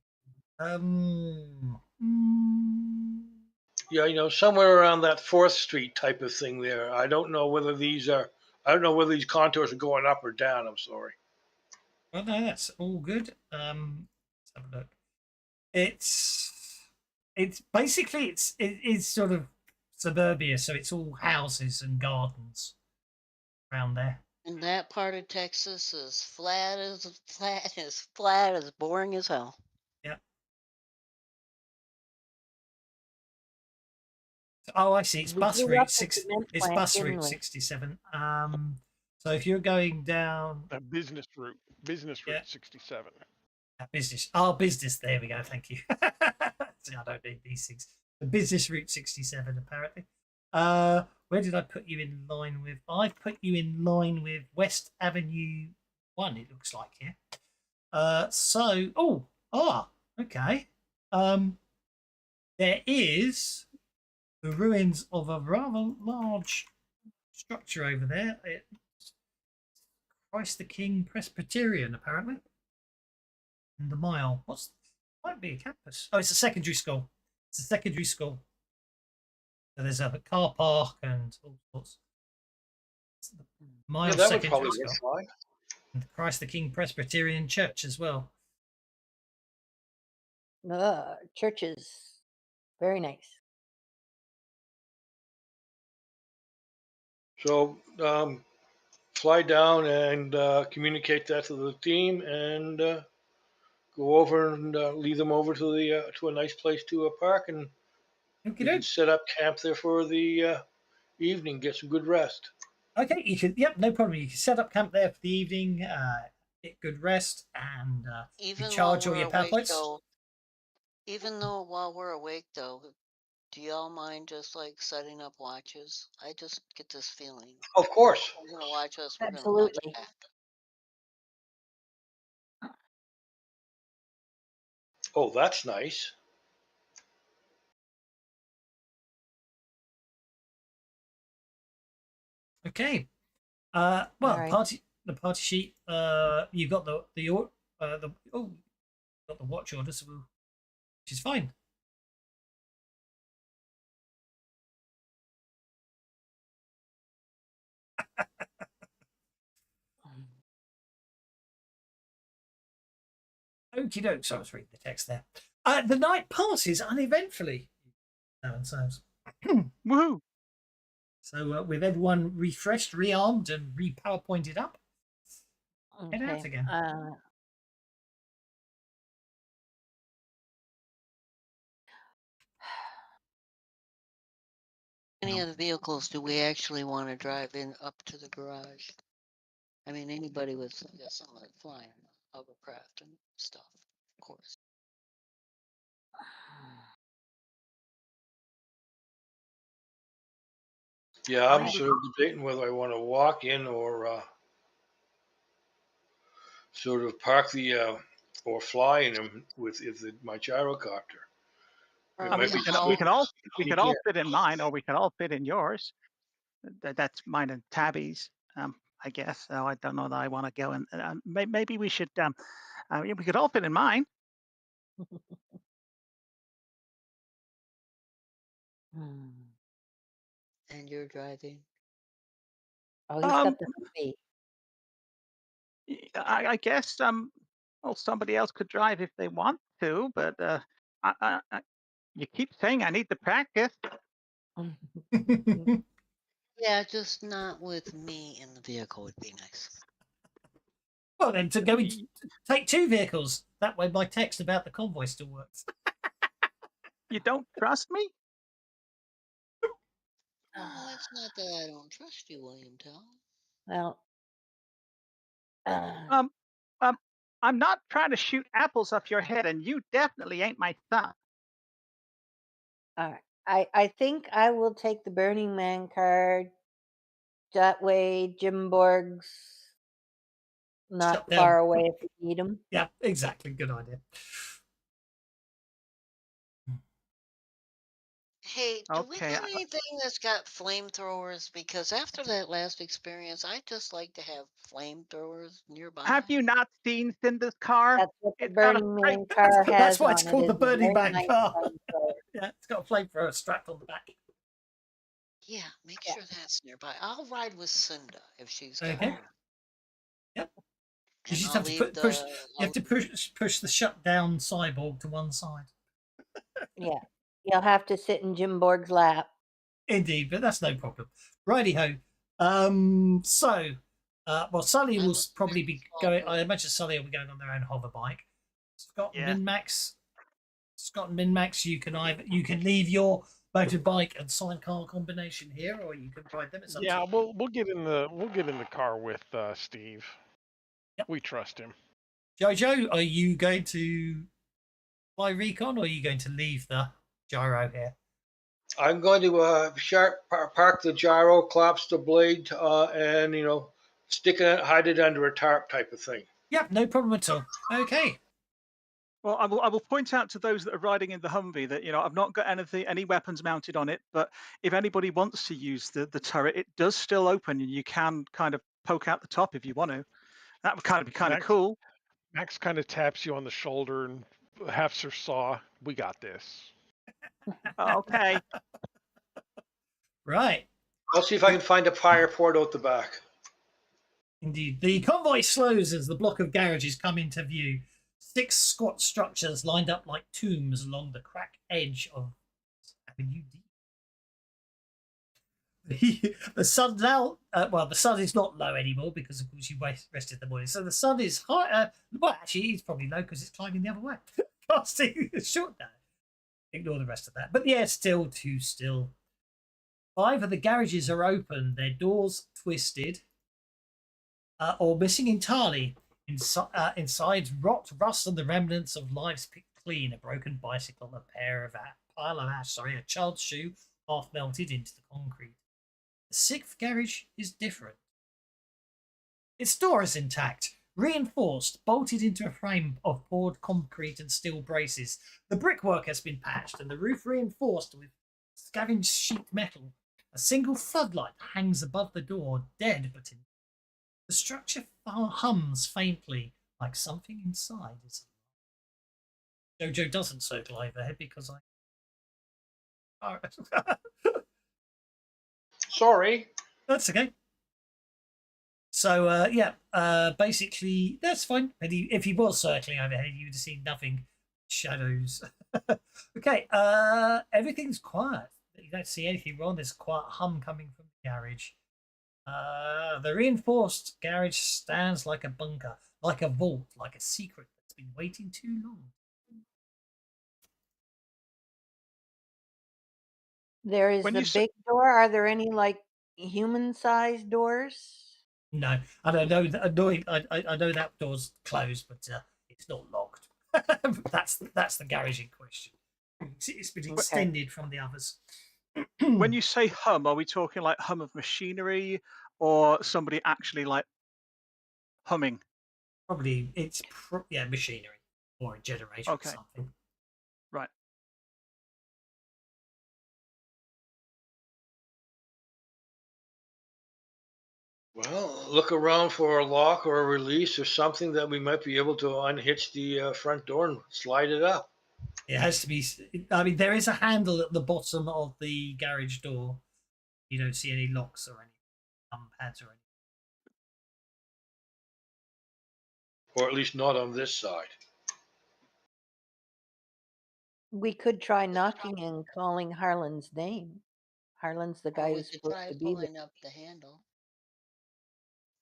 Yeah, somewhere around that 4th Street type of thing there. I don't know whether these contours are going up or down. I'm sorry. Well, no, that's all good. Let's have a look. It's basically it's sort of suburbia, so it's all houses and gardens around there. And that part of Texas is flat as boring as hell. Yeah. Oh, I see. It's bus route 67. So if you're going down a business route 67. Business. There we go. Thank you. See, I don't need these things. The business route 67, apparently. Where did I put you in line with? I put you in line with West Avenue 1. It looks like here. Okay. There is the ruins of a rather large structure over there. It's Christ the King Presbyterian, apparently. And the mile. Might be a campus. Oh, it's a secondary school. It's a secondary school. So there's a car park and all sorts. Mile that would secondary probably school. work fine. And Christ the King Presbyterian Church as well. Church is very nice. So fly down and communicate that to the team and go over and lead them over to a nice place to a park and You Okay, can set up camp there for the evening, get some good rest. okay, you can. Yep, no problem. You can set up camp there for the evening, get good rest, and Even while recharge all we're your power awake, points. though, even though while we're awake, though, do y'all mind just like setting up watches? I just get this feeling. Of course. We're gonna watch us. We're gonna watch Absolutely. back. Oh, that's nice. Okay. Well, Alright. the party sheet. You've got the got the watch order, so which is fine. Okie doke. So I was reading the text there. The night passes uneventfully. Sounds. Woohoo! So with everyone refreshed, rearmed, and repower pointed up, head out Okay. again. Any of the vehicles do we actually want to drive in up to the garage? I mean, anybody with some like flying hovercraft and stuff, of course. Yeah, I'm Right. sort of debating whether I want to walk in or sort of park the or fly in them with my gyrocopter. It I might mean, be we can all cheaper. fit in mine, or we can all fit in yours. That's mine and Tabby's, I guess. So I don't know that I want to go in. Maybe we should. We could all fit in mine. And you're driving. Oh, he's Um, got the Humvee. I guess well, somebody else could drive if they want to, but you keep saying I need to practice. Yeah, just not with me in the vehicle would be nice. Well, then to go take two vehicles. That way, my text about the convoy still works. You don't trust me? No, it's not that I don't trust you, William Tell. Well, I'm not trying to shoot apples off your head, and you definitely ain't my son. all right. I think I will take the Burning Man card. That way, Jim Borg's not Shut down. far away if you need him. Yeah, exactly. Good idea. Hey, do we Okay, have anything that's got flamethrowers? Because after that last experience, I'd just like to have flamethrowers nearby. have you not seen Cinder's car? That's what the It's got a Burning flame- Man car has. That's why it's on it. called the It's a very Burning Man nice car. flamethrower. Yeah, it's got a flamethrower strapped on the back. Yeah, make Yeah. sure that's nearby. I'll ride with Cinda if she's got Okay. one. Yep. You And just I'll have to leave push. the. You have to push the shutdown cyborg to one side. Yeah. You'll have to sit in Jim Borg's lap. Indeed, but that's no problem. Righty ho. Well, Sully will probably be going. I imagine Sully will be going on their own hover bike. Scott Yeah. and Min-Max, you can leave your motorbike and sidecar combination here, or you can ride them. It's up to Yeah, you. we'll get in the car with Steve. Yep. We trust him. Jojo, are you going to fly recon, or are you going to leave the gyro here? I'm going to park the gyro, collapse the blade, and stick it, hide it under a tarp type of thing. Yep, no problem at all. Okay. Well, I will point out to those that are riding in the Humvee that I've not got any weapons mounted on it. But if anybody wants to use the turret, it does still open, and you can kind of poke out the top if you want to. That would kind of be kind of cool. Max kind of taps you on the shoulder and hefts her saw. We got this. Okay. Right. I'll see if I can find a fire port out the back. Indeed. The convoy slows as the block of garages come into view. 6 squat structures lined up like tombs along the crack edge of Avenue D. The sun now, the sun is not low anymore because, of course, you rested the morning. So the sun is high. Well, actually, it's probably low because it's climbing the other way. Casting a short down. Ignore the rest of that. But yeah, still too still. 5 of the garages are open, their doors twisted or missing entirely. Inside, rot, rust, and the remnants of lives picked clean. A broken bicycle, a pile of ash, a child's shoe, half melted into the concrete. The 6th garage is different. Its door is intact, reinforced, bolted into a frame of poured concrete and steel braces. The brickwork has been patched, and the roof reinforced with scavenged sheet metal. A single floodlight hangs above the door, dead but in. The structure hums faintly, like something inside is alive. Jojo doesn't circle overhead because I. Sorry. That's okay. So basically that's fine. And if he was circling overhead, you'd have seen nothing. Shadows. Okay. Everything's quiet. You don't see anything wrong. There's a quiet hum coming from the garage. The reinforced garage stands like a bunker, like a vault, like a secret that's been waiting too long. There is When the you say- big door. Are there any like human-sized doors? No, I don't know. I know that door's closed, but it's not locked. that's the garage in question. It's been extended from the others. When you say hum, are we talking like hum of machinery or somebody actually like humming? Probably it's machinery or a generator Okay. or something. Right. Well, look around for a lock or a release or something that we might be able to unhitch the front door and slide it up. It has to be. I mean, there is a handle at the bottom of the garage door. You don't see any locks or any pads or anything. Or at least not on this side. We could try knocking and calling Harlan's name. Harlan's the Or guy we who's could supposed try to be there. pulling up the handle.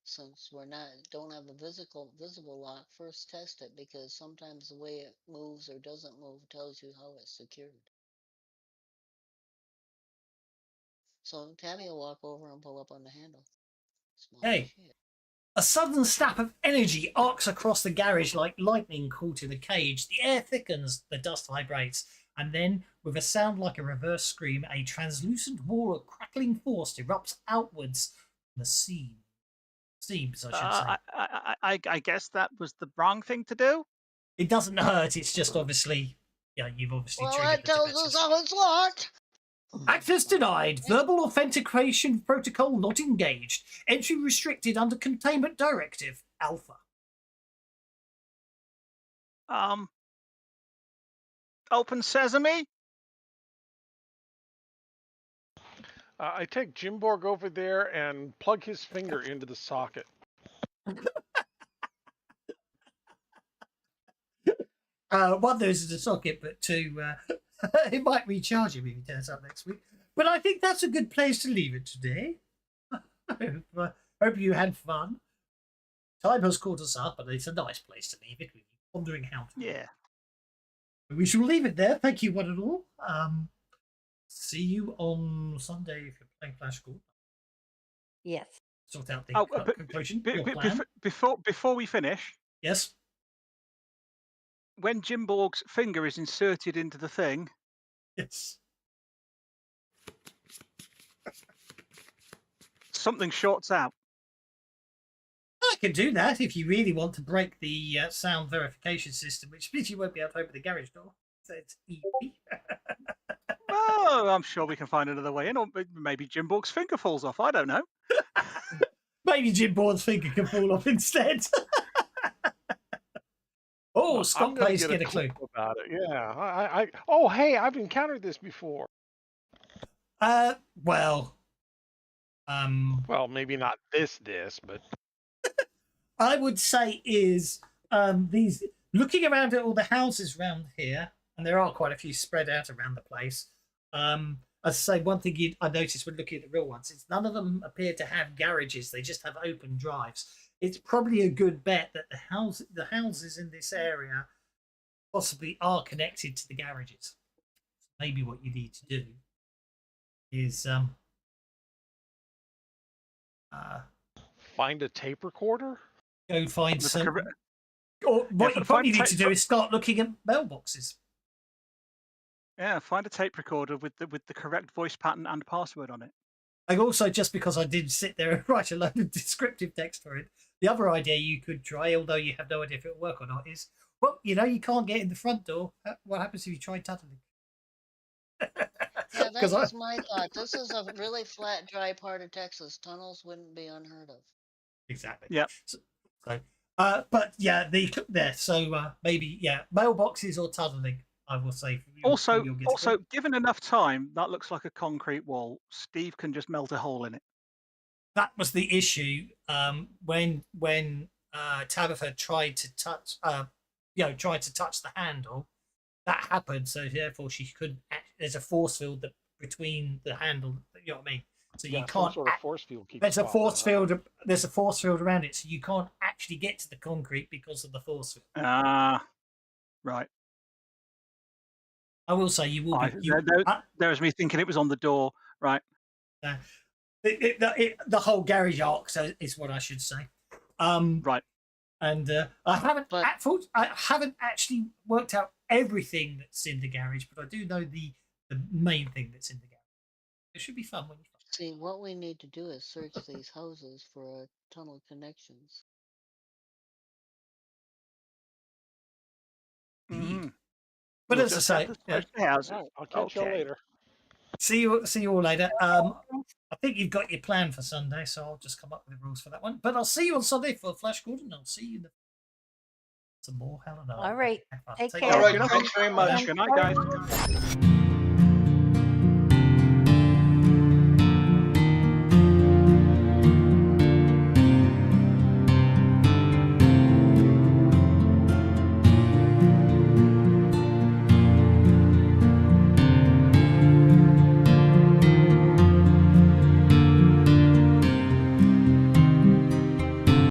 Since don't have a visible lock, first test it, because sometimes the way it moves or doesn't move tells you how it's secured. So Tabby will walk over and pull up on the handle. Small Hey. shit. A sudden snap of energy arcs across the garage like lightning caught in a cage. The air thickens, the dust vibrates, and then, with a sound like a reverse scream, a translucent wall of crackling force erupts outwards from the seams, I should say. I guess that was the wrong thing to do. It doesn't hurt. It's just obviously, you've obviously Well, triggered that the tells defenses. us how it's locked. Access denied. Verbal authentication protocol not engaged. Entry restricted under containment directive Alpha. Open sesame. I take Jimborg over there and plug his finger into the socket. One, there's a socket, but two, it might recharge him if he turns up next week. But I think that's a good place to leave it today. Hope you had fun. Time has caught us up, and it's a nice place to leave it. We're pondering how to. Yeah. We shall leave it there. Thank you, one and all. See you on Sunday if you're playing Flash Gordon. Yes. Sort out the conclusion. Your plan. Before we finish, Yes. when Jimborg's finger is inserted into the thing, Yes. something shorts out. I can do that if you really want to break the sound verification system, which means you won't be able to open the garage door. So it's easy. Oh, I'm sure we can find another way in, or maybe Jimborg's finger falls off. I don't know. Maybe Jim Bourne's finger can fall off instead. Oh, Scott I'm gonna Plays get a clue. about it. Yeah. Oh, hey, I've encountered this before. Well, Well, maybe not this, but I would say is these looking around at all the houses around here, and there are quite a few spread out around the place. As I say, one thing I noticed when looking at the real ones is none of them appear to have garages. They just have open drives. It's probably a good bet that the houses in this area possibly are connected to the garages. maybe what you need to do is Find a tape recorder. go find With the some. correct- Or what you find probably need tape- to do is start looking at mailboxes. Yeah, find a tape recorder with the correct voice pattern and password on it. And also, just because I did sit there and write a load of descriptive text for it, the other idea you could try, although you have no idea if it'll work or not, is, well, you know, you can't get in the front door. What happens if you try tunneling? Yeah, that 'Cause was my thought. This is a really flat, dry part of Texas. Tunnels wouldn't be unheard of. Exactly. Yep. So, but yeah, maybe mailboxes or tunneling. I will say. Also, given enough time, that looks like a concrete wall. Steve can just melt a hole in it. That was the issue when Tabitha tried to touch the handle. That happened, so therefore she couldn't. There's a force field between the handle. You know what I mean? So you Some can't. sort of force field keeps There's a popping force up. field. There's a force field around it, so you can't actually get to the concrete because of the force field. Ah, right. I will say you will be. There's me thinking it was on the door. Right. The whole garage arc is what I should say. Right. And I haven't actually worked out everything that's in the garage, but I do know the main thing that's in the garage. It should be fun when you find it. See, what we need to do is search these houses for tunnel connections. Mm-hmm. But as I say, I'll catch y'all later. See you all later. I think you've got your plan for Sunday, so I'll just come up with the rules for that one. But I'll see you on Sunday for Flash Gordon. I'll see you in some more Hell and All right. Take care. care. All right, thanks very much. Good night, guys.